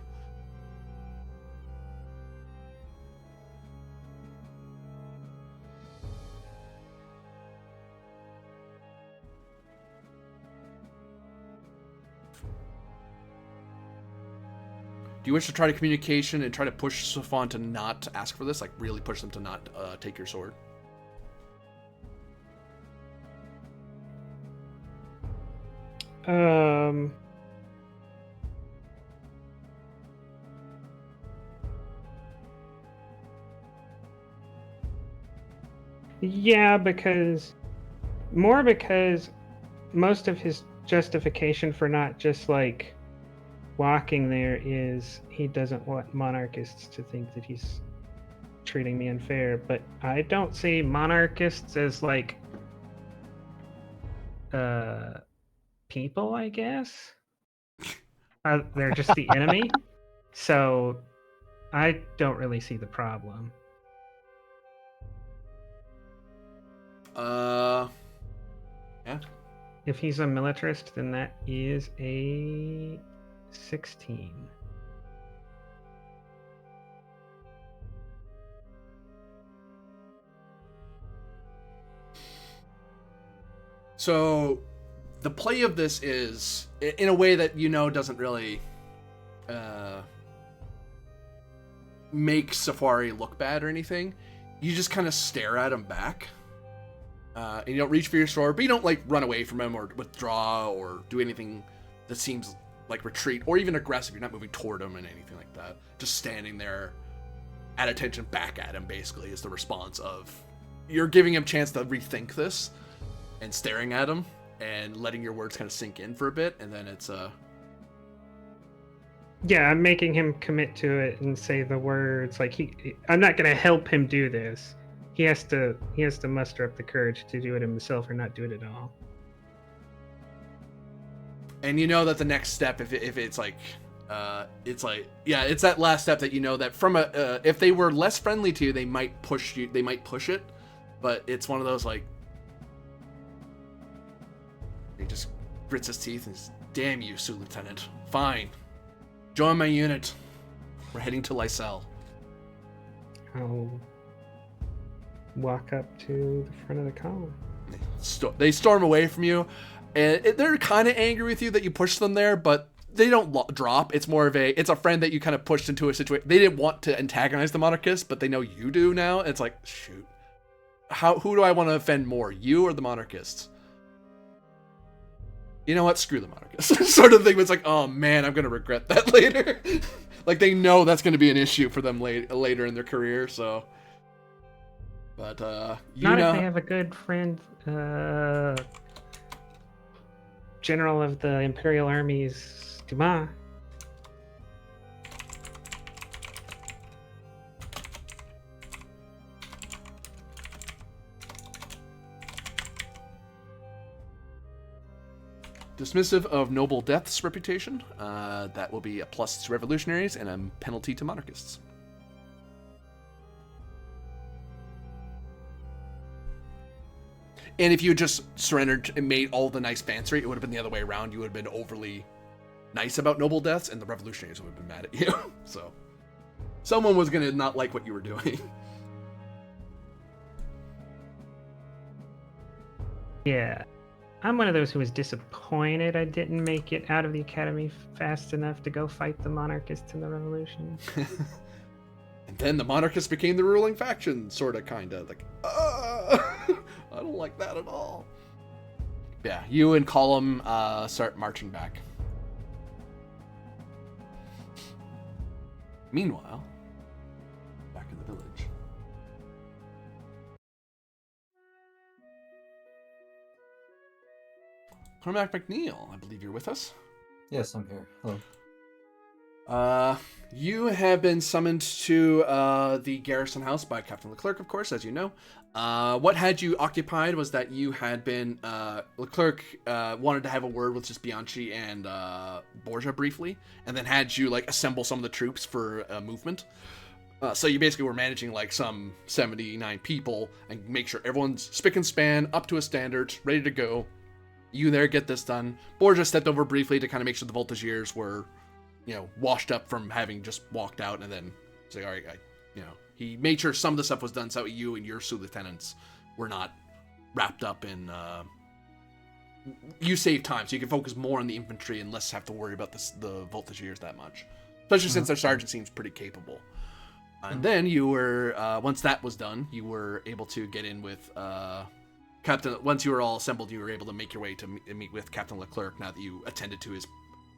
Do you wish to try to communication and try to push Safon to not ask for this? Like, really push them to not take your sword? Yeah, because most of his justification for not just like walking there is he doesn't want monarchists to think that he's treating me unfair. But I don't see monarchists as like people, I guess. They're just the enemy. So I don't really see the problem. Yeah. If he's a militarist, then that is a 16. So the play of this is in a way that doesn't really make Safari look bad or anything. You just kind of stare at him back. And you don't reach for your sword, but you don't like run away from him or withdraw or do anything that seems like retreat or even aggressive. You're not moving toward him and anything like that. Just standing there at attention back at him basically is the response of you're giving him a chance to rethink this and staring at him and letting your words kind of sink in for a bit, and then it's Yeah, I'm making him commit to it and say the words. Like I'm not gonna help him do this. He has to muster up the courage to do it himself or not do it at all. And you know that the next step, if it's like, it's that last step that that from if they were less friendly to you, they might push it, but it's one of those like, he just grits his teeth and says, "Damn you, Sue Lieutenant. Fine. Join my unit. We're heading to Lysel." I'll walk up to the front of the column. They storm away from you, and they're kind of angry with you that you pushed them there, but they don't drop. It's more of it's a friend that you kind of pushed into a situation. They didn't want to antagonize the monarchists, but they know you do now. It's like, shoot, who do I want to offend more, you or the monarchists? You know what? Screw the monarchists. Sort of thing. It's like, oh man, I'm gonna regret that later. Like they know that's gonna be an issue for them later in their career. So, but not if they have a good friend, General of the Imperial Armies, Dumas. Dismissive of noble death's reputation. That will be a plus to revolutionaries and a penalty to monarchists. And if you had just surrendered and made all the nice fancy, it would have been the other way around. You would have been overly nice about noble deaths, and the revolutionaries would have been mad at you. So, someone was going to not like what you were doing. Yeah. I'm one of those who was disappointed I didn't make it out of the academy fast enough to go fight the monarchists in the revolution. And then the monarchists became the ruling faction, sort of, kind of. Like, I don't like that at all. Yeah, you and Column start marching back. Meanwhile, back in the village. Cormac McNeil, I believe you're with us. Yes, I'm here. Hello. You have been summoned to the garrison house by Captain Leclerc, of course, as you know. What had you occupied was that you had been... Leclerc wanted to have a word with just Bianchi and Borgia briefly, and then had you assemble some of the troops for movement. So you basically were managing some 79 people and make sure everyone's spick and span, up to a standard, ready to go. You there, get this done. Borgia stepped over briefly to kind of make sure the Voltagiers were, washed up from having just walked out, and then say, all right, he made sure some of the stuff was done so you and your sous lieutenants were not wrapped up in. You save time, so you can focus more on the infantry and less have to worry about the Voltagiers that much. especially since their sergeant seems pretty capable. And then you were, once that was done, you were able to get in with Captain. Once you were all assembled, you were able to make your way to meet with Captain Leclerc. Now that you attended to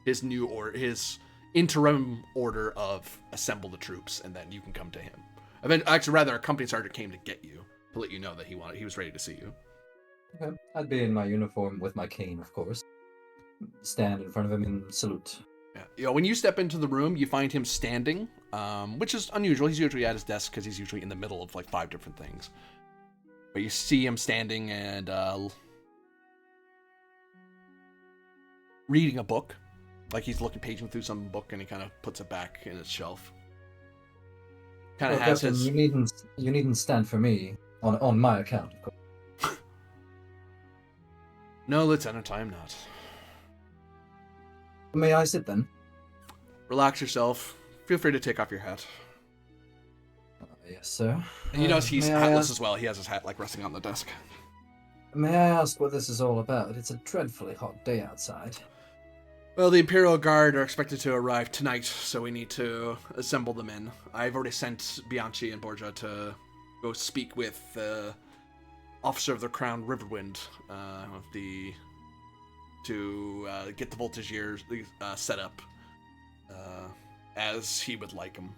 his new or his interim order of assemble the troops, and then you can come to him. Actually, rather, a company sergeant came to get you to let you know that he was ready to see you. Okay. I'd be in my uniform with my cane, of course. Stand in front of him and salute. Yeah. When you step into the room, you find him standing, which is unusual. He's usually at his desk because he's usually in the middle of like 5 different things. But you see him standing and reading a book. Like he's paging through some book, and he kind of puts it back in its shelf. Kind of has Captain, his... You needn't stand for me on my account, of course. No, Lieutenant, I am not. May I sit then? Relax yourself. Feel free to take off your hat. Yes, sir. And you notice he's may I hatless ask- as well. He has his hat like resting on the desk. May I ask what this is all about? It's a dreadfully hot day outside. Well, the Imperial Guard are expected to arrive tonight, so we need to assemble them in. I've already sent Bianchi and Borgia to go speak with the officer of the Crown, Riverwind, to get the voltigeurs set up as he would like them.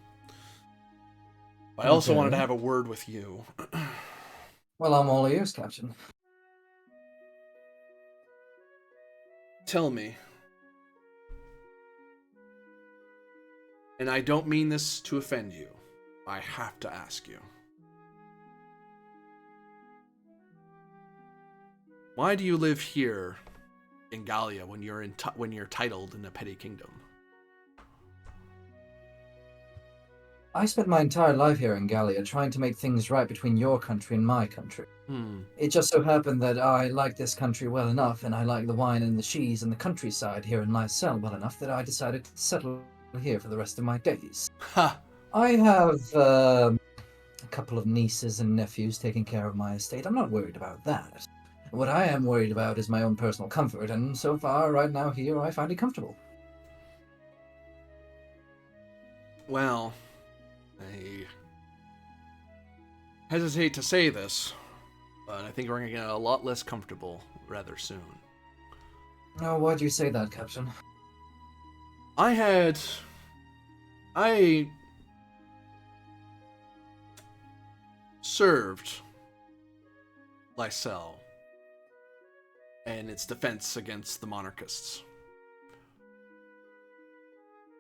I also wanted to have a word with you. Well, I'm all ears, Captain. Tell me, and I don't mean this to offend you, I have to ask you. Why do you live here in Gallia when you're titled in a petty kingdom? I spent my entire life here in Gallia trying to make things right between your country and my country. It just so happened that I like this country well enough, and I like the wine and the cheese and the countryside here in Lysel well enough that I decided to settle here for the rest of my days. Ha! I have a couple of nieces and nephews taking care of my estate. I'm not worried about that. What I am worried about is my own personal comfort, and so far, right now here, I find it comfortable. Well, I hesitate to say this, but I think we're going to get a lot less comfortable rather soon. Oh, why'd you say that, Captain? I served Lysel and its defense against the monarchists.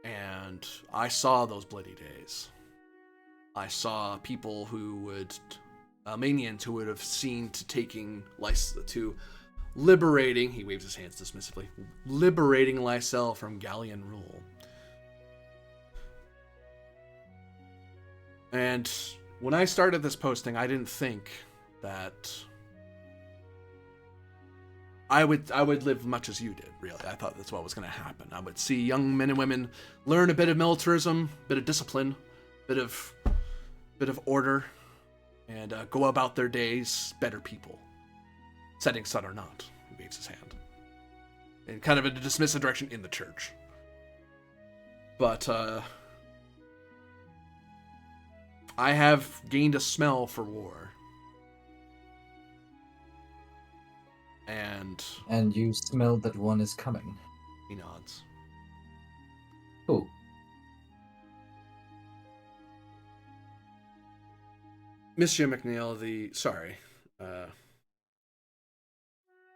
And I saw those bloody days. I saw people Armenians who would have seen to liberating, he waves his hands dismissively, liberating Lysel from Gallian rule. And when I started this posting, I didn't think that I would live much as you did, really. I thought that's what was going to happen. I would see young men and women learn a bit of militarism, a bit of discipline, bit of order, and go about their days better people. Setting sun or not, he waves his hand. In kind of a dismissive direction in the church. But, I have gained a smell for war. And you smelled that one is coming. He nods. Who? Monsieur McNeil,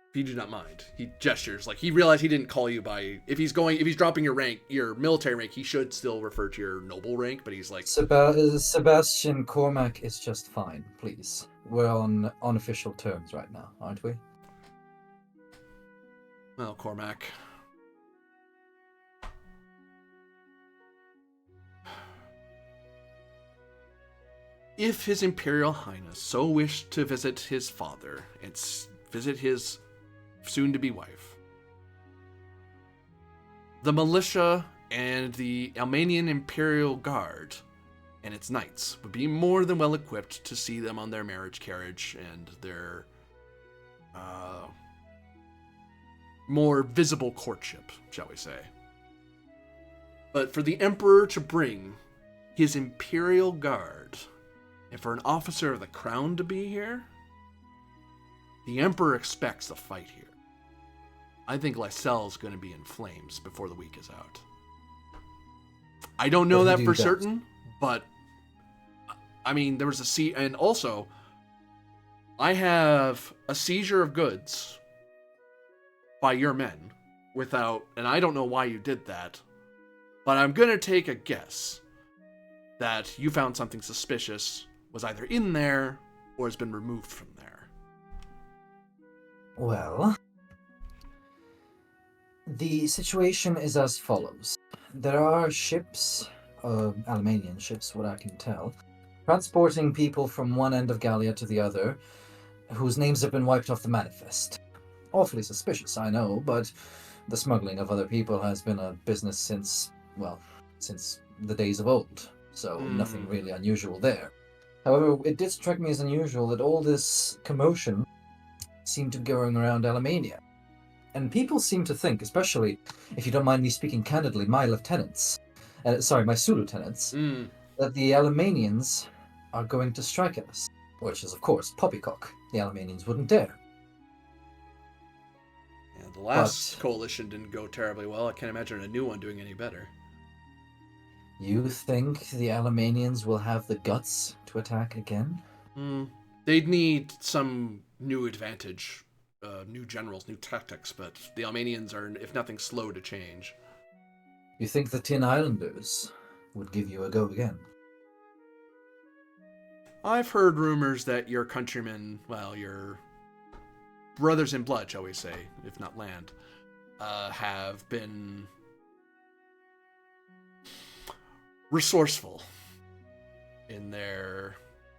if you do not mind, he gestures, like he realized he didn't call you by, if he's dropping your rank, your military rank, he should still refer to your noble rank, but he's like, Sebastian Cormac is just fine, please. We're on unofficial terms right now, aren't we? well, Cormac. If His Imperial Highness so wished to visit his father and visit his soon-to-be wife, the militia and the Armenian Imperial Guard and its knights would be more than well equipped to see them on their marriage carriage and their more visible courtship, shall we say. But for the Emperor to bring his Imperial Guard, and for an officer of the Crown to be here, the Emperor expects a fight here. I think Lysel's going to be in flames before the week is out. I don't know that for certain, but I mean, there was and also, I have a seizure of goods by your men and I don't know why you did that, but I'm going to take a guess that you found something suspicious was either in there or has been removed from there. Well, the situation is as follows. There are ships, Almanian ships, what I can tell, transporting people from one end of Gallia to the other, whose names have been wiped off the manifest. Awfully suspicious, I know, but the smuggling of other people has been a business since the days of old, so nothing really unusual there. However, it did strike me as unusual that all this commotion seemed to be going around Alamania. And people seem to think, especially, if you don't mind me speaking candidly, my Sulu lieutenants, that the Alamanians are going to strike at us. Which is, of course, poppycock. The Alamanians wouldn't dare. Yeah, the last coalition didn't go terribly well. I can't imagine a new one doing any better. You think the Alamanians will have the guts to attack again? They'd need some new advantage, new generals, new tactics, but the Almanians are, if nothing, slow to change. You think the Tin Islanders would give you a go again? I've heard rumors that your countrymen, well, your brothers in blood, shall we say, if not land, have been resourceful in their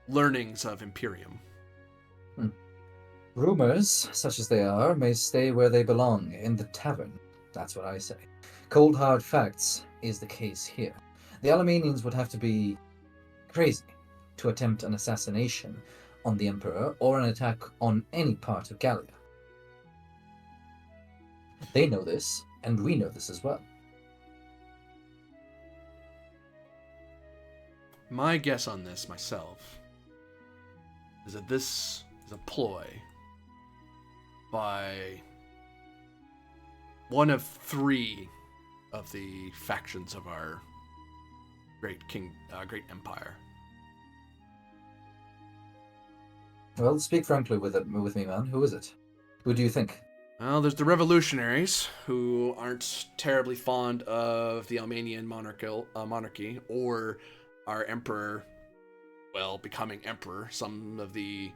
learnings of Imperium. Rumors, such as they are, may stay where they belong, in the tavern. That's what I say. Cold hard facts is the case here. The Alamanians would have to be crazy to attempt an assassination on the Emperor or an attack on any part of Gallia. They know this, and we know this as well. My guess on this, myself, is that this is a ploy by one of three of the factions of our great empire. Well, speak frankly with me, man. Who is it? Who do you think? Well, there's the revolutionaries, who aren't terribly fond of the Almanian monarchy, or our emperor, well, becoming emperor. Some of the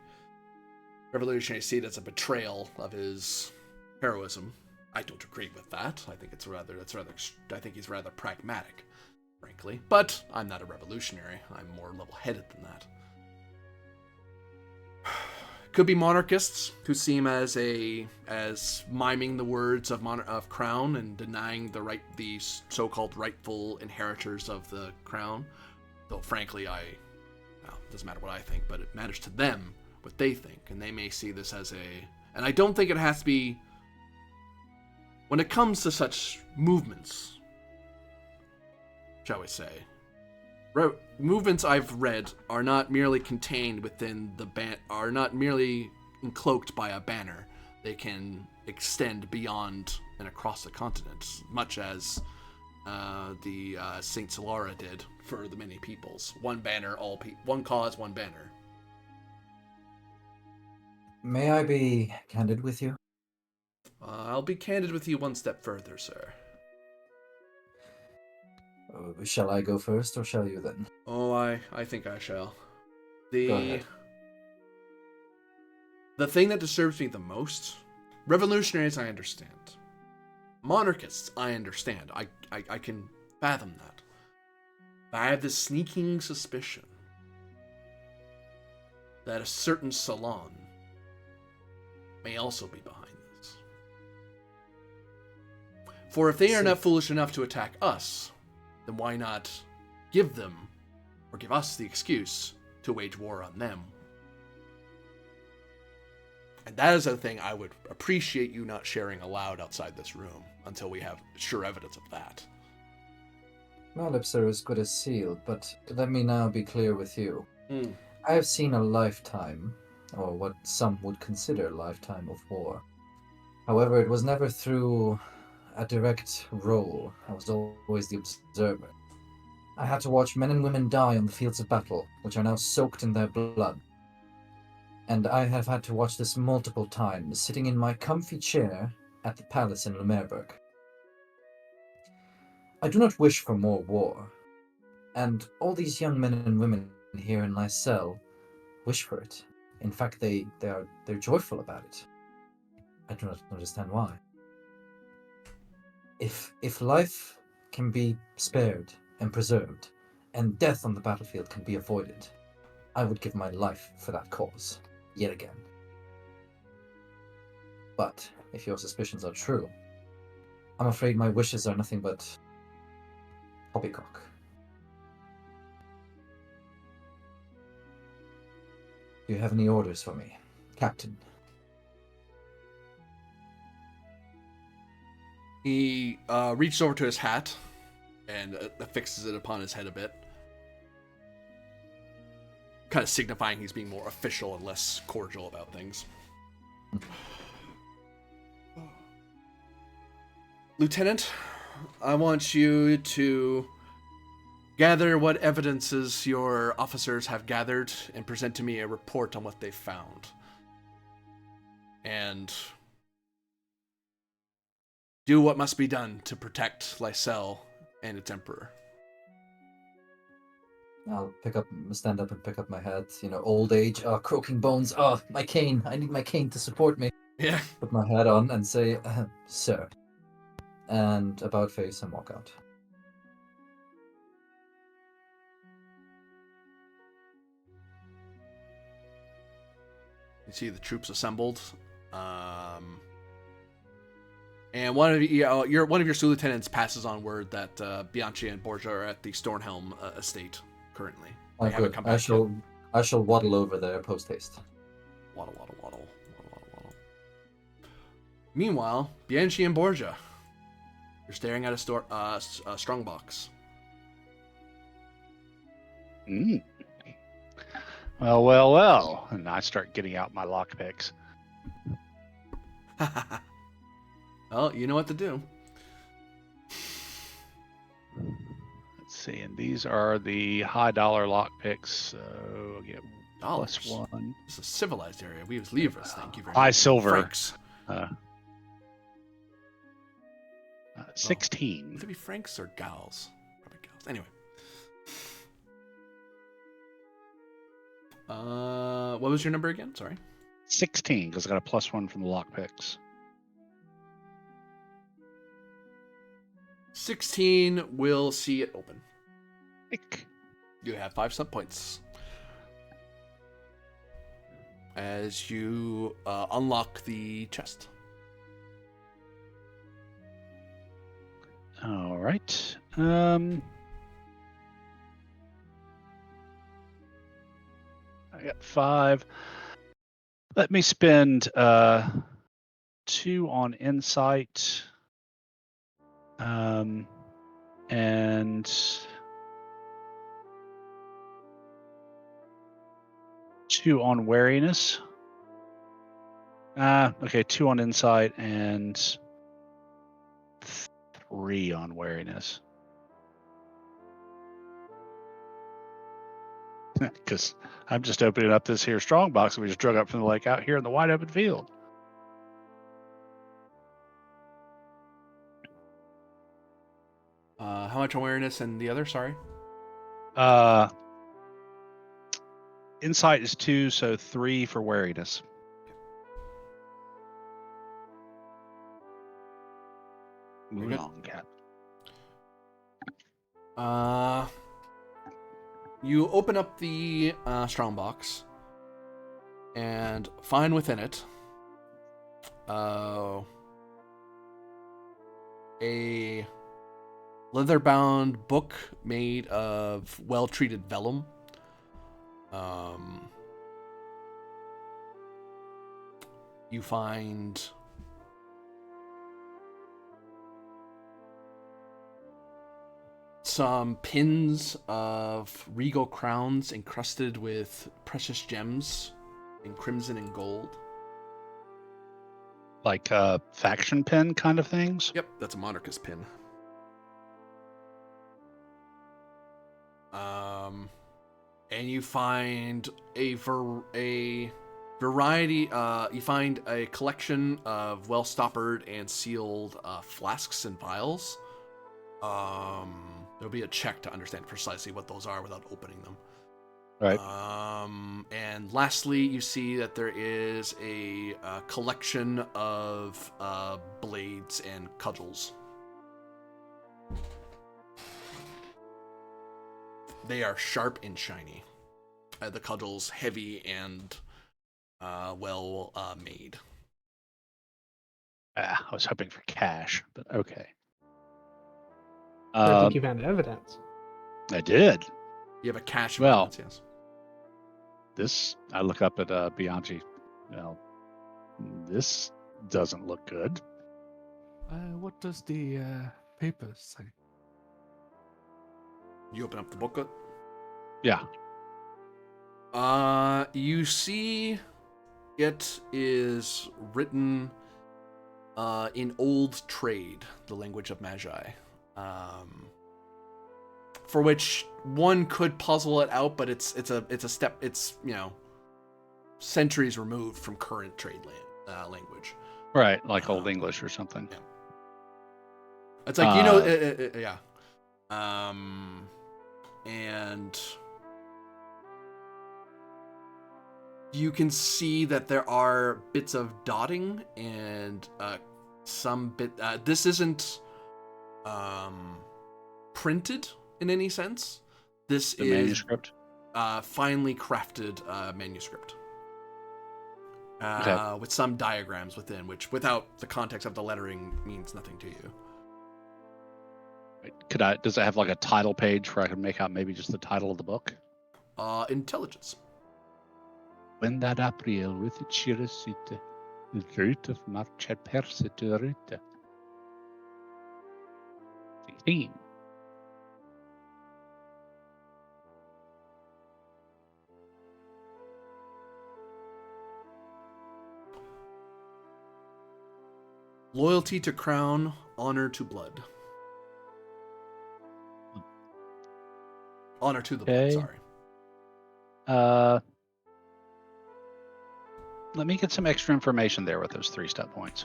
revolutionaries see it as a betrayal of his heroism. I don't agree with that. I think I think he's rather pragmatic, frankly. But I'm not a revolutionary. I'm more level-headed than that. Could be monarchists who seem as miming the words of crown and denying the so-called rightful inheritors of the crown. Though frankly, it doesn't matter what I think, but it matters to them what they think, and they may see this as and I don't think it has to be, when it comes to such movements, shall we say, movements I've read are not merely contained within are not merely encloaked by a banner. They can extend beyond and across the continent, much as the Saint Solara did for the many peoples. One banner, one cause, one banner. May I be candid with you? I'll be candid with you one step further, sir. Shall I go first, or shall you then? Oh, I think I shall. Go ahead. The thing that disturbs me the most, revolutionaries I understand. Monarchists I understand. I can fathom that. But I have this sneaking suspicion that a certain Salon may also be behind this. For if they are not foolish enough to attack us, then why not give them, or give us the excuse to wage war on them? And that is a thing I would appreciate you not sharing aloud outside this room until we have sure evidence of that. My lips are as good as sealed, but let me now be clear with you. Hmm. I have seen a lifetime, or what some would consider a lifetime of war. However, it was never through a direct role. I was always the observer. I had to watch men and women die on the fields of battle, which are now soaked in their blood. And I have had to watch this multiple times, sitting in my comfy chair at the palace in Lumerburg. I do not wish for more war, and all these young men and women here in Lysel wish for it. In fact, they're joyful about it. I do not understand why. If life can be spared and preserved, and death on the battlefield can be avoided, I would give my life for that cause, yet again. But if your suspicions are true, I'm afraid my wishes are nothing but poppycock. Do you have any orders for me, Captain? He reaches over to his hat and affixes it upon his head a bit, kind of signifying he's being more official and less cordial about things. Lieutenant, I want you to gather what evidences your officers have gathered and present to me a report on what they've found. And do what must be done to protect Lysel and its emperor. I'll stand up and pick up my hat. Old age, croaking bones, my cane. I need my cane to support me. Yeah. Put my hat on and say, sir. And about face and walk out. You see the troops assembled. And one of your Sioux lieutenants passes on word that Bianchi and Borgia are at the Stornhelm estate currently. They haven't come back yet. I shall waddle over there post haste. Waddle. Meanwhile, Bianchi and Borgia, you're staring at a strong box. Well. And I start getting out my lockpicks. Well, you know what to do. Let's see, and these are the high dollar lockpicks, so I'll get Dollars. +1. This is a civilized area. We use livres, thank you very High much. silver. Francs. 16. Would it be francs or gals? Probably gals. Anyway. What was your number again? Sorry. 16, because I got a +1 from the lockpicks. 16 will see it open. Ick. You have 5 sub points. As you unlock the chest. All right. I got 5. Let me spend 2 on insight. And 2 on wariness. Okay, 2 on insight and 3 on wariness. Because I'm just opening up this here strong box that we just drug up from the lake out here in the wide open field. How much awareness and the other? Sorry. Insight is 2, so 3 for wariness. Moving on, Cat. You open up the strongbox and find within it a leather-bound book made of well-treated vellum. You find some pins of regal crowns encrusted with precious gems in crimson and gold. Like faction pin kind of things? Yep, that's a monarchist pin. And you find a variety. You find a collection of well-stoppered and sealed flasks and vials. There'll be a check to understand precisely what those are without opening them. Right. And lastly, you see that there is a collection of blades and cudgels. They are sharp and shiny. The cudgels heavy and well made. I was hoping for cash, but okay. I think you found evidence. I did. You have a cache of Well, evidence, yes. This, I look up at Bianchi. Well, this doesn't look good. What does the papers say? You open up the booklet. Yeah. You see it is written in Old Trade, the language of Magi. For which one could puzzle it out, but it's a step. It's centuries removed from current trade language. Right, like Old English or something. Yeah. It's like yeah. And you can see that there are bits of dotting and some bit. This isn't printed in any sense. This The is manuscript. finely crafted manuscript. Okay. With some diagrams within, which without the context of the lettering means nothing to you. Does it have like a title page where I can make out maybe just the title of the book? Intelligence. When that April with its curiosity, the route of March had persecuted. The Loyalty to crown, honor to blood. Honor to the Okay. blood, sorry. Let me get some extra information there with those 3-step points.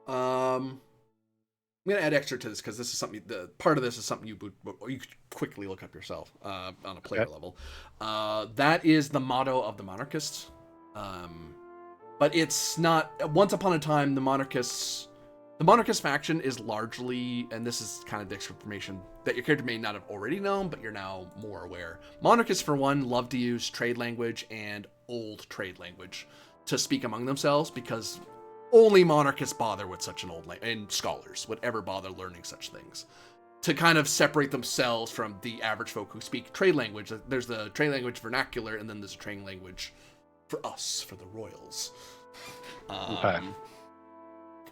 I'm gonna add extra to this because this is something. The part of this is something you could quickly look up yourself on a player level. That is the motto of the monarchists, but it's not. Once upon a time, the monarchist faction is largely, and this is kind of the extra information that your character may not have already known, but you're now more aware. Monarchists, for one, love to use trade language and old trade language to speak among themselves because only monarchists bother with such an old language, and scholars would ever bother learning such things. To kind of separate themselves from the average folk who speak trade language. There's the trade language vernacular, and then there's a trade language for us, for the royals. Okay.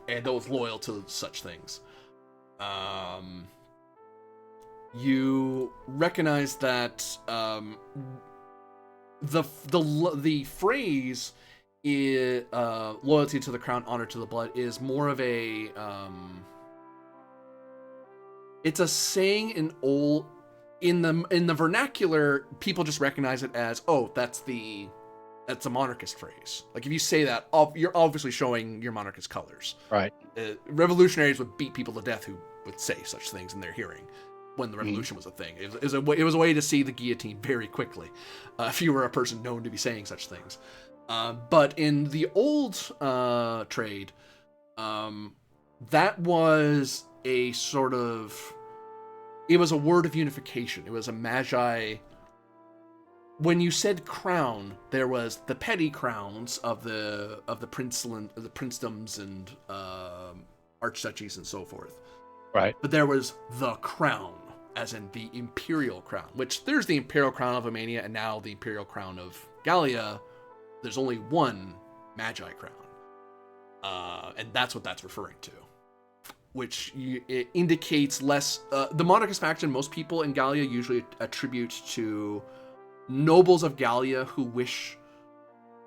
And those loyal to such things. You recognize that the phrase is, loyalty to the crown, honor to the blood is more of a it's a saying in the vernacular. People just recognize it as, oh, that's a monarchist phrase. Like if you say that, you're obviously showing your monarchist colors. Right. Revolutionaries would beat people to death who would say such things in their hearing when the revolution was a thing. It was a way to see the guillotine very quickly if you were a person known to be saying such things. But in the old trade, that was a sort of... It was a word of unification. It was a magi... When you said crown, there was the petty crowns of the princedoms and archduchies and so forth. Right. But there was the crown, as in the imperial crown. Which there's the imperial crown of Romania, and now the imperial crown of Gallia. There's only one Magi crown. And that's what that's referring to. Which it indicates less... the monarchist faction, most people in Gallia usually attribute to nobles of Gallia who wish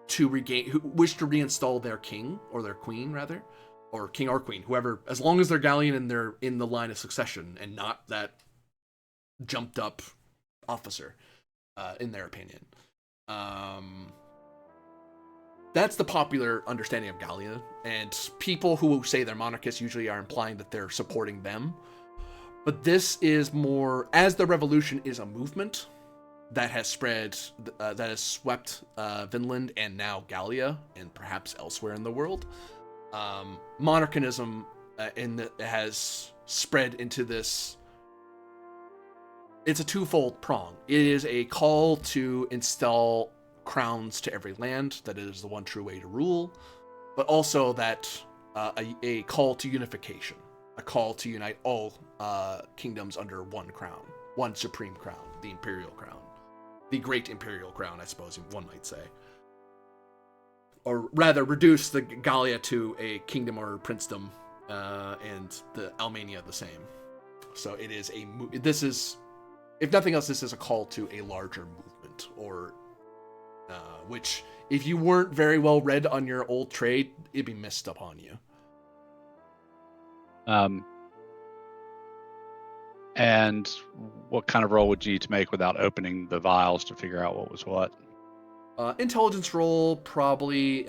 to reinstall their king, or their queen, rather. Or king or queen, whoever, as long as they're Gallian and they're in the line of succession, and not that jumped up officer, in their opinion. That's the popular understanding of Gallia, and people who say they're monarchists usually are implying that they're supporting them. But this is more, as the revolution is a movement that has spread, that has swept Vinland and now Gallia, and perhaps elsewhere in the world. Monarchianism has spread into this. It's a twofold prong. It is a call to install crowns to every land, that it is the one true way to rule, but also that a call to unification, a call to unite all kingdoms under one crown, one supreme crown, the imperial crown, the great imperial crown, I suppose one might say. Or rather, reduce the Gallia to a kingdom or princedom, and the Almania the same. So it is this is, if nothing else, this is a call to a larger movement, or which, if you weren't very well read on your old trade, it'd be missed upon you. And what kind of roll would you need to make without opening the vials to figure out what was what? Intelligence roll, probably. It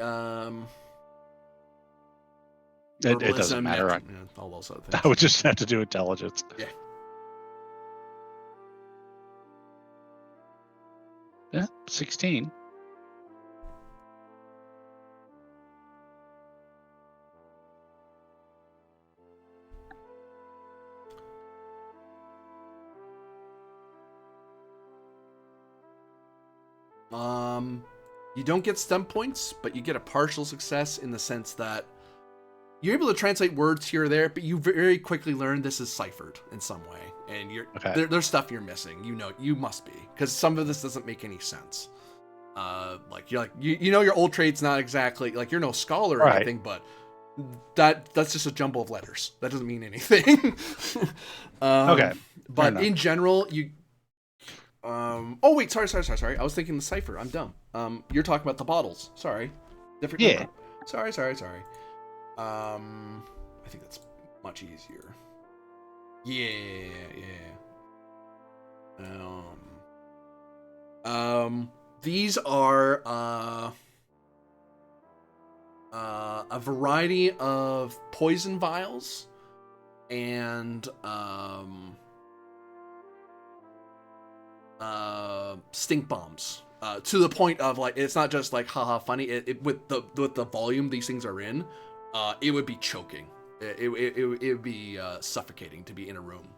doesn't matter. All those other things. I would just have to do intelligence. Yeah. Yeah, 16. You don't get stump points, but you get a partial success in the sense that you're able to translate words here or there, but you very quickly learn this is ciphered in some way, and there's stuff you're missing. You must be, because some of this doesn't make any sense. Your old trade's not exactly like you're no scholar or anything, but that's just a jumble of letters. That doesn't mean anything. Okay, but in general, you. Oh wait, sorry. I was thinking the cipher. I'm dumb. You're talking about the bottles. Sorry. Different. Yeah. Sorry. I think that's much easier. Yeah. These are a variety of poison vials and stink bombs, to the point of like, it's not just like haha funny. With the volume these things are in, it would be choking. It would be suffocating to be in a room.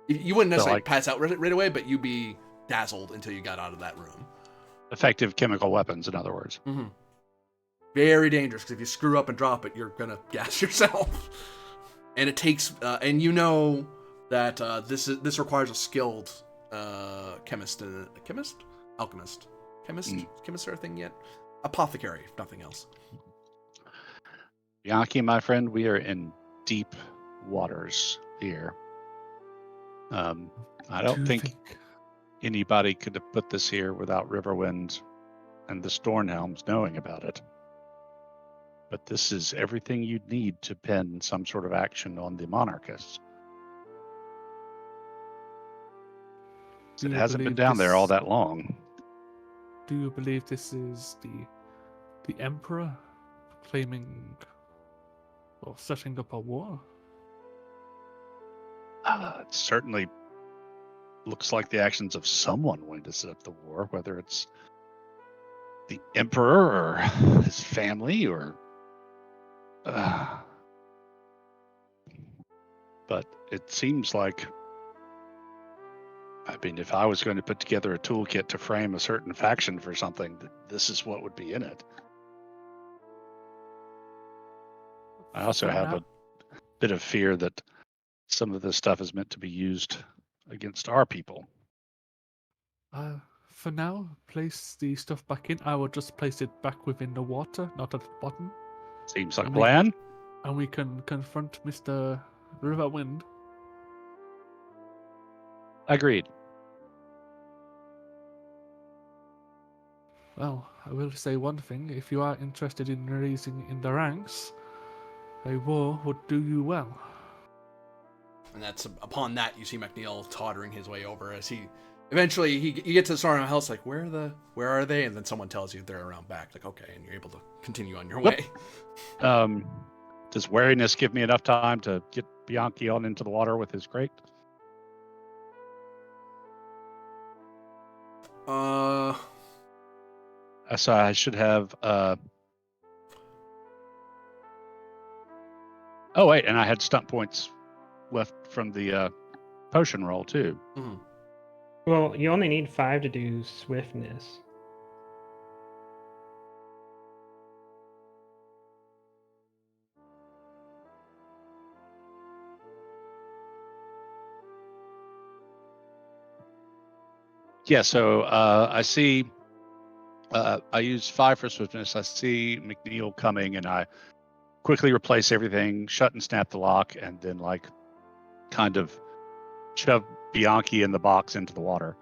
You wouldn't necessarily pass out right away, but you'd be dazzled until you got out of that room. Effective chemical weapons, in other words. Mm-hmm. Very dangerous, because if you screw up and drop it, you're gonna gas yourself. And it takes, and you know that this requires a skilled chemist. Chemists are a thing yet? Apothecary, if nothing else. Bianchi, my friend, we are in deep waters here. I don't think anybody could have put this here without Riverwind and the Stornhelms knowing about it. But this is everything you'd need to pin some sort of action on the monarchists. It hasn't been down there all that long. Do you believe this is the Emperor claiming or setting up a war? It certainly looks like the actions of someone wanting to set up the war, whether it's the Emperor or his family or... But it seems like... I mean, if I was going to put together a toolkit to frame a certain faction for something, this is what would be in it. I also have a bit of fear that some of this stuff is meant to be used against our people. for now, place the stuff back in. I will just place it back within the water, not at the bottom. Seems like a And we- plan. And we can confront Mr. Riverwind. Agreed. Well, I will say one thing. If you are interested in raising in the ranks, a war would do you well. And that's upon that you see McNeil tottering his way over as he eventually you get to the Sauron house, like where are they? And then someone tells you they're around back, like okay, and you're able to continue on your way. Does wariness give me enough time to get Bianchi on into the water with his crate? So I should have. Oh wait, and I had stunt points left from the potion roll too. Mhm. Well, you only need 5 to do swiftness. Yeah, so I see. I use 5 for swiftness. I see McNeil coming, and I quickly replace everything, shut and snap the lock, and then like kind of shove Bianchi in the box into the water.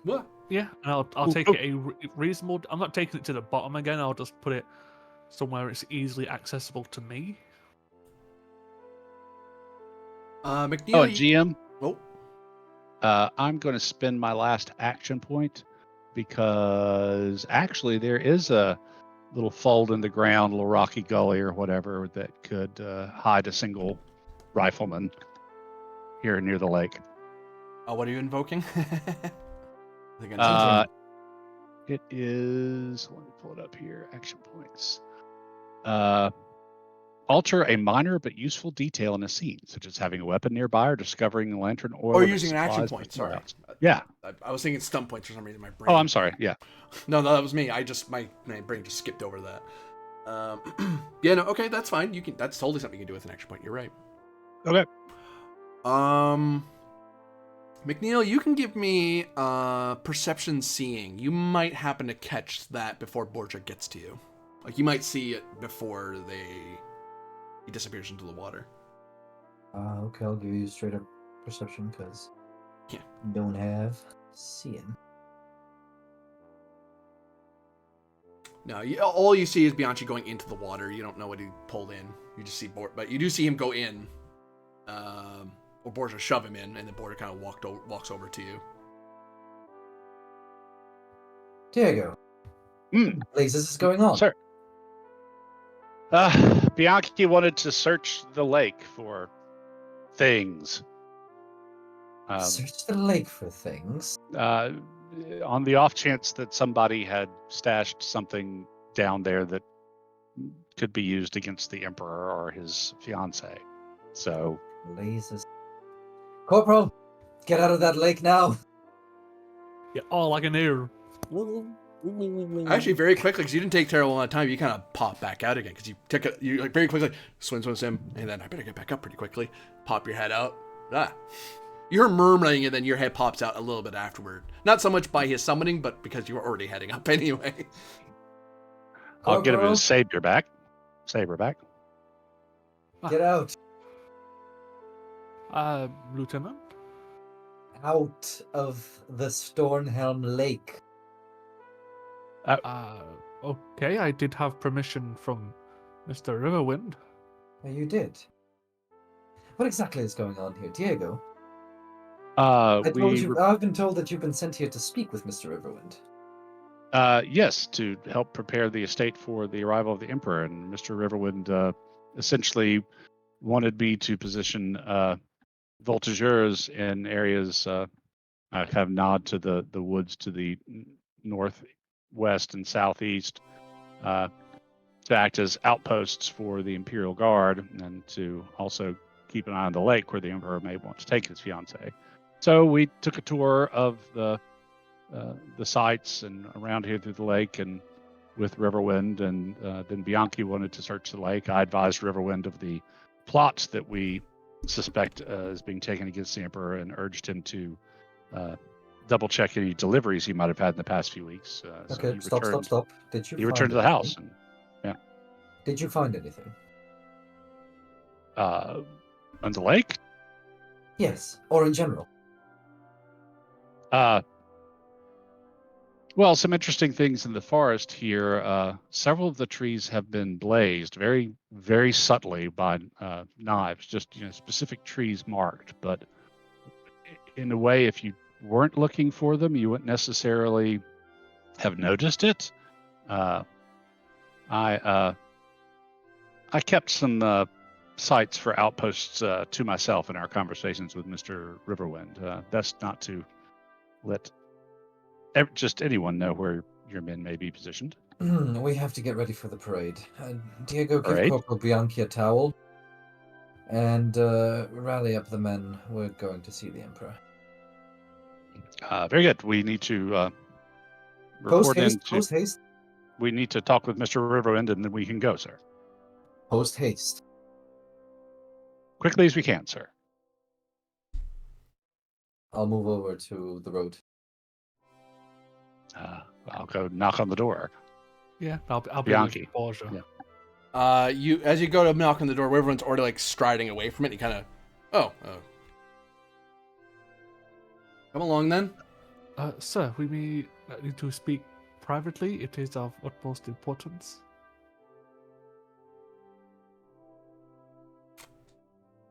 What? Yeah, and I'll take it a reasonable. I'm not taking it to the bottom again. I'll just put it somewhere it's easily accessible to me. McNeil. Oh, GM. Oh. I'm going to spend my last action point because actually there is a little fold in the ground, a little rocky gully or whatever that could hide a single rifleman here near the lake. What are you invoking? It is. Let me pull it up here. Action points. Alter a minor but useful detail in a scene, such as having a weapon nearby or discovering a lantern oil. Or using an action point. Sorry. Yeah. I was thinking stunt points for some reason. My brain. Oh, I'm sorry. Yeah. No, that was me. My brain just skipped over that. Yeah. No. Okay, that's fine. You can. That's totally something you can do with an action point. You're right. Okay. McNeil, you can give me perception seeing. You might happen to catch that before Borja gets to you. Like you might see it before he disappears into the water. Okay, I'll give you straight up perception because Yeah. don't have seeing. No, all you see is Bianchi going into the water. You don't know what he pulled in. You just see but you do see him go in. Or Borja shove him in, and then Borja kind of walks over to you. Diego. Please, this is going on. Sir. Bianchi wanted to search the lake for things. Search the lake for things. On the off chance that somebody had stashed something down there that could be used against the Emperor or his fiancée. So. Blazes. Corporal, get out of that lake now. Yeah, all I can hear. Actually, very quickly, because you didn't take terrible amount of time, you kind of pop back out again because you like very quickly swim, and then I better get back up pretty quickly. Pop your head out. You're murmuring, and then your head pops out a little bit afterward. Not so much by his summoning, but because you were already heading up anyway. I'll get him his saber back. Get out. Lieutenant? Out of the Stornhelm Lake. Okay, I did have permission from Mr. Riverwind. Oh, you did? What exactly is going on here, Diego? I've been told that you've been sent here to speak with Mr. Riverwind. Yes, to help prepare the estate for the arrival of the Emperor. And Mr. Riverwind essentially wanted me to position voltigeurs in areas, kind of nod to the woods to the northwest and southeast, to act as outposts for the Imperial Guard and to also keep an eye on the lake where the Emperor may want to take his fiancée. So we took a tour of the sites and around here through the lake and with Riverwind, and then Bianchi wanted to search the lake. I advised Riverwind of the plots that we suspect as being taken against the Emperor and urged him to double check any deliveries he might have had in the past few weeks. So Okay, he stop. Did you He find returned to the anything? house. And, Did you find anything? on the lake? Yes, or in general. Well, some interesting things in the forest here. Several of the trees have been blazed very, very subtly by knives, just specific trees marked. But in a way, if you weren't looking for them, you wouldn't necessarily have noticed it. I kept some sites for outposts to myself in our conversations with Mr. Riverwind. Best not to let just anyone know where your men may be positioned. We have to get ready for the parade. Diego, give Parade? Corporal Bianchi a towel. And rally up the men. We're going to see the Emperor. Very good. We need to Post report haste, into. post haste, We need to talk with Mr. Riverwind, and then we can go, sir. post haste. Quickly as we can, sir. I'll move over to the road. I'll go knock on the door. Yeah, I'll be Bianchi. with Borgia. Yeah. As you go to knock on the door, everyone's already like striding away from it. You kind of, come along then. Sir, we may need to speak privately. It is of utmost importance.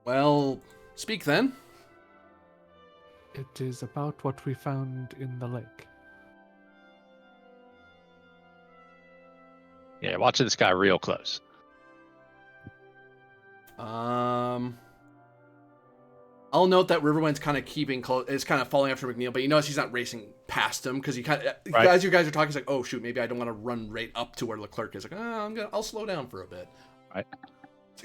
Well, speak then. It is about what we found in the lake. Yeah, watching this guy real close. I'll note that Riverwind's kind of keeping close. Is kind of following after McNeil, but you notice he's not racing past him because he kind of, Right. as you guys are talking, he's like, "Oh shoot, maybe I don't want to run right up to where Leclerc is." Like, I'll slow down for a bit. Right.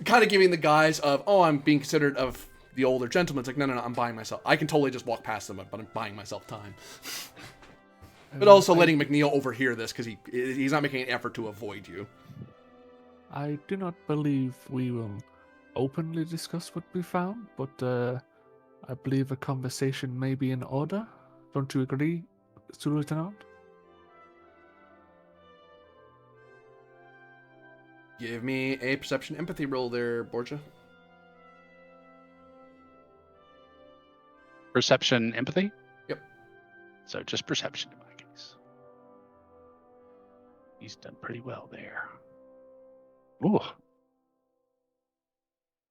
Kind of giving the guise of, "Oh, I'm being considered of the older gentleman." It's like, no, I'm buying myself. I can totally just walk past them, but I'm buying myself time. But also letting McNeil overhear this because he's not making an effort to avoid you. I do not believe we will openly discuss what we found, but I believe a conversation may be in order. Don't you agree, Sir Lieutenant? Give me a perception empathy roll there, Borgia. Perception, empathy? Yep. So just perception in my case. He's done pretty well there. Ooh.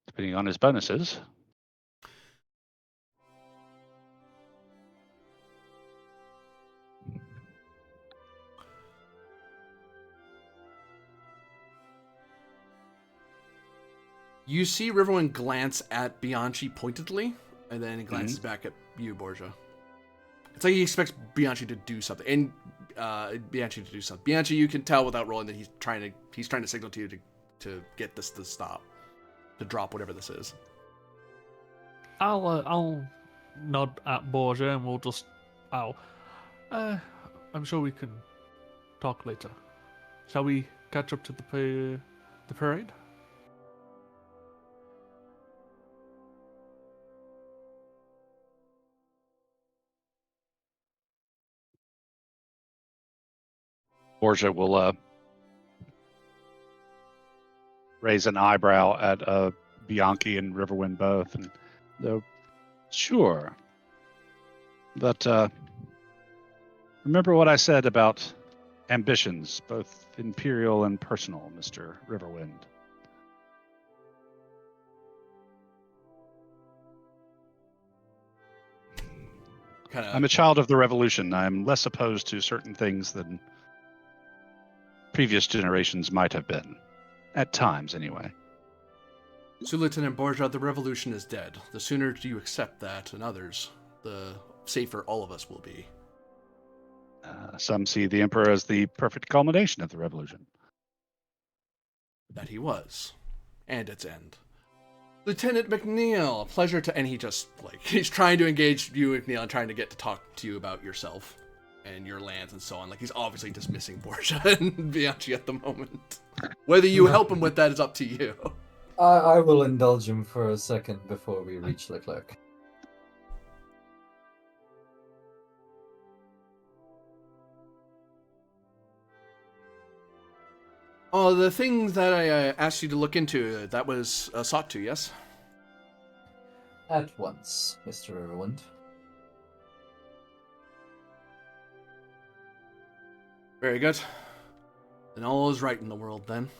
Depending on his bonuses. You see Riverwind glance at Bianchi pointedly, and then he glances back at you, Borgia. It's like he expects Bianchi to do something, and Bianchi to do something. Bianchi, you can tell without rolling that he's trying to signal to you to get this to stop, to drop whatever this is. I'll nod at Borgia and we'll just. I'm sure we can talk later. Shall we catch up to the parade? Borgia will raise an eyebrow at Bianchi and Riverwind both, and though sure, but remember what I said about ambitions, both imperial and personal, Mr. Riverwind. I'm a child of the revolution. I'm less opposed to certain things than previous generations might have been. At times, anyway. So, Lieutenant Borgia, the revolution is dead. The sooner you accept that and others, the safer all of us will be. Some see the Emperor as the perfect culmination of the revolution. That he was. And its end. Lieutenant McNeil, a pleasure to... And he just, he's trying to engage you, McNeil, and trying to get to talk to you about yourself and your lands and so on. He's obviously dismissing Borgia and Bianchi at the moment. Whether you help him with that is up to you. I will indulge him for a second before we reach Leclerc. Oh, the things that I asked you to look into, that was sought to, yes? At once, Mr. Riverwind. Very good. And all is right in the world, then.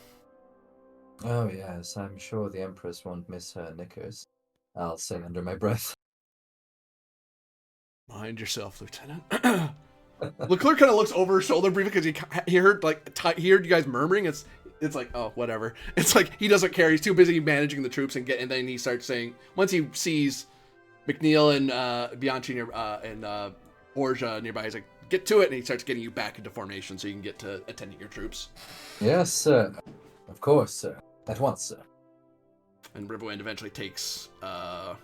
Oh, yes, I'm sure the Empress won't miss her knickers. I'll say under my breath. Mind yourself, Lieutenant. Leclerc kind of looks over his shoulder briefly because he heard he heard you guys murmuring. It's like, oh, whatever. It's like he doesn't care. He's too busy managing the troops and then he starts saying, once he sees McNeil and Bianchi and Borgia nearby, he's like, get to it, and he starts getting you back into formation so you can get to attending your troops. Yes, sir. Of course, sir. At once, sir. And Riverwind eventually takes the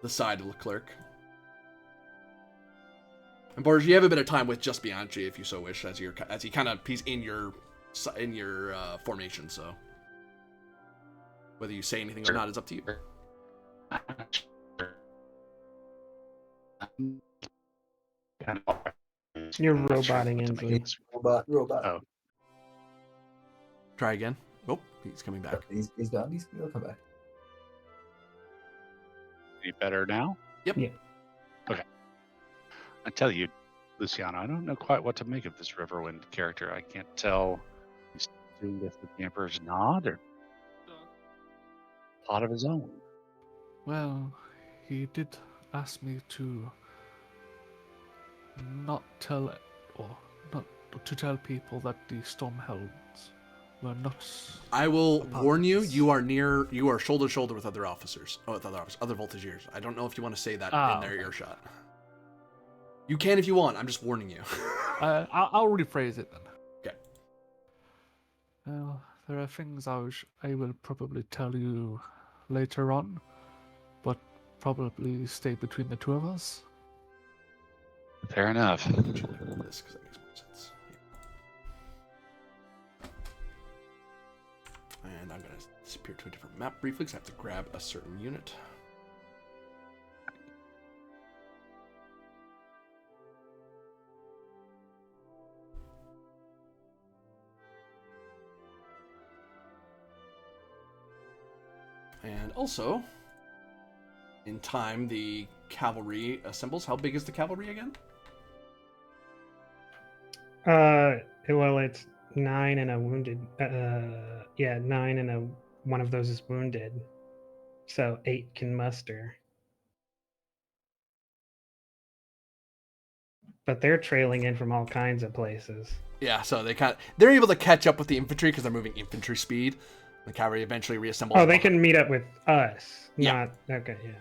side of Leclerc. And Borgia, you have a bit of time with just Bianchi if you so wish, as he's in your formation. So whether you say anything or not is up to you. You're roboting Inslee. Robot. Oh, Try again. Oh, he's coming back. Okay, he's gone. He'll come back. any better now? Yep. Yeah. Okay. I tell you, Luciano, I don't know quite what to make of this Riverwind character. I can't tell he's doing this with the Emperor's nod or plot of his own. Well, he did ask me to not tell people that the Stormhelds were not. I will warn you, opponents. you are shoulder to shoulder with other officers. Oh, with other volunteers. I don't know if you want to say that in their earshot. You can if you want. I'm just warning you. I'll rephrase it then. Okay. Well, there are things I will probably tell you later on, but probably stay between the two of us. Fair enough. This, 'cause that makes more sense. And I'm going to disappear to a different map briefly because I have to grab a certain unit. And also, in time, the cavalry assembles. How big is the cavalry again? Well, it's 9 and a wounded. 9 and one of those is wounded, so 8 can muster. But they're trailing in from all kinds of places. Yeah, so they're able to catch up with the infantry because they're moving infantry speed. The cavalry eventually reassembles. Oh, they can meet up with us. Yeah. Okay. Yeah.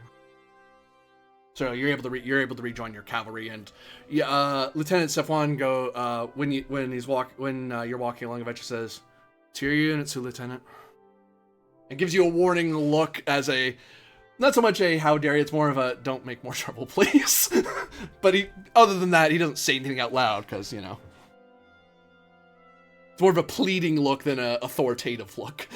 So you're able to rejoin your cavalry, and Lieutenant Stefan when you're walking along, eventually says, "To your units, Lieutenant," and gives you a warning look as not so much a how dare you, it's more of a don't make more trouble, please. But other than that, he doesn't say anything out loud because it's more of a pleading look than an authoritative look.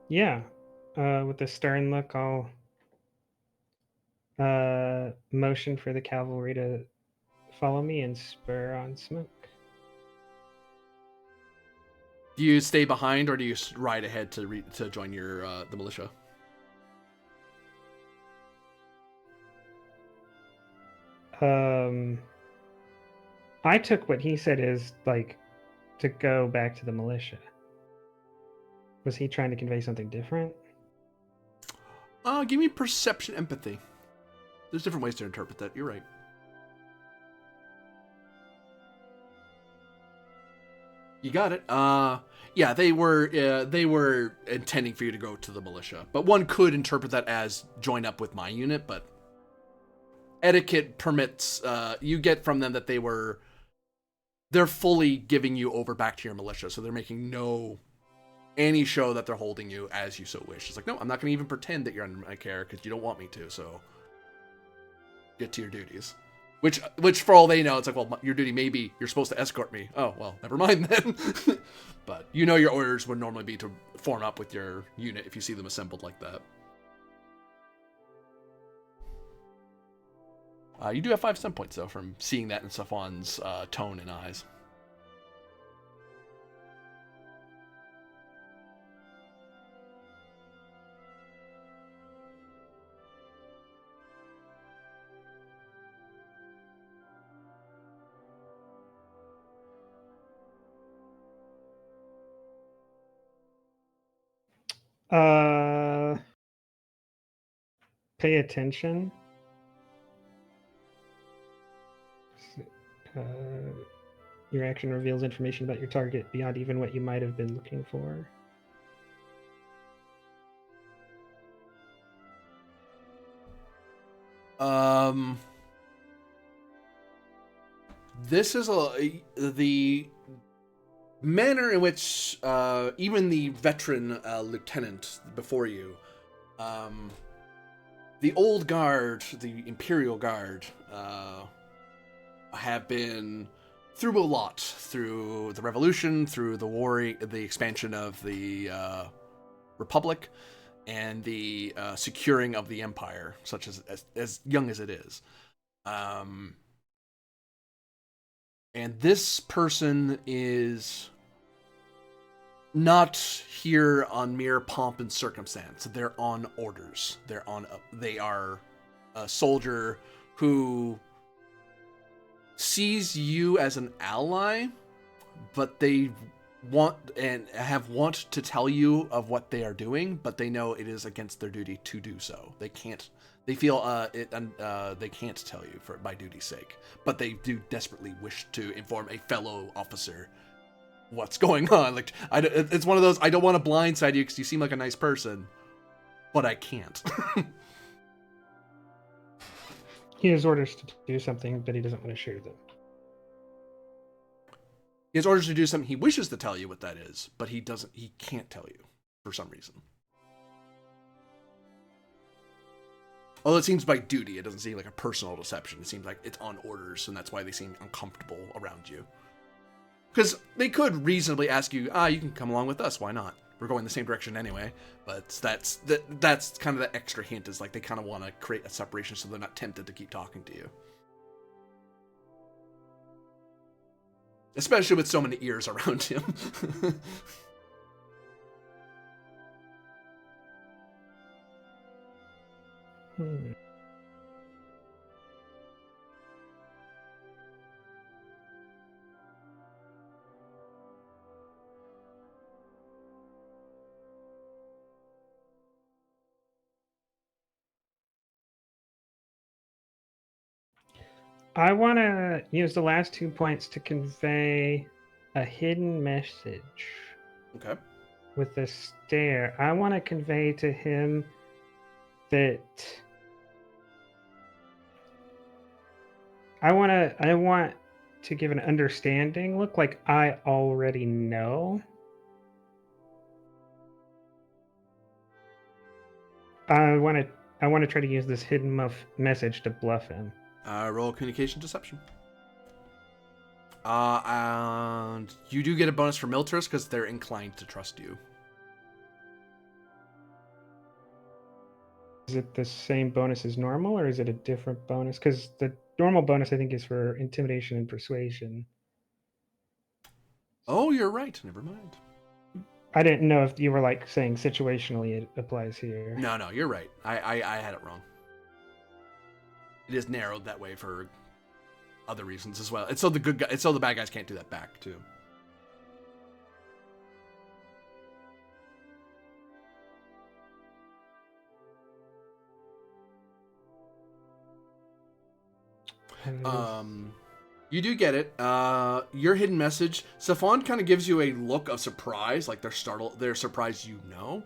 Yeah. With the stern look, I'll motion for the cavalry to follow me and spur on Smoke. Do you stay behind or do you ride ahead to join your the militia? I took what he said is like to go back to the militia. Was he trying to convey something different? Give me perception empathy. There's different ways to interpret that. You're right. You got it. Yeah, they were intending for you to go to the militia, but one could interpret that as join up with my unit. But etiquette permits you get from them that they're fully giving you over back to your militia, so they're making any show that they're holding you as you so wish. It's like, no, I'm not going to even pretend that you're under my care because you don't want me to. So get to your duties. Which for all they know, it's like, well, your duty may be you're supposed to escort me. Oh, well, never mind then. But your orders would normally be to form up with your unit if you see them assembled like that. You do have 5 stun points, though, from seeing that in Safon's tone and eyes. Pay attention. Your action reveals information about your target beyond even what you might have been looking for. This is the manner in which even the veteran lieutenant before you, the old guard, the Imperial Guard, have been through a lot, through the Revolution, through the war, the expansion of the Republic, and the securing of the Empire, such as young as it is. And this person is not here on mere pomp and circumstance. They're on orders. They are a soldier who sees you as an ally, but they want to tell you of what they are doing, but they know it is against their duty to do so. They can't. They feel they can't tell you by duty's sake, but they do desperately wish to inform a fellow officer what's going on. Like, it's one of those, I don't want to blindside you because you seem like a nice person, but I can't. He has orders to do something, but he doesn't want to share them. He has orders to do something. He wishes to tell you what that is, but he can't tell you for some reason. Although it seems by duty, it doesn't seem like a personal deception. It seems like it's on orders, and that's why they seem uncomfortable around you. Because they could reasonably ask you, you can come along with us, why not? We're going the same direction anyway. But that's kind of the extra hint, is like they kind of want to create a separation so they're not tempted to keep talking to you. Especially with so many ears around him. I want to use the last 2 points to convey a hidden message. Okay. With the stare, I want to convey to him that I want to give an understanding look, like I already know. I want to try to use this hidden message to bluff him. Roll communication deception. And you do get a bonus for Milters because they're inclined to trust you. Is it the same bonus as normal, or is it a different bonus? Because the normal bonus, I think, is for intimidation and persuasion. Oh, you're right. Never mind. I didn't know if you were like saying situationally it applies here. No, you're right. I had it wrong. It is narrowed that way for other reasons as well. It's so the bad guys can't do that back too. You do get it. Your hidden message. Safon kind of gives you a look of surprise, like they're startled. They're surprised you know.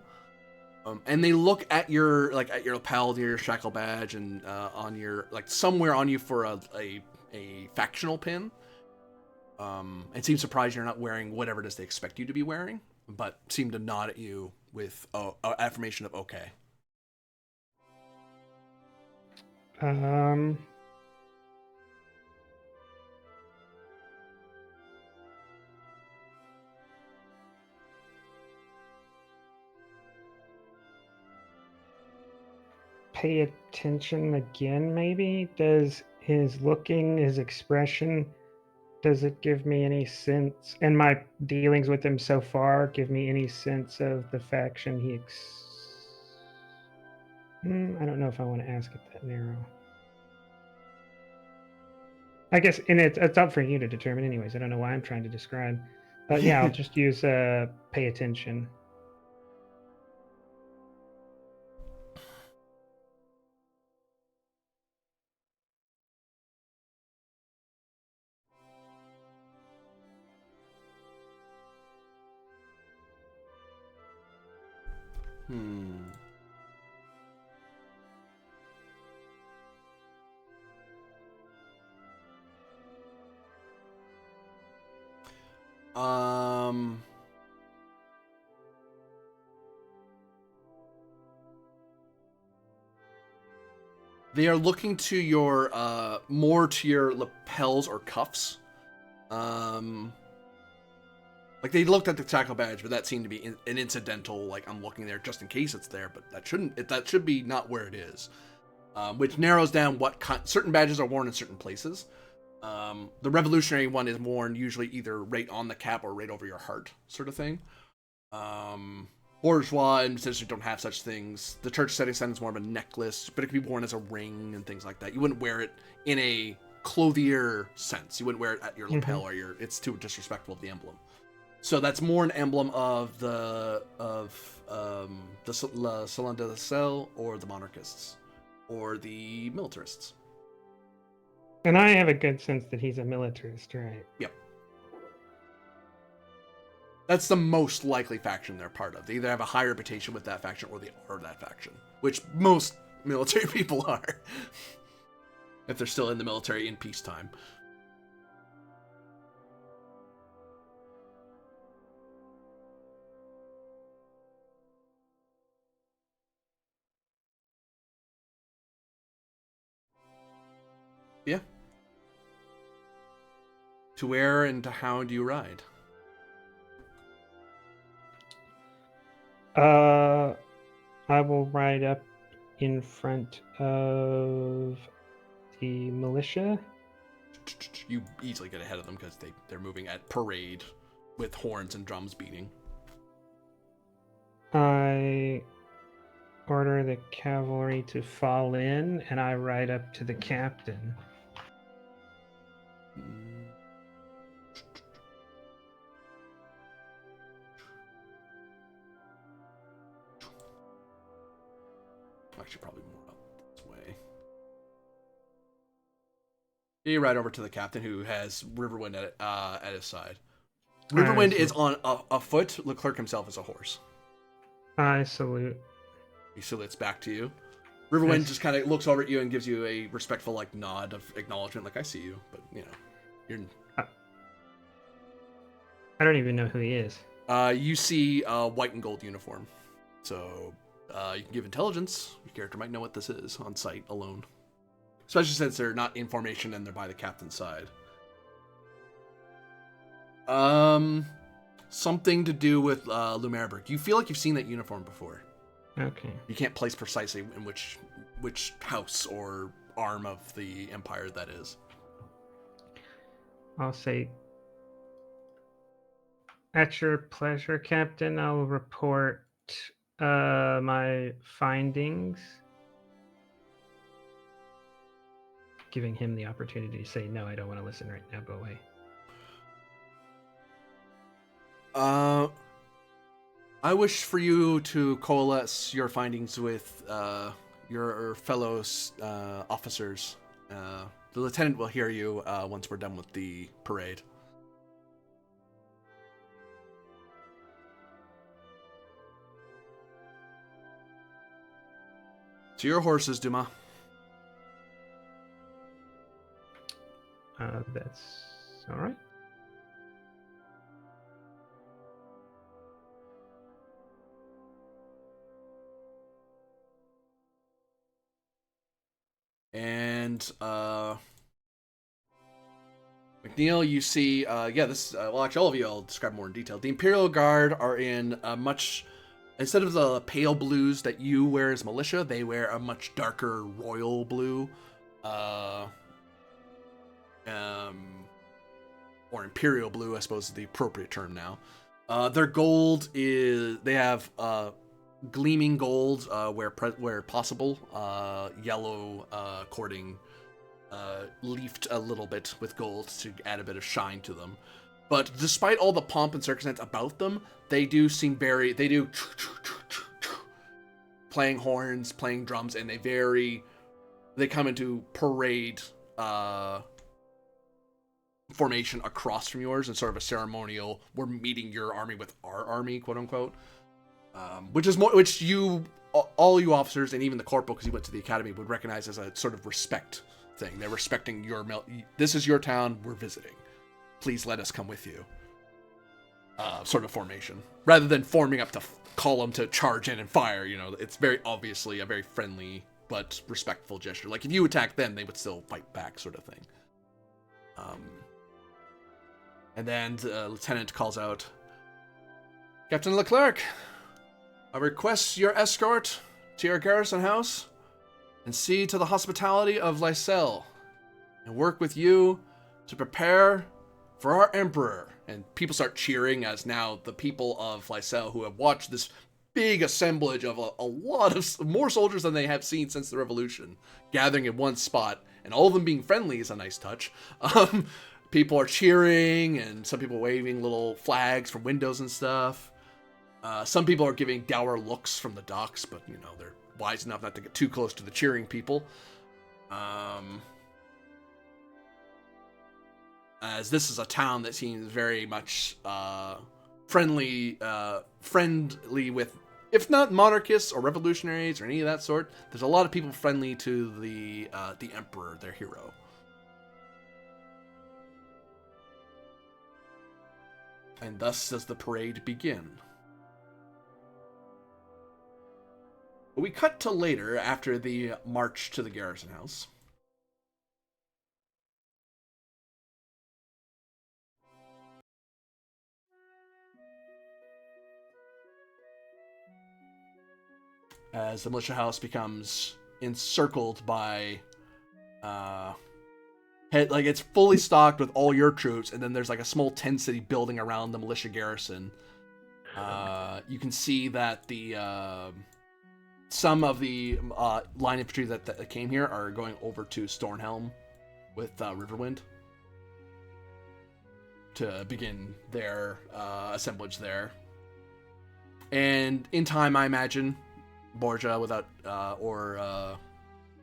And they look at your lapel, your shackle badge, and on your somewhere on you for a factional pin. And seem surprised you're not wearing whatever it is they expect you to be wearing, but seem to nod at you with affirmation of okay. Pay attention again, maybe? Does his looking, his expression, does it give me any sense, and my dealings with him so far give me any sense of the faction he I don't know if I want to ask it that narrow. I guess, and it's up for you to determine anyways. I don't know why I'm trying to describe. But yeah, I'll just use pay attention. They are looking to your more to your lapels or cuffs. Like they looked at the tackle badge, but that seemed to be an incidental. Like I'm looking there just in case it's there, but that shouldn't. That should be not where it is. Which narrows down what certain badges are worn in certain places. The revolutionary one is worn usually either right on the cap or right over your heart, sort of thing. Bourgeois and essentially don't have such things. The church setting sign is more of a necklace, but it can be worn as a ring and things like that. You wouldn't wear it in a clothier sense. You wouldn't wear it at your lapel or your. It's too disrespectful of the emblem. So that's more an emblem of the Salons de Sel or the monarchists or the militarists. And I have a good sense that he's a militarist, right? Yep. That's the most likely faction they're part of. They either have a high reputation with that faction or they are that faction, which most military people are. If they're still in the military in peacetime. Yeah. To where and to how do you ride? I will ride up in front of the militia. You easily get ahead of them because they're moving at parade with horns and drums beating. I order the cavalry to fall in, and I ride up to the captain. Actually, probably more up this way. You ride over to the captain, who has Riverwind at his side. Riverwind is on a foot. Leclerc himself is a horse. I salute. He salutes back to you. Riverwind just kind of looks over at you and gives you a respectful nod of acknowledgement, like I see you, but you're. I don't even know who he is. You see a white and gold uniform, so you can give intelligence. Your character might know what this is on sight alone, especially since they're not in formation and they're by the captain's side. Something to do with Lumerberg. You feel like you've seen that uniform before. Okay. You can't place precisely in which house or arm of the empire that is. I'll say, at your pleasure, Captain. I'll report my findings, giving him the opportunity to say, no, I don't want to listen right now, go away. I wish for you to coalesce your findings with your fellow officers. The lieutenant will hear you once we're done with the parade. To your horses, Dumas. That's all right. And McNeil, you see, this. Well, actually, all of you, I'll describe more in detail. The Imperial Guard are in a much, instead of the pale blues that you wear as militia, they wear a much darker royal blue. or imperial blue, I suppose is the appropriate term now. Their gold is, they have gleaming gold where possible, yellow cording leafed a little bit with gold to add a bit of shine to them. But despite all the pomp and circumstance about them, they do seem they do playing horns, playing drums, and they come into parade formation across from yours in sort of a ceremonial, we're meeting your army with our army, quote unquote. Which all you officers and even the corporal, because he went to the academy, would recognize as a sort of respect thing. They're respecting this is your town, we're visiting. Please let us come with you. Sort of formation. Rather than forming up to column to charge in and fire, it's very obviously a very friendly but respectful gesture. Like if you attack them, they would still fight back, sort of thing. And then the lieutenant calls out, Captain Leclerc, I request your escort to your garrison house and see to the hospitality of Lysel and work with you to prepare for our emperor. And people start cheering as now the people of Lysel, who have watched this big assemblage of a lot of more soldiers than they have seen since the revolution, gathering in one spot, and all of them being friendly is a nice touch. People are cheering, and some people waving little flags from windows and stuff. Some people are giving dour looks from the docks, but, they're wise enough not to get too close to the cheering people. As this is a town that seems very much friendly with, if not monarchists or revolutionaries or any of that sort, there's a lot of people friendly to the emperor, their hero. And thus does the parade begin. We cut to later, after the march to the garrison house. As the militia house becomes encircled by it's fully stocked with all your troops, and then there's like a small 10 city building around the militia garrison. You can see that some of the line infantry that came here are going over to Stornhelm with Riverwind to begin their assemblage there. And in time, I imagine, Borgia without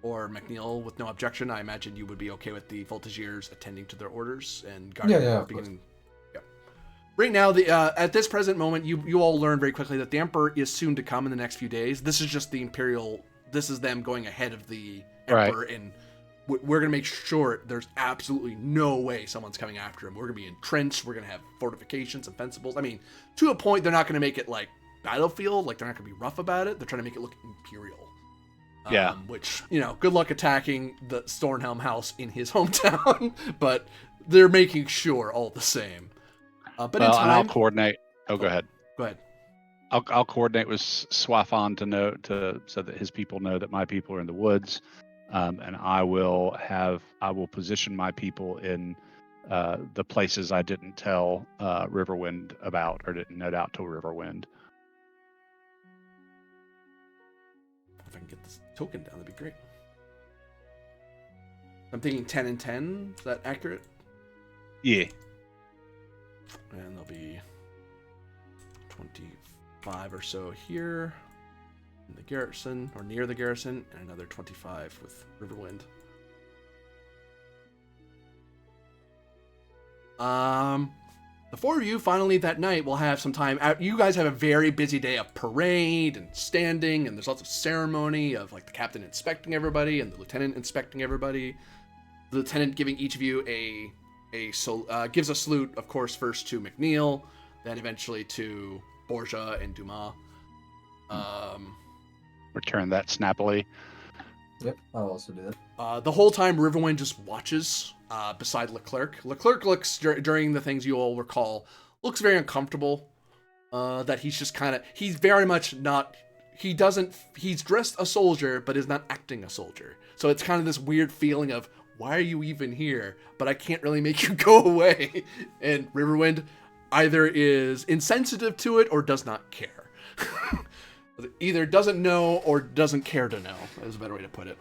or McNeil with no objection, I imagine you would be okay with the Voltigeurs attending to their orders and guarding beginning. Yeah. Right now, at this present moment, you all learn very quickly that the Emperor is soon to come in the next few days. This is just the Imperial. This is them going ahead of the Emperor, and we're gonna make sure there's absolutely no way someone's coming after him. We're gonna be entrenched. We're gonna have fortifications and fencibles. I mean, to a point, they're not gonna make it like battlefield. Like they're not gonna be rough about it. They're trying to make it look imperial. Yeah. Which, good luck attacking the Stornhelm house in his hometown, but they're making sure all the same. But in time, and I'll coordinate. Go ahead. Go ahead. I'll coordinate with Swafon so that his people know that my people are in the woods, and I will position my people in the places I didn't tell Riverwind about, or didn't note out to Riverwind. If I can get this token down, that'd be great. I'm thinking 10 and 10. Is that accurate? Yeah. And there'll be 25 or so here in the garrison, or near the garrison, and another 25 with Riverwind. The four of you finally that night will have some time out. You guys have a very busy day of parade and standing, and there's lots of ceremony of like the captain inspecting everybody and the lieutenant inspecting everybody. The lieutenant giving each of you gives a salute, of course, first to McNeil, then eventually to Borgia and Dumas. Return that snappily. Yep, I'll also do that. The whole time, Riverwind just watches beside Leclerc. Leclerc looks, during the things you all recall, looks very uncomfortable. That he's just he's very much not, he's dressed a soldier, but is not acting a soldier. So it's kind of this weird feeling of, why are you even here? But I can't really make you go away. And Riverwind either is insensitive to it or does not care. Either doesn't know or doesn't care to know, is a better way to put it.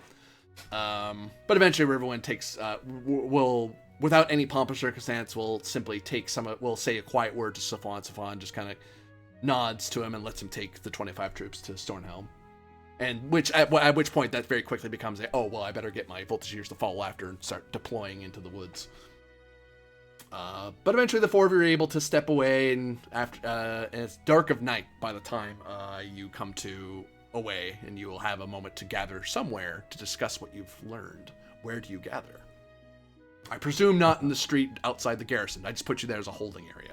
But eventually Riverwind takes, will, without any pomp or circumstance, will simply take will say a quiet word to Safon. Safon just kind of nods to him and lets him take the 25 troops to Stornhelm. And at which point that very quickly becomes oh, well, I better get my Voltigeurs to follow after and start deploying into the woods. But eventually the four of you are able to step away, and after and it's dark of night by the time you come to away, and you will have a moment to gather somewhere to discuss what you've learned. Where do you gather? I presume not in the street outside the garrison. I just put you there as a holding area.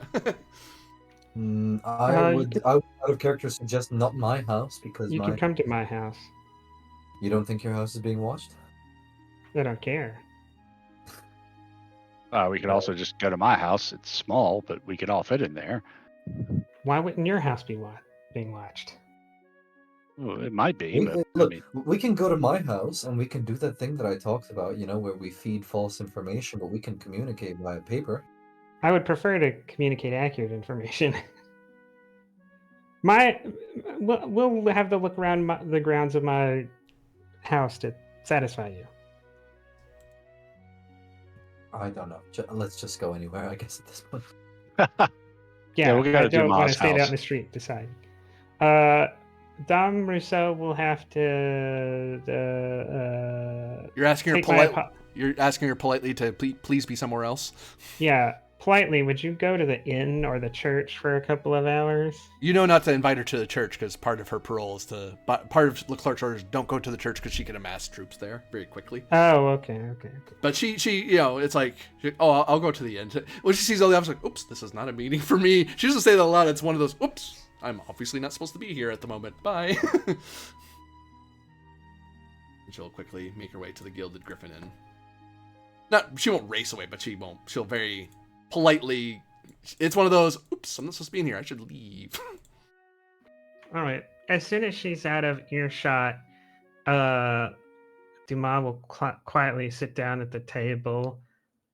I would out of character suggest not my house, because you can come to my house. You don't think your house is being watched? I don't care. We could also just go to my house. It's small, but we could all fit in there. Why wouldn't your house be being watched? Well, it might be. But, look, we can go to my house and we can do that thing that I talked about, where we feed false information, but we can communicate via paper. I would prefer to communicate accurate information. We'll have to look around the grounds of my house to satisfy you. I don't know. Let's just go anywhere, I guess, at this point. Yeah, we gotta I don't want to Ma's stay out house. in the street. Decide. Dom Rousseau will have to. You're asking her take my politely. You're asking her politely to please be somewhere else. Yeah, politely. Would you go to the inn or the church for a couple of hours? You know not to invite her to the church because part of her parole is part of Leclerc's orders. Don't go to the church because she can amass troops there very quickly. Oh, okay. But she, it's like, I'll go to the inn. When she sees all the others, like, oops, this is not a meeting for me. She doesn't say that a lot. It's one of those, oops, I'm obviously not supposed to be here at the moment. Bye. And she'll quickly make her way to the Gilded Griffin Inn. She won't race away, but she'll very politely, it's one of those, oops, I'm not supposed to be in here. I should leave. All right. As soon as she's out of earshot, Dumas will quietly sit down at the table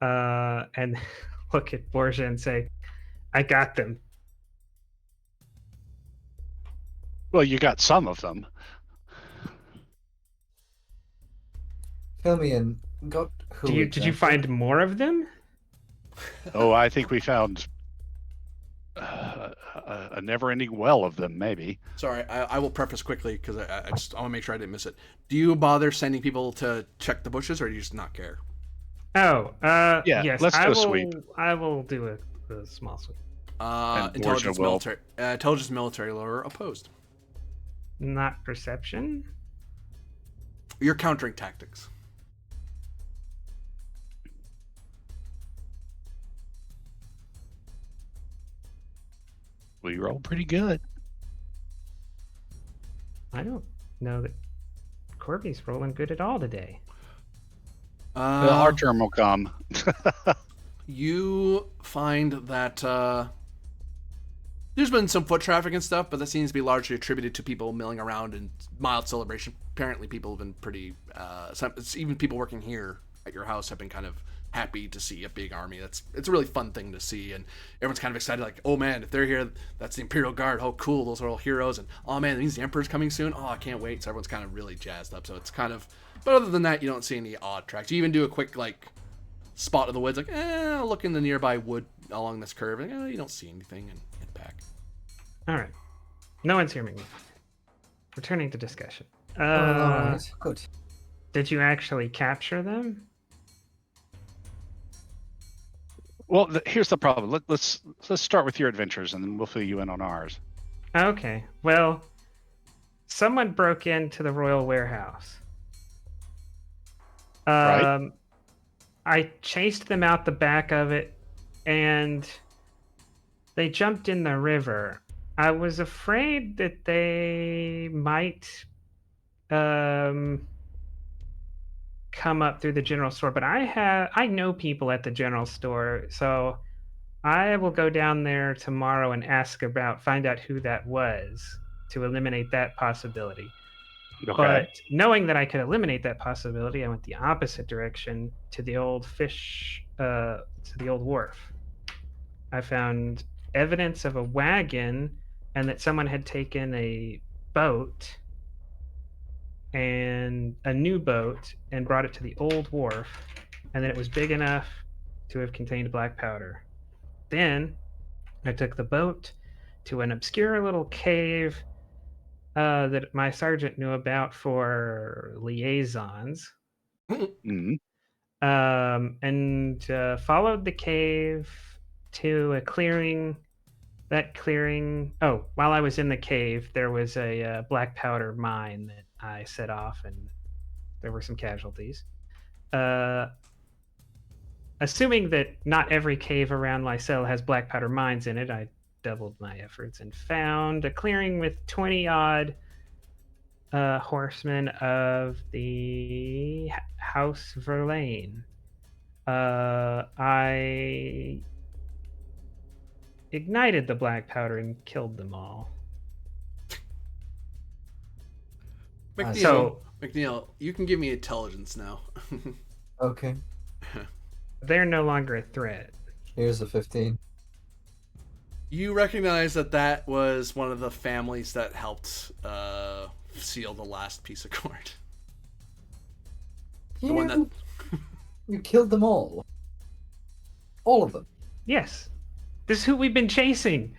and look at Borgia and say, I got them. Well, you got some of them. Fill me in. Did you find more of them? Oh, I think we found a never-ending well of them, maybe. Sorry, I will preface quickly because I want to make sure I didn't miss it. Do you bother sending people to check the bushes, or do you just not care? Oh, yes. Let's do a sweep. I will do a small sweep. Intelligence military lore opposed. Not perception? You're countering tactics. We roll pretty good. I don't know that Corby's rolling good at all today. Our term will come. You find that there's been some foot traffic and stuff, but that seems to be largely attributed to people milling around and mild celebration. Apparently people have been pretty, even people working here at your house have been kind of happy to see a big army. It's a really fun thing to see, and everyone's kind of excited, like, oh man, if they're here, that's the Imperial Guard. Oh cool, those are all heroes, and oh man, that means the Emperor's coming soon. Oh, I can't wait. So everyone's kind of really jazzed up. So it's kind of, but other than that, you don't see any odd tracks. You even do a quick like spot of the woods, like I'll look in the nearby wood along this curve, and you don't see anything, and head back. All right, no one's hearing me. Returning to discussion. All right, good. Did you actually capture them? Well, here's the problem. Let's start with your adventures, and then we'll fill you in on ours. Okay. Well, someone broke into the royal warehouse. Right. I chased them out the back of it, and they jumped in the river. I was afraid that they might come up through the general store, but I know people at the general store, so I will go down there tomorrow and find out who that was to eliminate that possibility. Okay. But knowing that I could eliminate that possibility, I went the opposite direction to the old to the old wharf. I found evidence of a wagon and that someone had taken a boat and a new boat and brought it to the old wharf, and that it was big enough to have contained black powder. Then I took the boat to an obscure little cave that my sergeant knew about for liaisons, Mhm. and followed the cave to a clearing. That clearing. Oh, while I was in the cave, there was a black powder mine that I set off, and there were some casualties. Uh, Assuming that not every cave around Lysel has black powder mines in it, I doubled my efforts and found a clearing with 20 odd horsemen of the House Verlaine. I ignited the black powder and killed them all. McNeil, you can give me intelligence now. Okay, They're no longer a threat. here's a 15. You recognize that was one of the families that helped seal the last piece of cord. The one that You killed them all. All of them. Yes. This is who we've been chasing.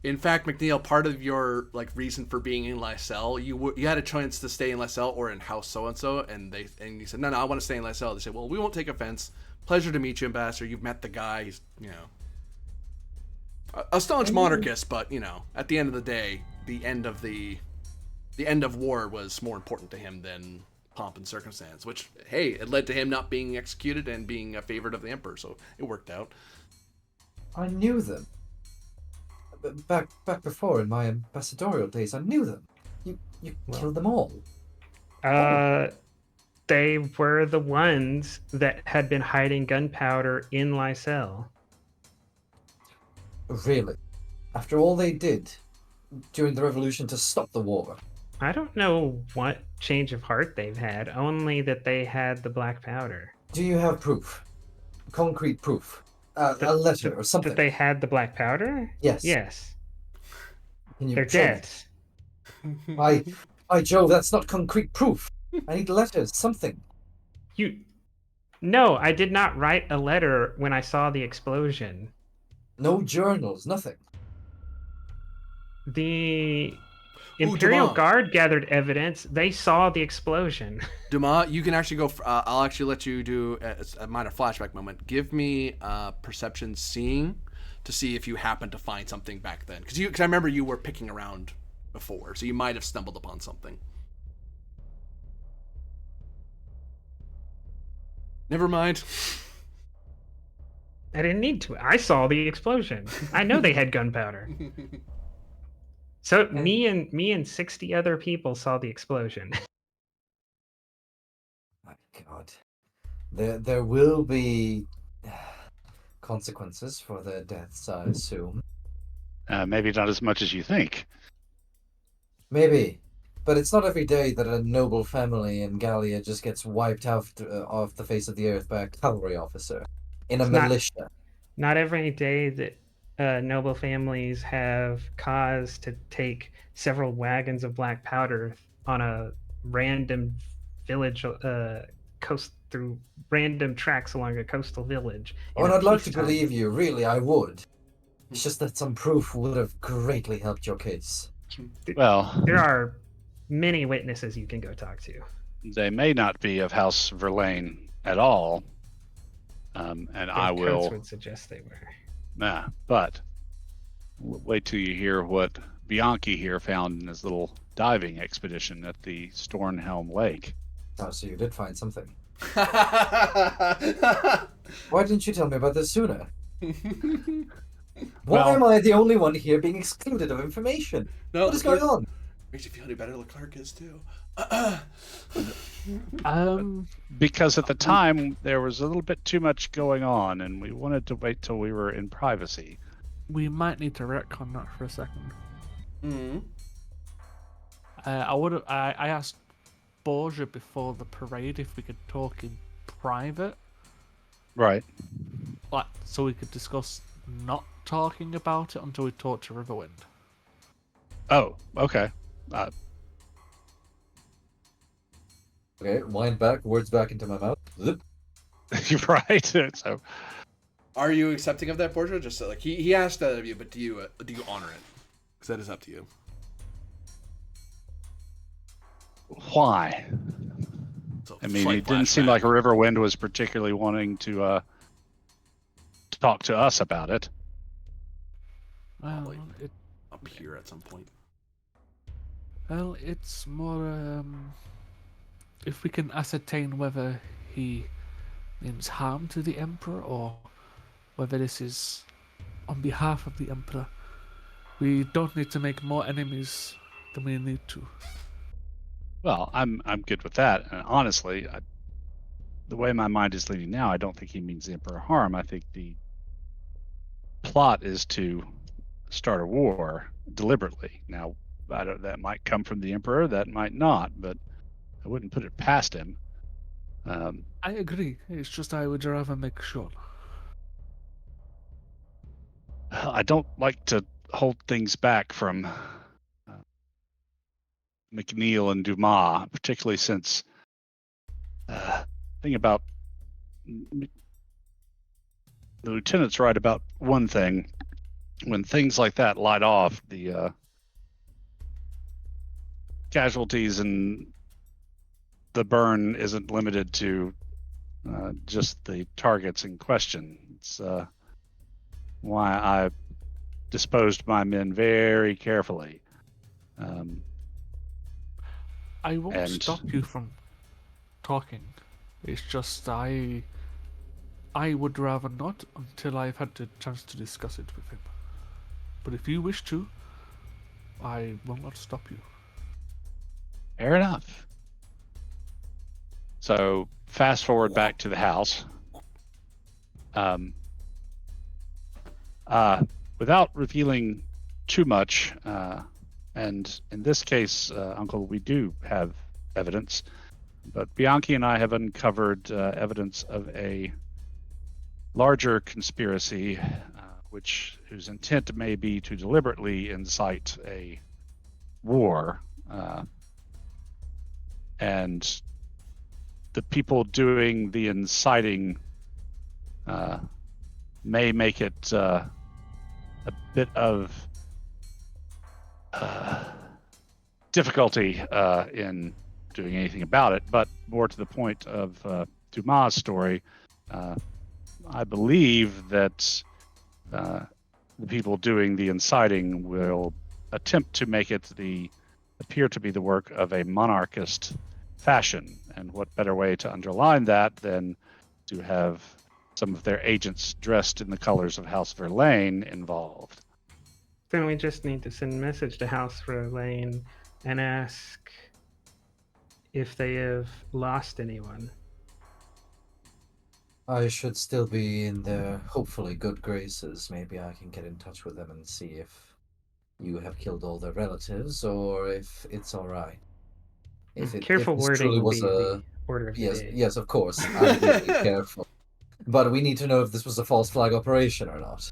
In fact, McNeil, part of your reason for being in Lysel, you had a choice to stay in Lysel or in House so and so, and you said, no, I want to stay in Lysel. They said, well, we won't take offense. Pleasure to meet you, Ambassador. You've met the guy. He's a staunch monarchist, but at the end of the day, the end of war was more important to him than pomp and circumstance. Which, hey, it led to him not being executed and being a favorite of the emperor, so it worked out. I knew them. Back before in my ambassadorial days, I knew them. You killed them all. They were the ones that had been hiding gunpowder in Lysel. Really? After all they did during the revolution to stop the war? I don't know what change of heart they've had, only that they had the black powder. Do you have proof? Concrete proof? A letter or something? That they had the black powder? Yes. Yes. They're dead. By Jove, that's not concrete proof. I need letters, something. No, I did not write a letter when I saw the explosion. No journals, nothing. The Imperial Guard gathered evidence. They saw the explosion. Dumas, you can actually go. I'll actually let you do a minor flashback moment. Give me perception seeing to see if you happen to find something back then. Because I remember you were picking around before, so you might have stumbled upon something. Never mind. I didn't need to. I saw the explosion. I know they had gunpowder. So me and 60 other people saw the explosion. My God, there will be consequences for their deaths, I assume. Maybe not as much as you think. Maybe, but it's not every day that a noble family in Gallia just gets wiped out off the face of the earth by a cavalry officer in a militia. Not every day that noble families have cause to take several wagons of black powder on a random village coast through random tracks along a coastal village. Oh, and I'd love to believe you, really, I would. It's just that some proof would have greatly helped your case. Well, there are many witnesses you can go talk to. They may not be of House Verlaine at all, and I will. Would suggest they were. Nah, but wait till you hear what Bianchi here found in his little diving expedition at the Stornhelm Lake. Oh, so you did find something. Why didn't you tell me about this sooner? Why am I the only one here being excluded of information? No, what is going on? Makes you feel any better, Leclerc is too. Because at the time there was a little bit too much going on, and we wanted to wait till we were in privacy. We might need to retcon that for a second. Mm-hmm. I asked exposure before the parade if we could talk in private. Right. Like, so we could discuss not talking about it until we talk to Riverwind. Oh, okay. Okay, wind back, words back into my mouth. Zip. You're right. So, Are you accepting of that portrait? Just like he asked that of you, but do you honor it? Because that is up to you. why? So, I mean, slight it didn't seem flashback. like Riverwind was particularly wanting to talk to us about it. Well, Probably up here at some point. It's more if we can ascertain whether he means harm to the Emperor or whether this is on behalf of the Emperor. We don't need to make more enemies than we need to. Well, I'm good with that. And honestly, the way my mind is leading now, I don't think he means the Emperor harm. I think the plot is to start a war deliberately. Now, that might come from the Emperor, that might not, but I wouldn't put it past him. I agree. It's just I would rather make sure. I don't like to hold things back from McNeil and Dumas, particularly since thing about the lieutenant's right about one thing. When things like that light off, the casualties and the burn isn't limited to just the targets in question. It's why I disposed my men very carefully. I won't And- stop you from talking. It's just I would rather not until I've had the chance to discuss it with him. But if you wish to, I will not stop you. Fair enough. So fast forward back to the house. Without revealing too much, and in this case, Uncle, we do have evidence, but Bianchi and I have uncovered evidence of a larger conspiracy, whose intent may be to deliberately incite a war, and the people doing the inciting may make it a bit of difficulty in doing anything about it. But more to the point of Dumas' story, I believe that the people doing the inciting will attempt to make it appear to be the work of a monarchist fashion. And what better way to underline that than to have some of their agents dressed in the colors of House Verlaine involved? Then we just need to send a message to House Verlaine and ask if they have lost anyone. I should still be in their hopefully good graces. Maybe I can get in touch with them and see if you have killed all their relatives or if it's all right. Careful if this wording truly will was be a the order of the yes, day. yes, of course, I will be careful. But we need to know if this was a false flag operation or not.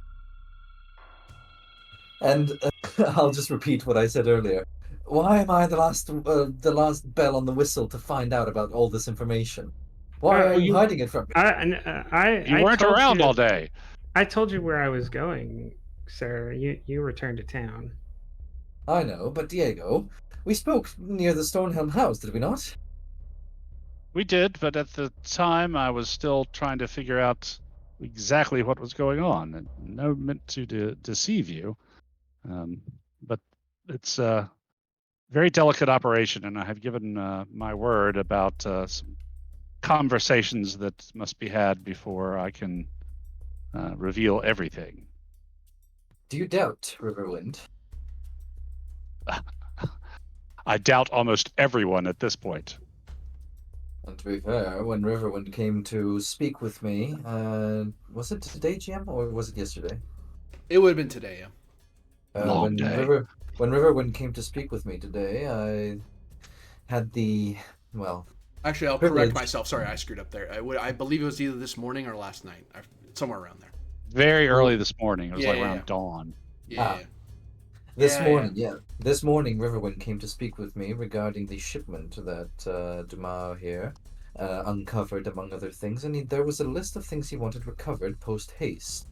And I'll just repeat what I said earlier. Why am I the last bell on the whistle to find out about all this information? Why are you hiding it from me? You weren't told around you, all day. I told you where I was going, sir. You returned to town. I know, but Diego, we spoke near the Stonehelm house, did we not? We did, but at the time I was still trying to figure out exactly what was going on, and no meant to deceive you. But it's a very delicate operation, and I have given my word about some conversations that must be had before I can reveal everything. Do you doubt Riverwind? I doubt almost everyone at this point. And to be fair, when Riverwind came to speak with me, was it today, GM, or was it yesterday? It would have been today, yeah. Long When day. Riverwind came to speak with me today, I had the well, Actually, I'll privilege. correct myself. Sorry, I screwed up there. I believe it was either this morning or last night. Somewhere around there. Very early this morning. It was like Yeah. around dawn. Yeah. This Yeah, morning, this morning, Riverwind came to speak with me regarding the shipment that Dumas here uncovered, among other things, and there was a list of things he wanted recovered post haste.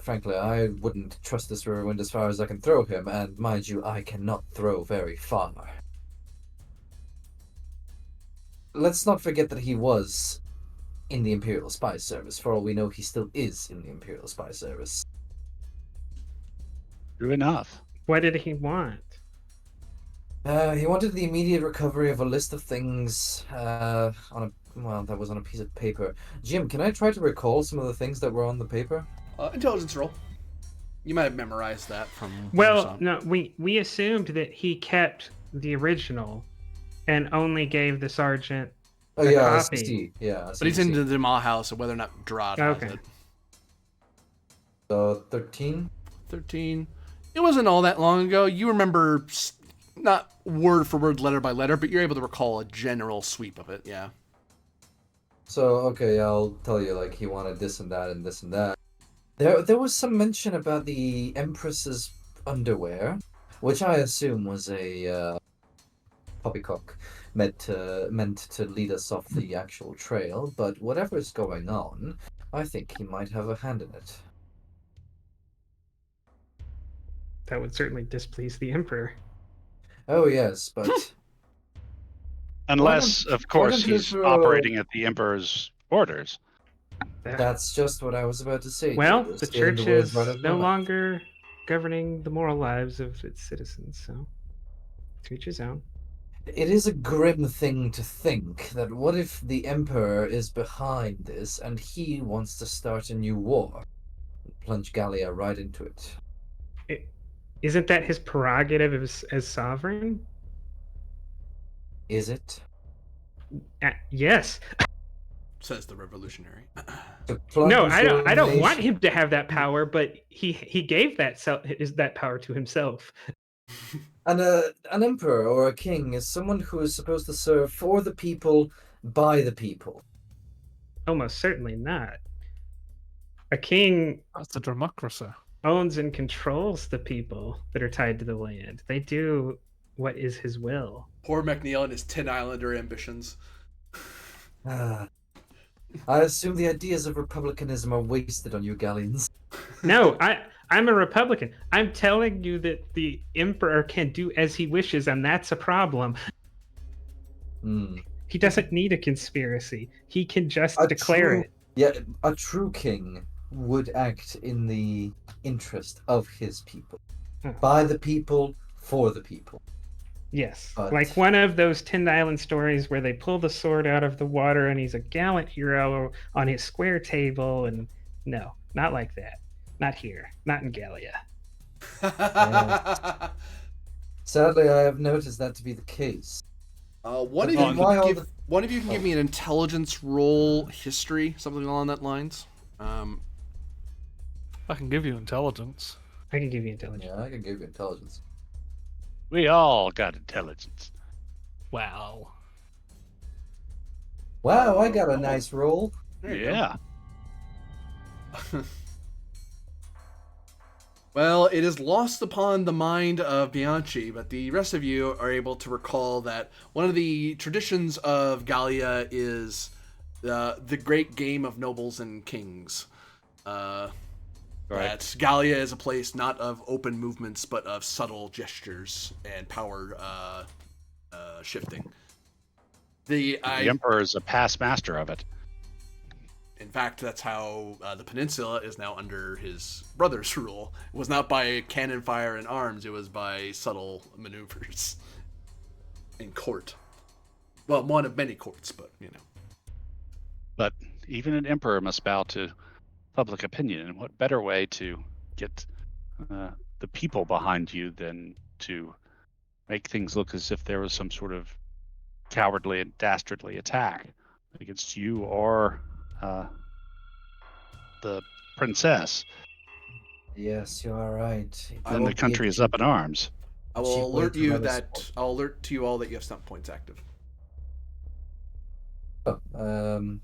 Frankly, I wouldn't trust this Riverwind as far as I can throw him, and mind you, I cannot throw very far. Let's not forget that he was in the Imperial Spy Service. For all we know, he still is in the Imperial Spy Service. True enough. What did he want? He wanted the immediate recovery of a list of things that was on a piece of paper. Jim, can I try to recall some of the things that were on the paper? Intelligence roll. You might have memorized that from. Well, no, we assumed that he kept the original and only gave the sergeant Oh a yeah, copy. I see. Yeah, I see, But he's I in see. the Dumas house, so whether or not Drod has Okay. it. So 13. 13. It wasn't all that long ago. You remember, not word for word, letter by letter, but you're able to recall a general sweep of it. Yeah. So okay, I'll tell you. Like he wanted this and that and this and that. There was some mention about the Empress's underwear, which I assume was a poppycock meant to lead us off the actual trail. But whatever's going on, I think he might have a hand in it. That would certainly displease the Emperor. Oh yes, but Unless, of course, don't you he's throw- operating at the Emperor's orders. that's just what I was about to say. Well, You're the stealing church words is right out of my no mouth. longer governing the moral lives of its citizens, so to each his own. It is a grim thing to think that what if the Emperor is behind this and he wants to start a new war? Plunge Gallia right into it. Isn't that his prerogative as sovereign? Is it? Yes. Says the revolutionary. To plunge No, I your don't want nation- him to have that power, but he gave that power to himself. And an emperor or a king is someone who is supposed to serve for the people, by the people. Almost certainly not. A king That's a democracy. owns and controls the people that are tied to the land. They do what is his will. Poor McNeil and his Tin Islander ambitions. I assume the ideas of republicanism are wasted on you Gallians. No, I'm a Republican. I'm telling you that the Emperor can do as he wishes, and that's a problem. He doesn't need a conspiracy. He can just declare it. Yeah, a true king would act in the interest of his people. By the people, for the people. Yes. But- Like one of those Tin Island stories where they pull the sword out of the water and he's a gallant hero on his square table. And no, not like that. Not here. Not in Gallia. Sadly, I have noticed that to be the case. One Then why all of you can give me an intelligence roll history, something along that lines. I can give you intelligence. I can give you intelligence. Yeah, I can give you intelligence. We all got intelligence. Wow. Wow, I got a nice roll. There you Yeah. go. Well, it is lost upon the mind of Bianchi, but the rest of you are able to recall that one of the traditions of Gallia is the great game of nobles and kings. That Gallia is a place not of open movements, but of subtle gestures and power shifting. The Emperor is a past master of it. In fact, that's how the peninsula is now under his brother's rule. It was not by cannon fire and arms, it was by subtle maneuvers in court. Well, one of many courts, but, you know. But even an emperor must bow to public opinion. And what better way to get the people behind you than to make things look as if there was some sort of cowardly and dastardly attack against you or the princess? Yes, you are right. And the country is up in arms. I will alert you that I'll alert to you all that you have stunt points active. Oh,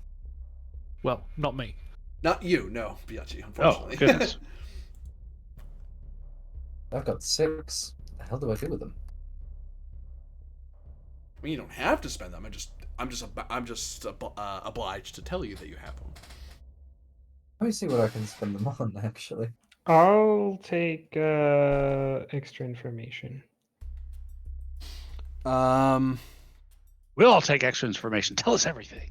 Well, not me. Not you, no, Biachi, Oh, unfortunately. goodness. I've got 6. The hell do I do with them? I mean, you don't have to spend them. I'm just obliged to tell you that you have them. Let me see what I can spend them on, actually. I'll take extra information. We'll all take extra information. Tell us everything.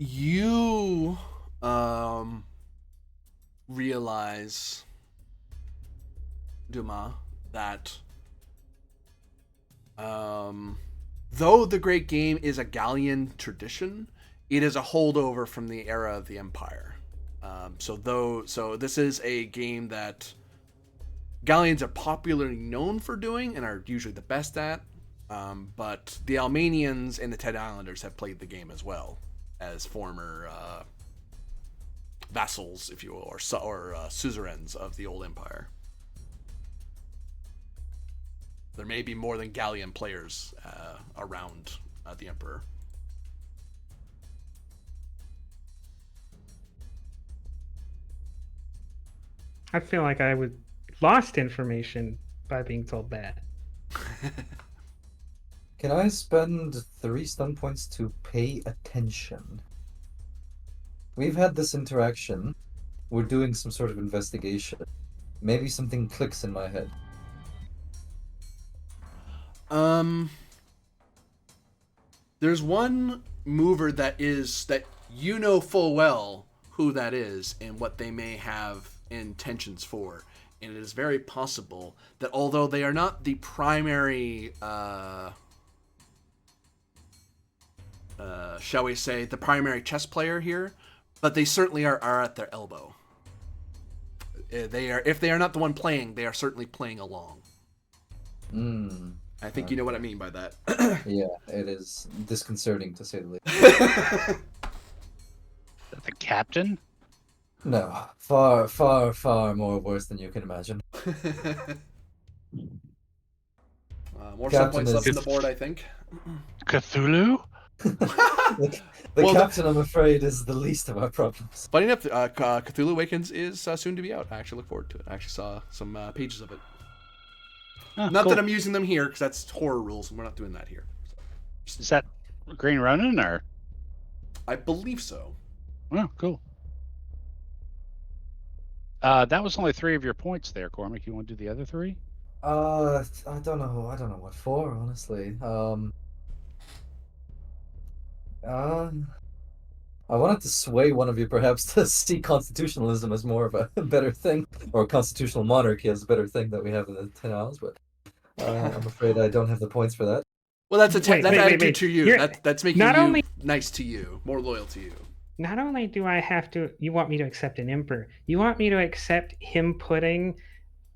You realize, Dumas, that though the Great Game is a Gallian tradition, it is a holdover from the era of the Empire. So this is a game that Gallians are popularly known for doing and are usually the best at, but the Almanians and the Ted Islanders have played the game as well as former vassals, if you will, or suzerains of the old empire. There may be more than Gallian players around the emperor. I feel like I was lost information by being told that. Can I spend 3 stun points to pay attention? We've had this interaction. We're doing some sort of investigation. Maybe something clicks in my head. There's one mover that you know full well who that is and what they may have intentions for. And it is very possible that although they are not the primary, shall we say, the primary chess player here, but they certainly are at their elbow. If they are not the one playing, they are certainly playing along. I think you know what I mean by that. Yeah, it is disconcerting to say the least. The captain? No, far, far, far more worse than you can imagine. More Captain sun points left is- on the board, I think. Cthulhu? The Well, captain, I'm afraid, is the least of our problems. Funny enough, Cthulhu Awakens is soon to be out. I actually look forward to it. I actually saw some pages of it. Not Cool. that I'm using them here, because that's horror rules, and we're not doing that here. Is that Green Ronin or? I believe so. Oh, cool. That was only 3 of your points there, Cormac. You want to do the other 3? I don't know. I don't know what for, honestly. I wanted to sway one of you perhaps to see constitutionalism as more of a better thing, or constitutional monarchy as a better thing that we have in the 10 Isles, but I'm afraid I don't have the points for that. Well, that's attitude wait. to you. You're- That's making not you only- nice to you, more loyal to you. Not only do I have to, you want me to accept an emperor, you want me to accept him putting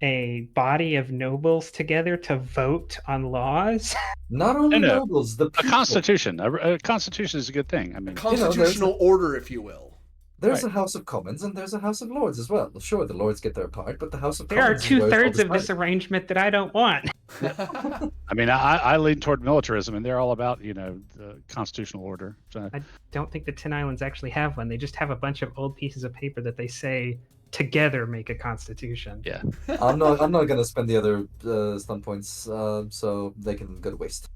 a body of nobles together to vote on laws? Not only No. nobles, the A people. constitution. A constitution is a good thing. I mean, Constitutional order, if you will. There's Right. a House of Commons and there's a House of Lords as well. Sure, the Lords get their part, but the House of There are Commons is where it's all 2/3 of this decided. arrangement that I don't want. I mean, I lean toward militarism, and they're all about the constitutional order. So, Don't think the 10 Islands actually have one. They just have a bunch of old pieces of paper that they say together make a constitution. yeah. I'm not going to spend the other stun points, so they can go to waste.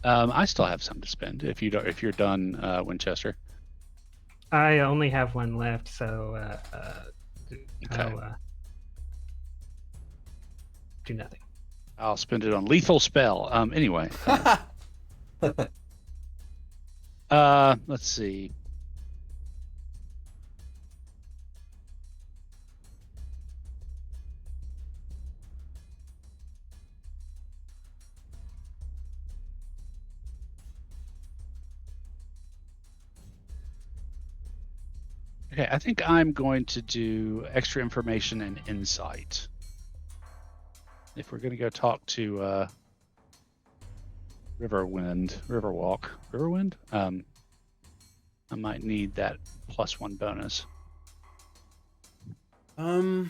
I still have some to spend if you're done, Winchester. I only have one left, so Okay. I'll do nothing. I'll spend it on lethal spell. Anyway. Let's see. Okay, I think I'm going to do extra information and insight. If we're going to go talk to Riverwalk, I might need that +1 bonus. Hmm.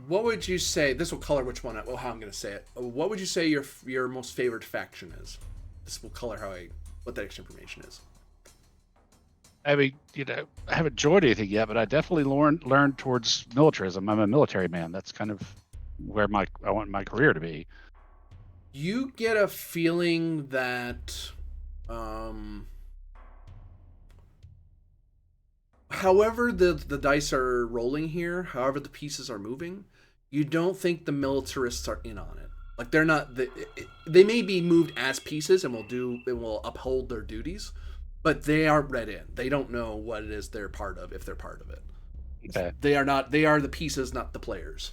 What would you say? This will color which one. Well, how I'm going to say it. What would you say your most favorite faction is? This will color what that extra information is. I mean, I haven't joined anything yet, but I definitely learned towards militarism. I'm a military man. That's kind of where I want my career to be. You get a feeling that, however the dice are rolling here, however the pieces are moving, you don't think the militarists are in on it. Like they're not. They may be moved as pieces and will uphold their duties, but they aren't read in. They don't know what it is they're part of if they're part of it. Okay. They are not. They are the pieces, not the players.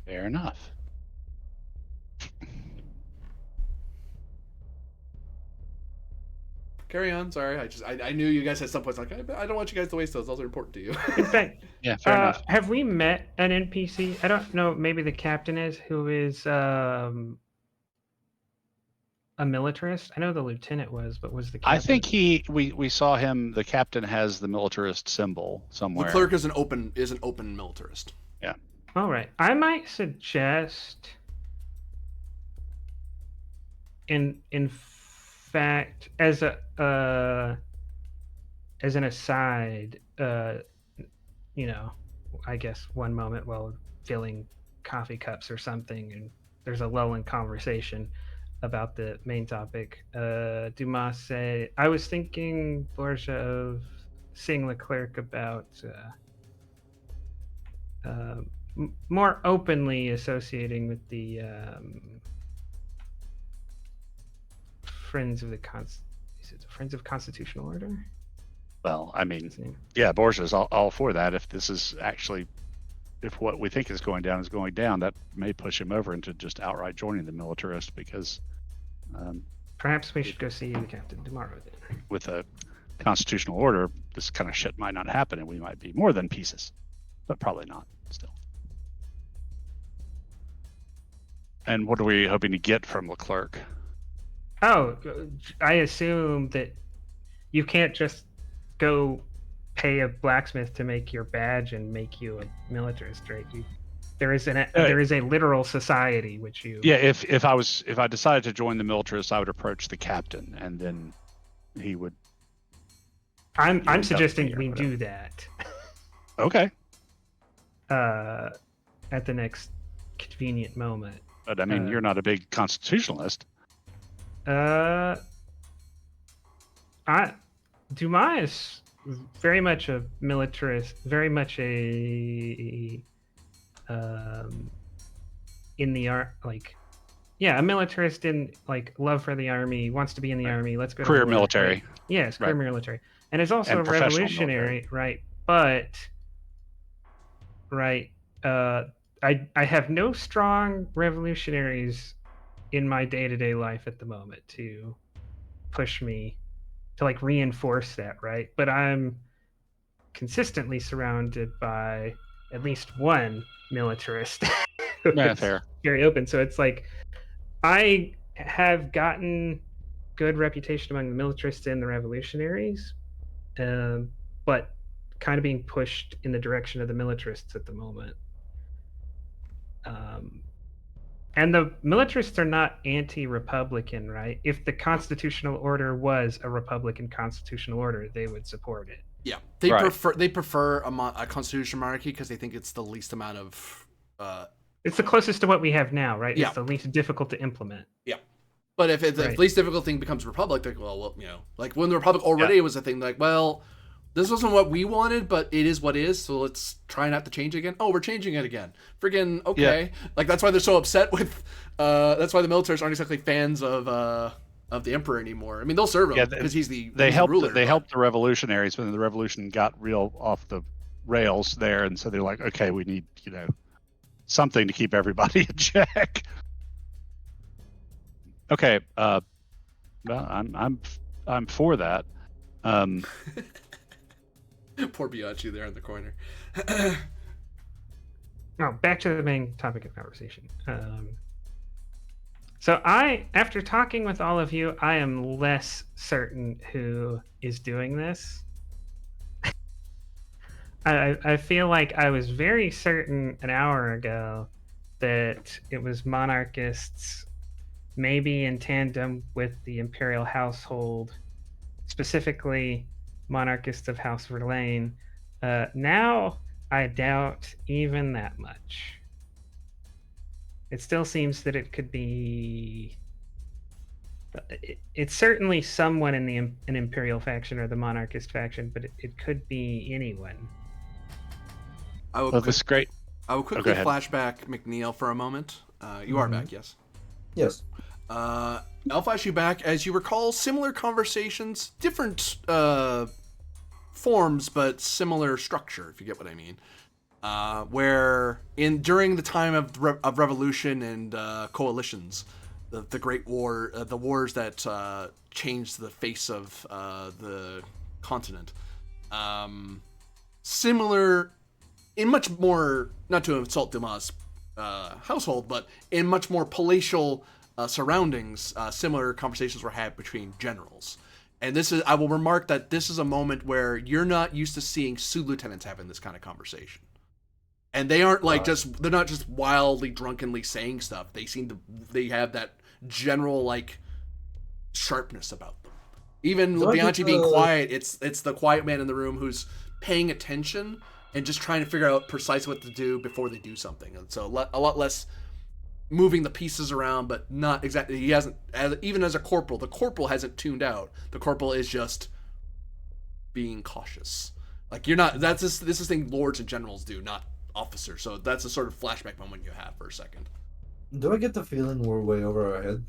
Fair enough. Carry on. Sorry, I knew you guys at some point. Like I don't want you guys to waste those. Those are important to you. In fact, Yeah, fair enough. have we met an NPC? I don't know. Maybe the captain is, who is a militarist. I know the lieutenant was, but was the captain? I think we saw him. The captain has the militarist symbol somewhere. The clerk is an open militarist. Yeah. All right. I might suggest, in fact, as an aside, I guess one moment while filling coffee cups or something, and there's a lull in conversation about the main topic. Dumas say, I was thinking, Borgia, of seeing Leclerc about more openly associating with the Friends of Friends of Constitutional Order? Well, I mean, yeah, Borgia's all for that. If what we think is going down, that may push him over into just outright joining the militarist because. Perhaps we should go see the captain tomorrow then. With a constitutional order, this kind of shit might not happen, and we might be more than pieces, but probably not still. And what are we hoping to get from Leclerc? Oh, I assume that you can't just go pay a blacksmith to make your badge and make you a militarist, right? There is a literal society which you. Yeah, if I decided to join the militarists, I would approach the captain, and then he would. I'm suggesting we do that. Okay. At the next convenient moment. But I mean, you're not a big constitutionalist. Dumas is very much a militarist, very much in the art, a militarist in love for the army, wants to be in the army. Let's go. Career military. Right? Yes, career military, and is also a revolutionary, right? But I have no strong revolutionaries in my day-to-day life at the moment to push me to reinforce that, right? But I'm consistently surrounded by at least one militarist. Yeah, fair. Very open. So it's I have gotten good reputation among the militarists and the revolutionaries, but kind of being pushed in the direction of the militarists at the moment. And the militarists are not anti-republican, right? If the constitutional order was a republican constitutional order, they would support it. Yeah, they prefer a constitutional monarchy because they think it's the least amount of. It's the closest to what we have now, right? Yeah. It's the least difficult to implement. Yeah, but if the least difficult thing becomes republic, they're when the republic already was a thing, this wasn't what we wanted, but it is what is, so let's try not to change it again. Oh, we're changing it again. Friggin' okay. Yeah. That's why they're so upset with. That's why the militaries aren't exactly fans of the emperor anymore. I mean, they'll serve him because he's the ruler. They helped the revolutionaries when the revolution got real off the rails there, and so they're like, okay, we need something to keep everybody in check. Okay, well, I'm for that. Poor Bianchi there in the corner. Oh, back to the main topic of conversation. So after talking with all of you, I am less certain who is doing this. I feel like I was very certain an hour ago that it was monarchists, maybe in tandem with the imperial household, specifically monarchists of House Verlaine. Now I doubt even that much. It still seems that it could be. It's certainly someone in an imperial faction or the monarchist faction, but it could be anyone. I will Well, this is great. I will go quickly ahead. flashback McNeil for a moment. You are back, yes? Yes. I'll flash you back as you recall similar conversations, different forms, but similar structure, if you get what I mean. Where during the time of revolution and coalitions, the Great War, the wars that changed the face of the continent, similar, in much more, not to insult Dumas' household, but in much more palatial surroundings, similar conversations were had between generals. And I will remark that this is a moment where you're not used to seeing sous lieutenants having this kind of conversation. And they aren't like they're not just wildly, drunkenly saying stuff. They have that general, like, sharpness about them. Even Bianchi being quiet, it's the quiet man in the room who's paying attention and just trying to figure out precisely what to do before they do something. And so a lot less moving the pieces around, but not exactly. He hasn't, even as a corporal, the corporal hasn't tuned out. The corporal is just being cautious. Like, you're not. This is thing lords and generals do, not officers. So that's a sort of flashback moment you have for a second. Do I get the feeling we're way over our head?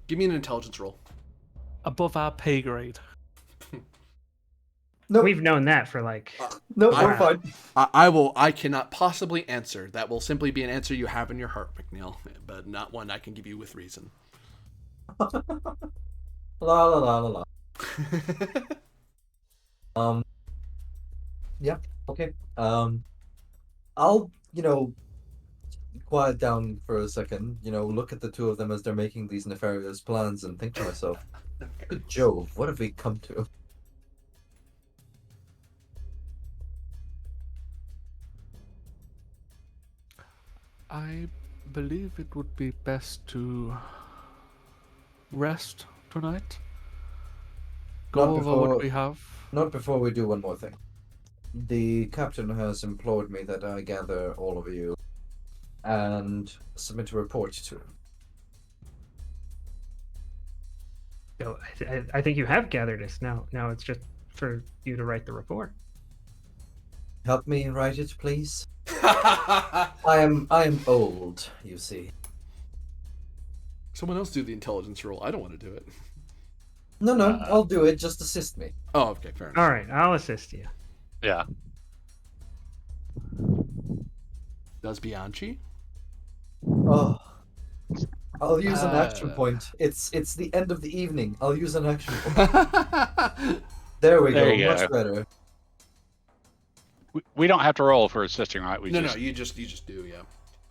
Give me an intelligence roll. Above our pay grade. Nope. We've known that for like. No, we're fine. I cannot possibly answer. That will simply be an answer you have in your heart, McNeil, but not one I can give you with reason. La la la la la. Yeah. Okay. I'll quiet down for a second. Look at the two of them as they're making these nefarious plans, and think to myself, "Good Jove, what have we come to?" I believe it would be best to rest tonight. Go over what we have. Not before we do one more thing. The captain has implored me that I gather all of you and submit a report to him. So I think you have gathered us now. Now it's just for you to write the report. Help me write it, please. I am old, you see. Someone else do the intelligence roll. I don't want to do it. No, I'll do it. Just assist me. Oh, okay, fair enough. All right, I'll assist you. Yeah. Does Bianchi? Oh, I'll use an action point. It's the end of the evening. I'll use an action point. There we go. Much better. We don't have to roll for assisting, right? No, you just do, yeah.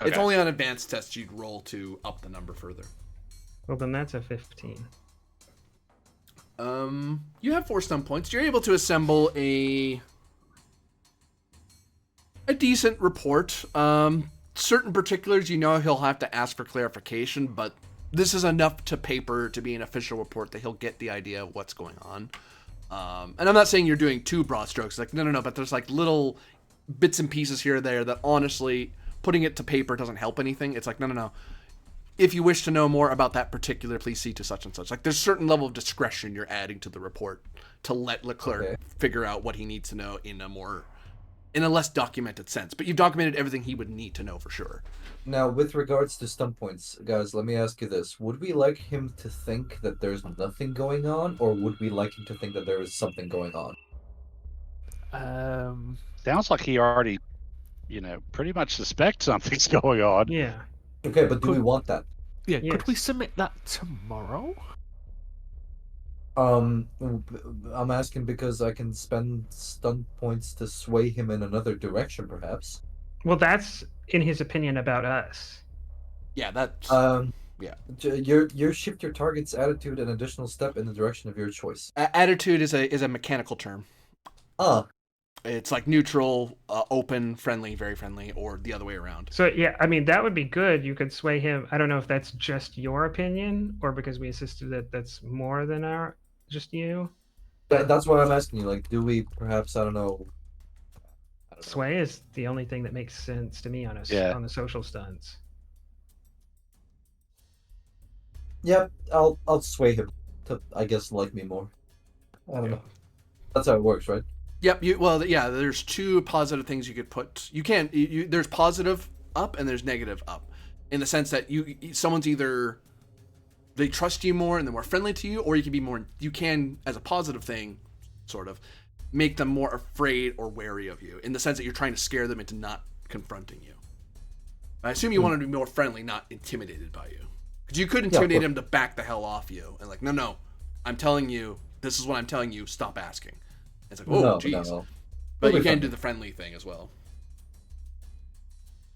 Okay. It's only on advanced tests you'd roll to up the number further. Well, then that's a 15. You have 4 stun points. You're able to assemble a decent report. Certain particulars, he'll have to ask for clarification, but this is enough to paper to be an official report that he'll get the idea of what's going on. And I'm not saying you're doing too broad strokes. Like, no, but there's like little bits and pieces here or there that honestly, putting it to paper doesn't help anything. It's like, no. If you wish to know more about that particular, please see to such and such. Like, there's a certain level of discretion you're adding to the report to let Leclerc figure out what he needs to know in a less documented sense. But you've documented everything he would need to know for sure. Now, with regards to stun points, guys, let me ask you this. Would we like him to think that there's nothing going on, or would we like him to think that there is something going on? Sounds like he already, pretty much suspects something's going on. Yeah. Okay, but do we want that? Yeah, Yes. could we submit that tomorrow? I'm asking because I can spend stunt points to sway him in another direction, perhaps. Well, that's in his opinion about us. Yeah, that's Yeah. Your shift your target's attitude an additional step in the direction of your choice. Attitude is a mechanical term. Ah, It's like neutral, open, friendly, very friendly, or the other way around. So yeah, I mean that would be good. You could sway him. I don't know if that's just your opinion or because we insisted that that's more than our just you. that's why I'm asking you. Like, do we perhaps I don't know. Sway is the only thing that makes sense to me on Yeah. on the social stunts. Yep, I'll sway him to I guess like me more. I don't know. That's how it works, right? Yep. There's two positive things you could put. You can't. There's positive up and there's negative up, in the sense that someone's either they trust you more and they're more friendly to you, or you can be more. You can, as a positive thing, sort of make them more afraid or wary of you, in the sense that you're trying to scare them into not confronting you. I assume you want them to be more friendly, not intimidated by you, because you could intimidate them to back the hell off you and like, no, I'm telling you, this is what I'm telling you. Stop asking. It's like, oh, geez. No. But you can do the friendly thing as well.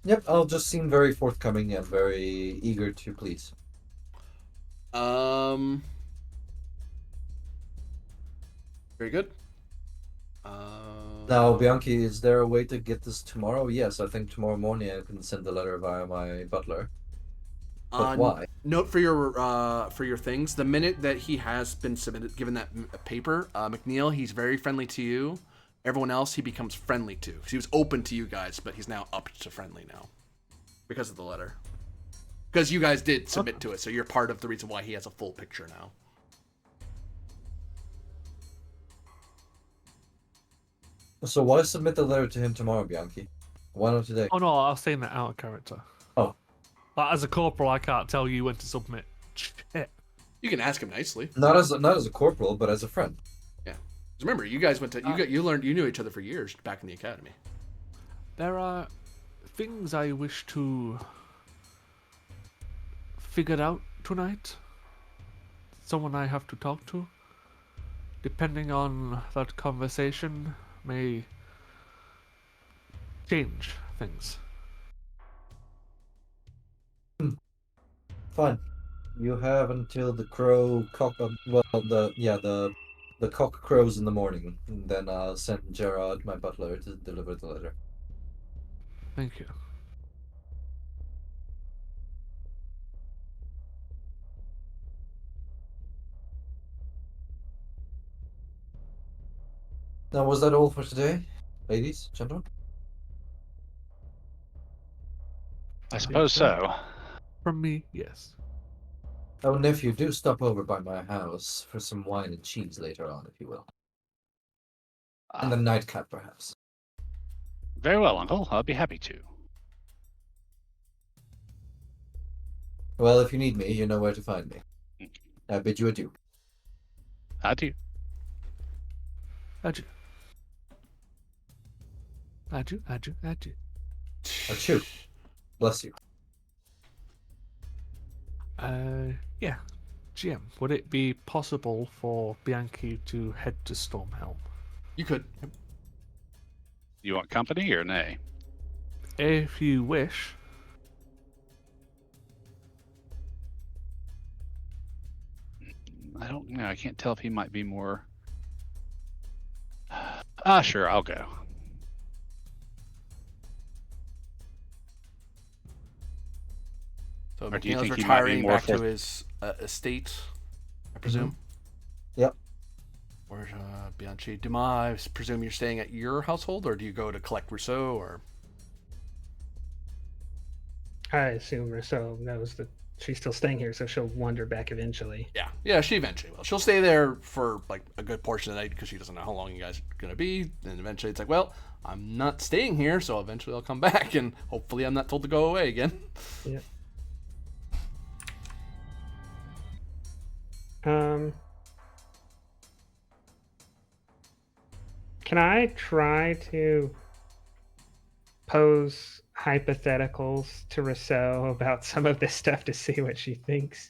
Yep, I'll just seem very forthcoming and very eager to please. Very good. Now, Bianchi, is there a way to get this tomorrow? Yes, I think tomorrow morning I can send the letter via my butler. But why? Note for your things. The minute that he has been submitted, given that paper, McNeil, he's very friendly to you. Everyone else, he becomes friendly to. He was open to you guys, but he's now up to friendly now, because of the letter. Because you guys did submit to it, so you're part of the reason why he has a full picture now. So why submit the letter to him tomorrow, Bianchi? Why not today? Oh no, I was saying that out of character. Oh. Like, as a corporal, I can't tell you when to submit. Shit. You can ask him nicely. Not as a corporal, but as a friend. Yeah. Remember, you guys went to you knew each other for years back in the academy. There are things I wish to figure out tonight. Someone I have to talk to. Depending on that conversation, may change things. Fine. You have until the the cock crows in the morning, and then I'll send Gerard, my butler, to deliver the letter. Thank you. Now, was that all for today, ladies, gentlemen? I suppose so. From me, yes. Oh, nephew, do stop over by my house for some wine and cheese later on, if you will. And a nightcap, perhaps. Very well, Uncle. I'll be happy to. Well, if you need me, you know where to find me. I bid you adieu. Adieu. Adieu. Adieu, adieu, adieu. Adieu. Bless you. Yeah. GM, would it be possible for Bianchi to head to Stormhelm? You could. You want company or nay? If you wish. I don't know. I can't tell if he might be more. Sure, I'll go. So Or do you McNeil's think he might be retiring more back for- to his estate, I presume. Yep. Or Bianchi. Dumas, I presume you're staying at your household, or do you go to collect Rousseau, or? I assume Rousseau knows that she's still staying here, so she'll wander back eventually. Yeah, she eventually will. She'll stay there for like a good portion of the night because she doesn't know how long you guys are gonna be. And eventually, it's like, well, I'm not staying here, so eventually I'll come back, and hopefully I'm not told to go away again. Yeah. Can I try to pose hypotheticals to Rousseau about some of this stuff to see what she thinks?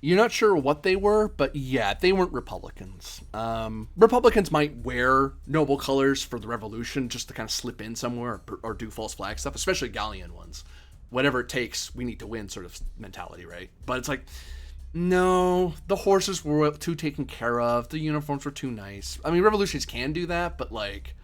You're not sure what they were, but yeah, they weren't Republicans. Republicans might wear noble colors for the revolution just to kind of slip in somewhere or do false flag stuff, especially Galleon ones. Whatever it takes, we need to win sort of mentality, right? But it's like, no, the horses were too taken care of. The uniforms were too nice. I mean, revolutionaries can do that, but like,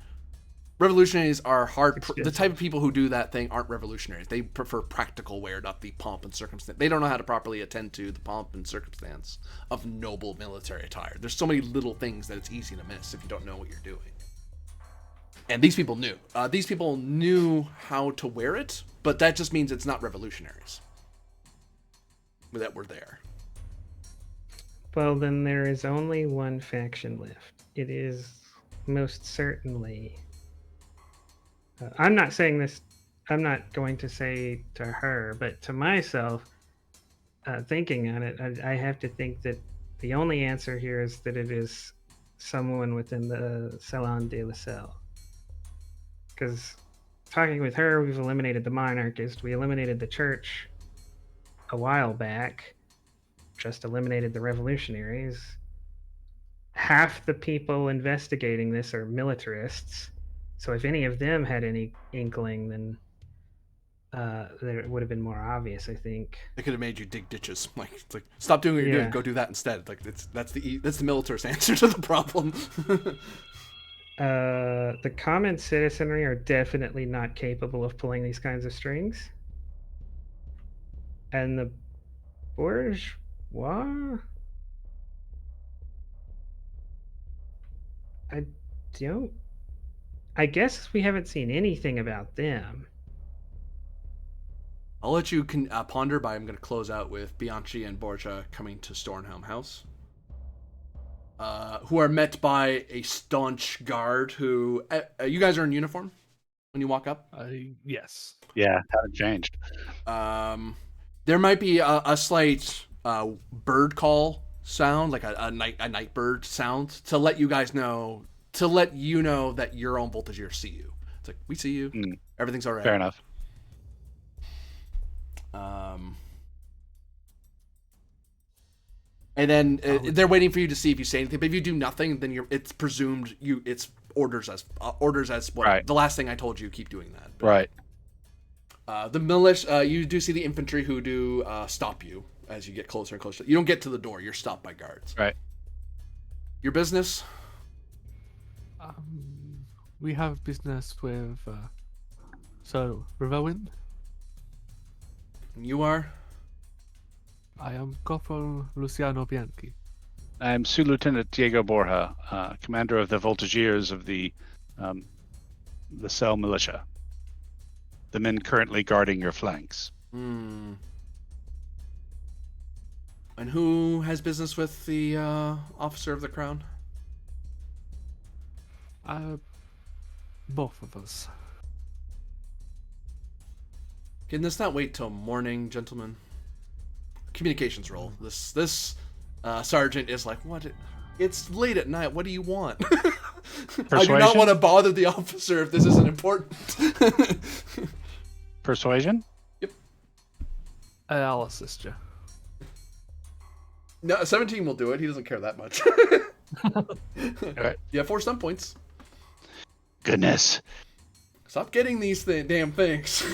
revolutionaries are hard. The type of people who do that thing aren't revolutionaries. They prefer practical wear, not the pomp and circumstance. They don't know how to properly attend to the pomp and circumstance of noble military attire. There's so many little things that it's easy to miss if you don't know what you're doing. And these people knew. These people knew how to wear it, but that just means it's not revolutionaries that were there. Well, then there is only one faction left. It is most certainly... I'm not saying this, I'm not going to say to her, but to myself, thinking on it, I have to think that the only answer here is that it is someone within the Salon de la Selle. Because talking with her, we've eliminated the monarchist, we eliminated the church a while back, just eliminated the revolutionaries. Half the people investigating this are militarists. So if any of them had any inkling, then it would have been more obvious, I think. They could have made you dig ditches. Like, it's like, stop doing what you're doing. Go do that instead. Like, that's the militarist answer to the problem. The common citizenry are definitely not capable of pulling these kinds of strings. And the bourgeois? I guess we haven't seen anything about them. I'll let you ponder, but I'm going to close out with Bianchi and Borgia coming to Stornhelm House, who are met by a staunch guard who... you guys are in uniform when you walk up? Yes. Yeah, haven't changed. There might be a slight bird call sound, like a night bird sound, to let you guys know, that your own voltageers see you. It's like, we see you. Everything's all right. Fair enough. And then they're waiting for you to see if you say anything. But if you do nothing, then it's presumed it's orders as what right. The last thing I told you. Keep doing that. But, right. The militia. You do see the infantry who do stop you as you get closer and closer. You don't get to the door. You're stopped by guards. Right. Your business. We have business with Sir Riverwind. You are? I am Corporal Luciano Bianchi. I'm Sous Lieutenant Diego Borja, commander of the Voltagiers of the Cell Militia. The men currently guarding your flanks. And who has business with the officer of the crown? Both of us. Can this not wait till morning, gentlemen? Communications role. This sergeant is like, what? It's late at night. What do you want? I do not want to bother the officer if this isn't important. Persuasion? Yep. I'll assist you. No, 17 will do it. He doesn't care that much. Right. Yeah, 4 stun points. Goodness. Stop getting these damn things.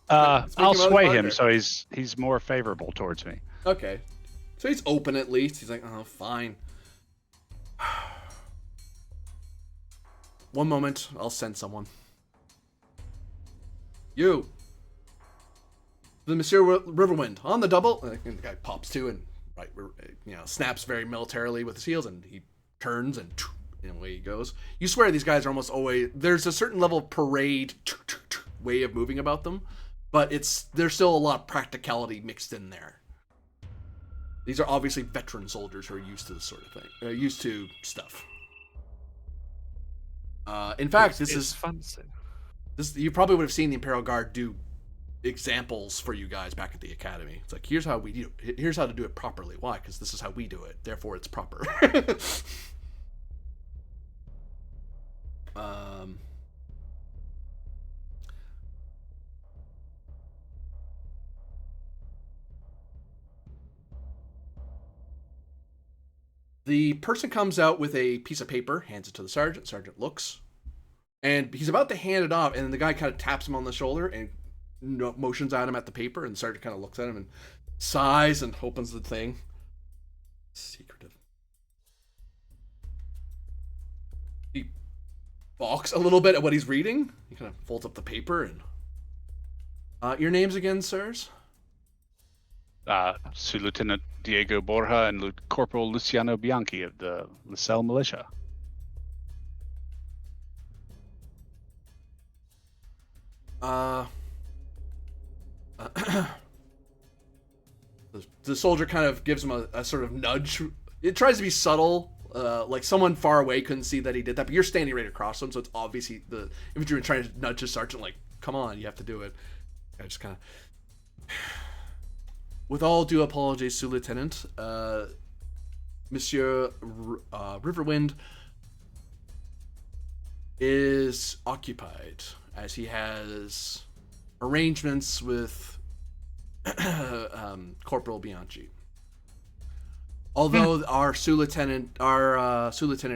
I'll sway him so he's more favorable towards me. Okay. So he's open at least. He's like, oh, fine. One moment. I'll send someone. You. The Monsieur Riverwind. On the double. And the guy pops to and snaps very militarily with his heels, and he turns and away he goes. You swear these guys are almost always... There's a certain level of parade way of moving about them. But there's still a lot of practicality mixed in there. These are obviously veteran soldiers who are used to this sort of thing. Used to stuff. In fact, this is fancy. You probably would have seen the Imperial Guard do examples for you guys back at the academy. It's like, here's how we do it. Here's how to do it properly. Why? Because this is how we do it. Therefore, it's proper. The person comes out with a piece of paper, hands it to the sergeant. Sergeant looks, and he's about to hand it off, and the guy kind of taps him on the shoulder and motions at him at the paper, and the sergeant kind of looks at him and sighs and opens the thing. Secretive. He balks a little bit at what he's reading. He kind of folds up the paper and... your names again, sirs? Sir Lieutenant Diego Borja and Corporal Luciano Bianchi of the LaSalle Militia. The soldier kind of gives him a sort of nudge. It tries to be subtle, like someone far away couldn't see that he did that, but you're standing right across him, so it's obvious the infantryman trying to nudge his sergeant, like, come on, you have to do it. I just kind of... With all due apologies to Lieutenant, Monsieur Riverwind is occupied, as he has arrangements with Corporal Bianchi. Although our Sous Lieutenant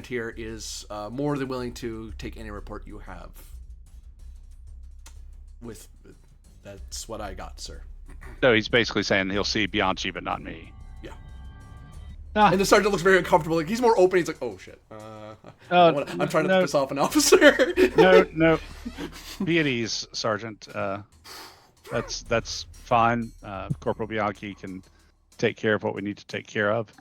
here is more than willing to take any report you have. That's what I got, sir. So he's basically saying he'll see Bianchi, but not me. Yeah. And the sergeant looks very uncomfortable. Like, he's more open. He's like, "Oh shit, I'm trying to piss off an officer." No. Be at ease, Sergeant. That's fine. Corporal Bianchi can take care of what we need to take care of.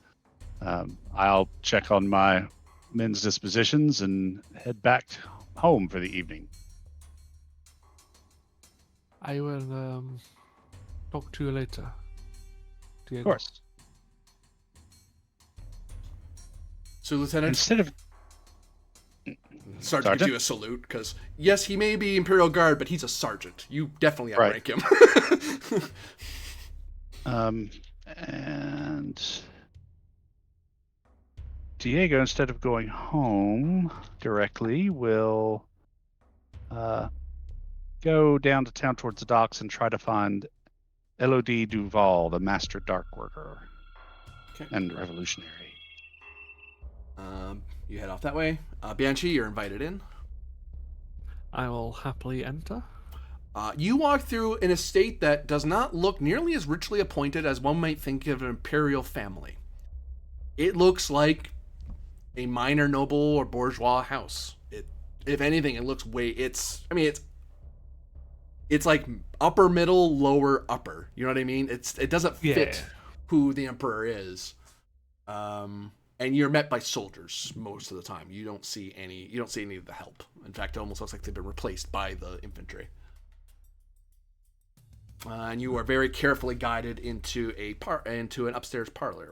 I'll check on my men's dispositions and head back home for the evening. I will talk to you later, Diego. Of course. So, Lieutenant, Instead of Sergeant gives you a salute, because yes, he may be Imperial Guard, but he's a sergeant. You definitely outrank him. And Diego, instead of going home directly, will go down to town towards the docks and try to find Elodie Duval, the master dark worker and revolutionary. You head off that way. Bianchi, you're invited in. I will happily enter. You walk through an estate that does not look nearly as richly appointed as one might think of an imperial family. It looks like a minor noble or bourgeois house. If anything, it looks it's like upper middle, lower upper. You know what I mean? It doesn't fit who the emperor is. And you're met by soldiers most of the time. You don't see any of the help. In fact, it almost looks like they've been replaced by the infantry. And you are very carefully guided into an upstairs parlor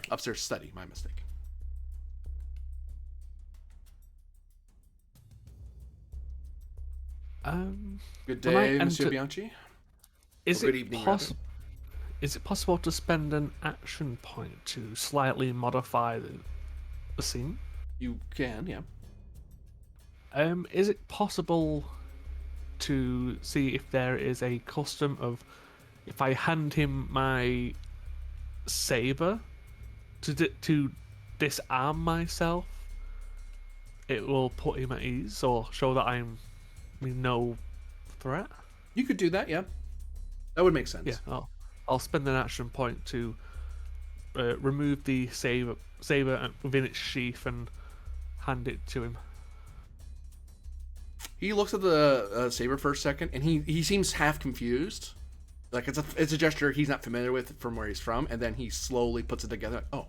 upstairs study. My mistake. Good day, Monsieur Bianchi. Good evening. Is it possible to spend an action point to slightly modify the scene? You can, yeah. Is it possible to see if there is a custom of, if I hand him my saber to disarm myself, it will put him at ease or show that I'm no threat? You could do that, yeah. That would make sense. Yeah, I'll spend an action point to remove the saber within its sheath and hand it to him. He looks at the saber for a second, and he seems half confused. Like it's a gesture he's not familiar with from where he's from, and then he slowly puts it together. Like, oh.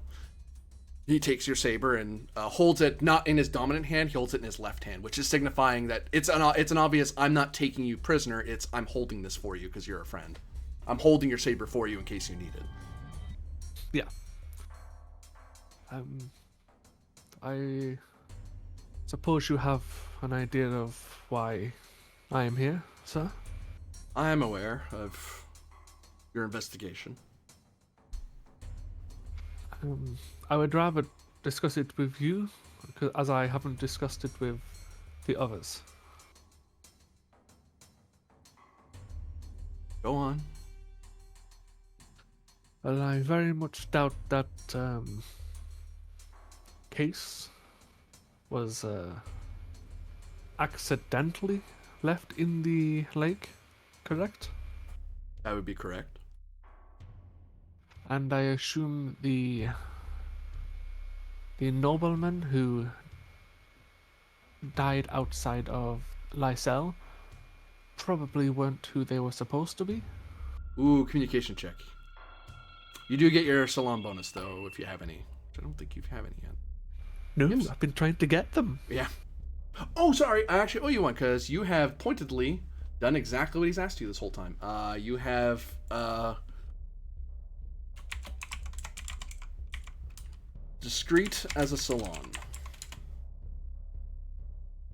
He takes your saber and holds it not in his dominant hand. He holds it in his left hand, which is signifying that it's an obvious, I'm not taking you prisoner. It's, I'm holding this for you because you're a friend. I'm holding your saber for you in case you need it. Yeah. I suppose you have an idea of why I am here, sir? I am aware of your investigation. I would rather discuss it with you, as I haven't discussed it with the others. Go on. Well, I very much doubt that case was accidentally left in the lake, correct? That would be correct. And I assume the noblemen who died outside of Lysel probably weren't who they were supposed to be. Ooh, communication check. You do get your salon bonus, though, if you have any. Which I don't think you have any yet. No, Yes. I've been trying to get them. Yeah. Oh, sorry. I actually owe you one, because you have pointedly done exactly what he's asked you this whole time. You have... discreet as a salon,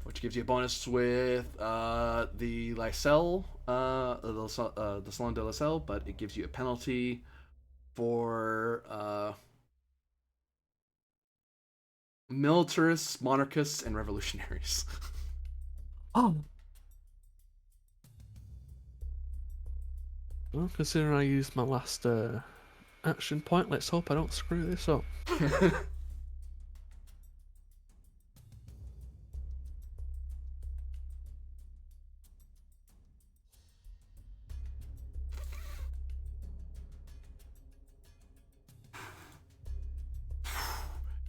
which gives you a bonus with the Lysel, the Salon de Lysel, but it gives you a penalty for militarists, monarchists, and revolutionaries. Oh. Well, considering I used my last action point, let's hope I don't screw this up.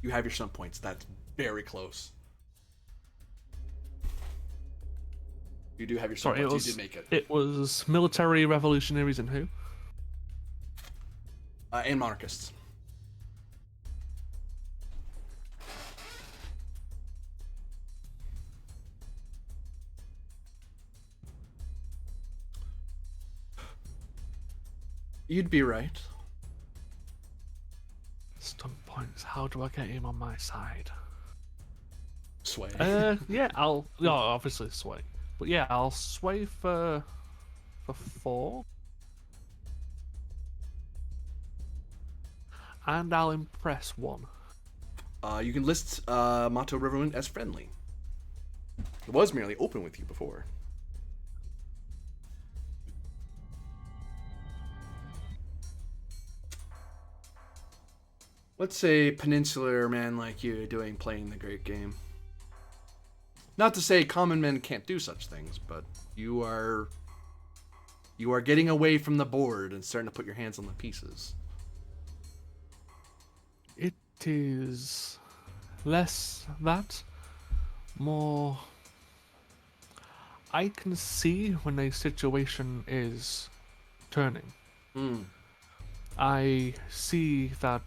You have your stunt points. That's very close. You do have your stunt points. You did make it. It was military, revolutionaries, and who? And monarchists. You'd be right. Stunt points. How do I get him on my side? Sway. Yeah, obviously sway. But yeah, I'll sway for 4. And I'll impress 1. You can list Mato Riverwind as friendly. It was merely open with you before. What's a peninsular man like you doing playing the great game? Not to say common men can't do such things, but you are getting away from the board and starting to put your hands on the pieces. It is less that, more I can see when a situation is turning. I see that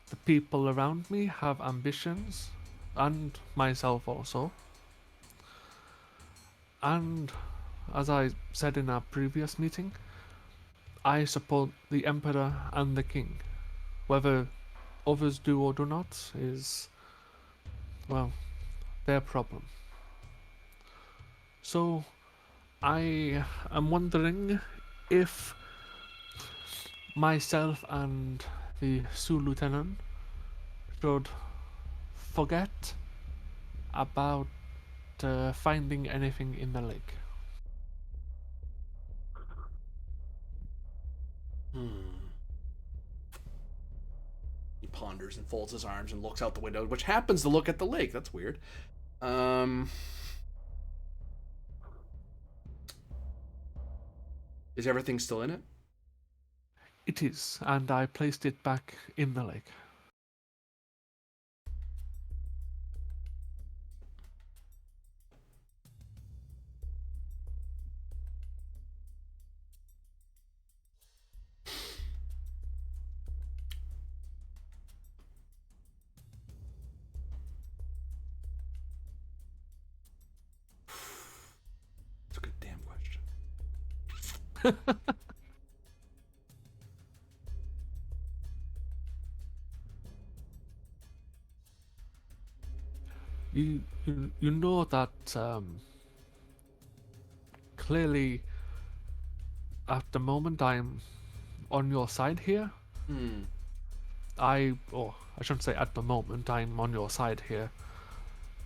the people around me have ambitions, and myself also. And as I said in our previous meeting, I support the Emperor and the King. Whether others do or do not is, well, their problem. So, I am wondering if myself and the Sioux Lieutenant should forget about finding anything in the lake. He ponders and folds his arms and looks out the window, which happens to look at the lake. That's weird. Is everything still in it? It is, and I placed it back in the lake. That's a good damn question. You know that clearly at the moment I'm on your side here. I shouldn't say at the moment I'm on your side here.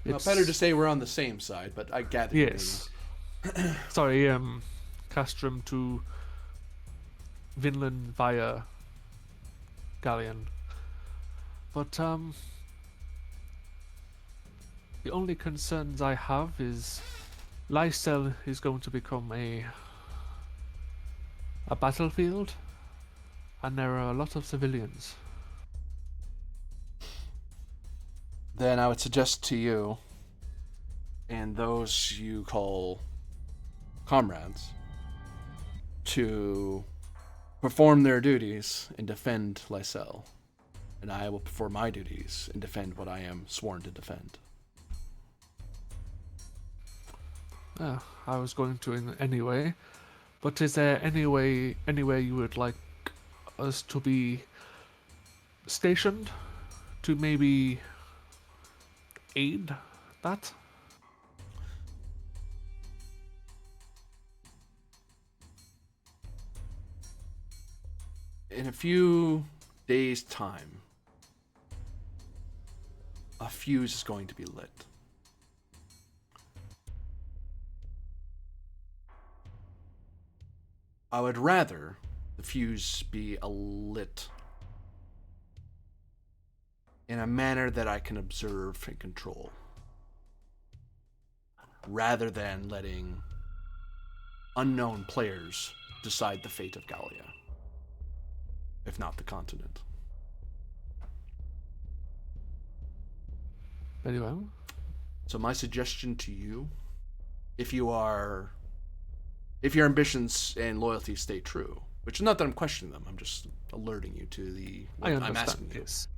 Well, better to say we're on the same side, but I gather. Yes. Sorry, Castrum to Vinland via Galleon. But The only concerns I have is Lysel is going to become a battlefield, and there are a lot of civilians. Then I would suggest to you, and those you call comrades, to perform their duties and defend Lysel. And I will perform my duties and defend what I am sworn to defend. I was going to in anyway, but is there anywhere you would like us to be stationed to maybe aid that? In a few days' time, a fuse is going to be lit. I would rather the fuse be lit in a manner that I can observe and control, rather than letting unknown players decide the fate of Gallia, if not the continent. Very well. So my suggestion to you, if your ambitions and loyalties stay true, which is not that I'm questioning them, I'm just alerting you to what I I'm understand asking you. this.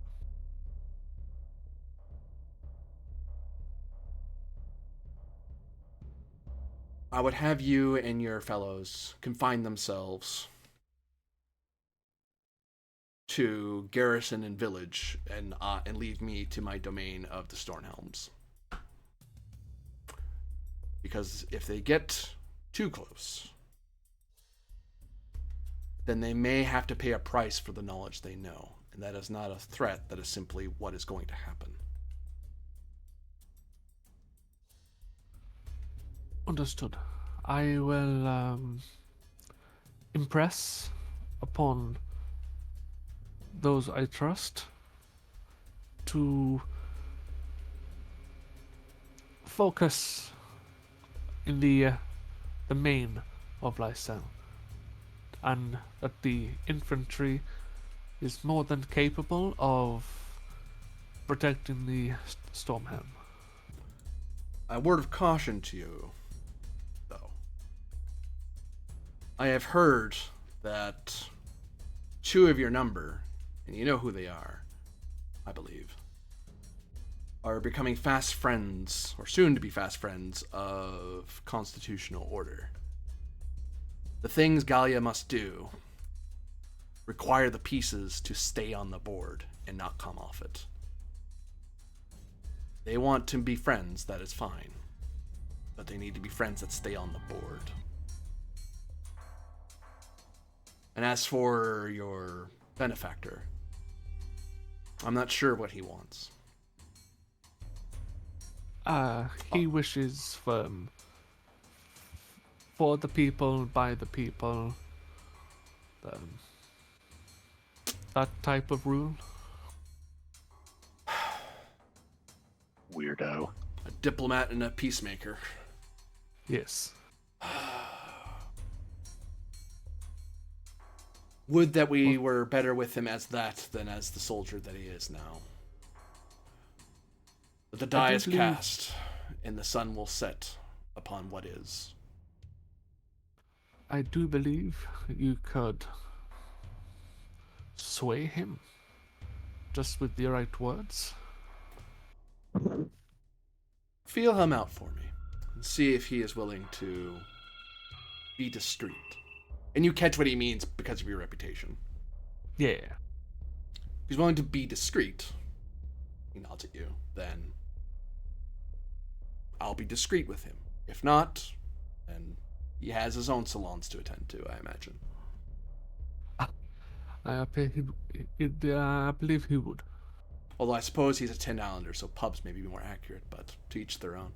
I would have you and your fellows confine themselves to garrison and village, and leave me to my domain of the Stornhelms. Because if they get too close, then they may have to pay a price for the knowledge they know, and that is not a threat, that is simply what is going to happen. Understood. I will impress upon those I trust to focus in the main of Lysel, and that the infantry is more than capable of protecting the Stormhelm. A word of caution to you, though. I have heard that 2 of your number, and you know who they are, I believe, are becoming fast friends, or soon to be fast friends, of constitutional order. The things Gallia must do require the pieces to stay on the board and not come off it. They want to be friends, that is fine, but they need to be friends that stay on the board. And as for your benefactor, I'm not sure what he wants. He wishes for the people, by the people, that type of rule. Weirdo. A diplomat and a peacemaker. Yes. Would that we were better with him as that than as the soldier that he is now. But the die is cast, and the sun will set upon what is. I do believe you could sway him just with the right words. Feel him out for me, and see if he is willing to be discreet. And you catch what he means because of your reputation. Yeah. If he's willing to be discreet, he nods at you, then I'll be discreet with him. If not, then he has his own salons to attend to, I imagine. I believe he would. Although I suppose he's a Tin Islander, so pubs may be more accurate, but to each their own.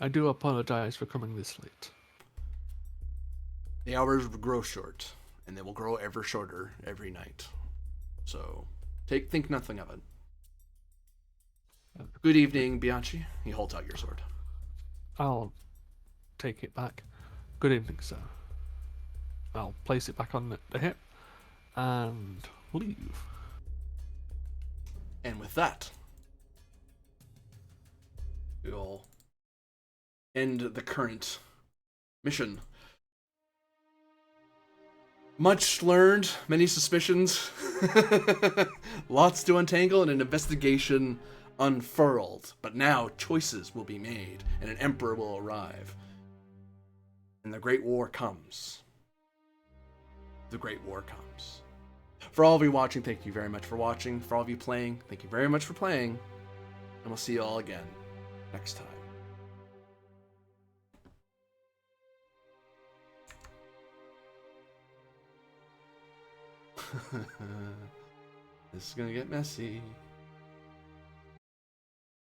I do apologize for coming this late. The hours will grow short, and they will grow ever shorter every night. So think nothing of it. Good evening, Bianchi. He holds out your sword. I'll take it back. Good evening, sir. I'll place it back on the hip and leave. And with that, we'll end the current mission. Much learned, many suspicions, lots to untangle, and an investigation unfurled. But now choices will be made, and an emperor will arrive. And the Great War comes. The Great War comes. For all of you watching, thank you very much for watching. For all of you playing, thank you very much for playing. And we'll see you all again next time. This is gonna get messy.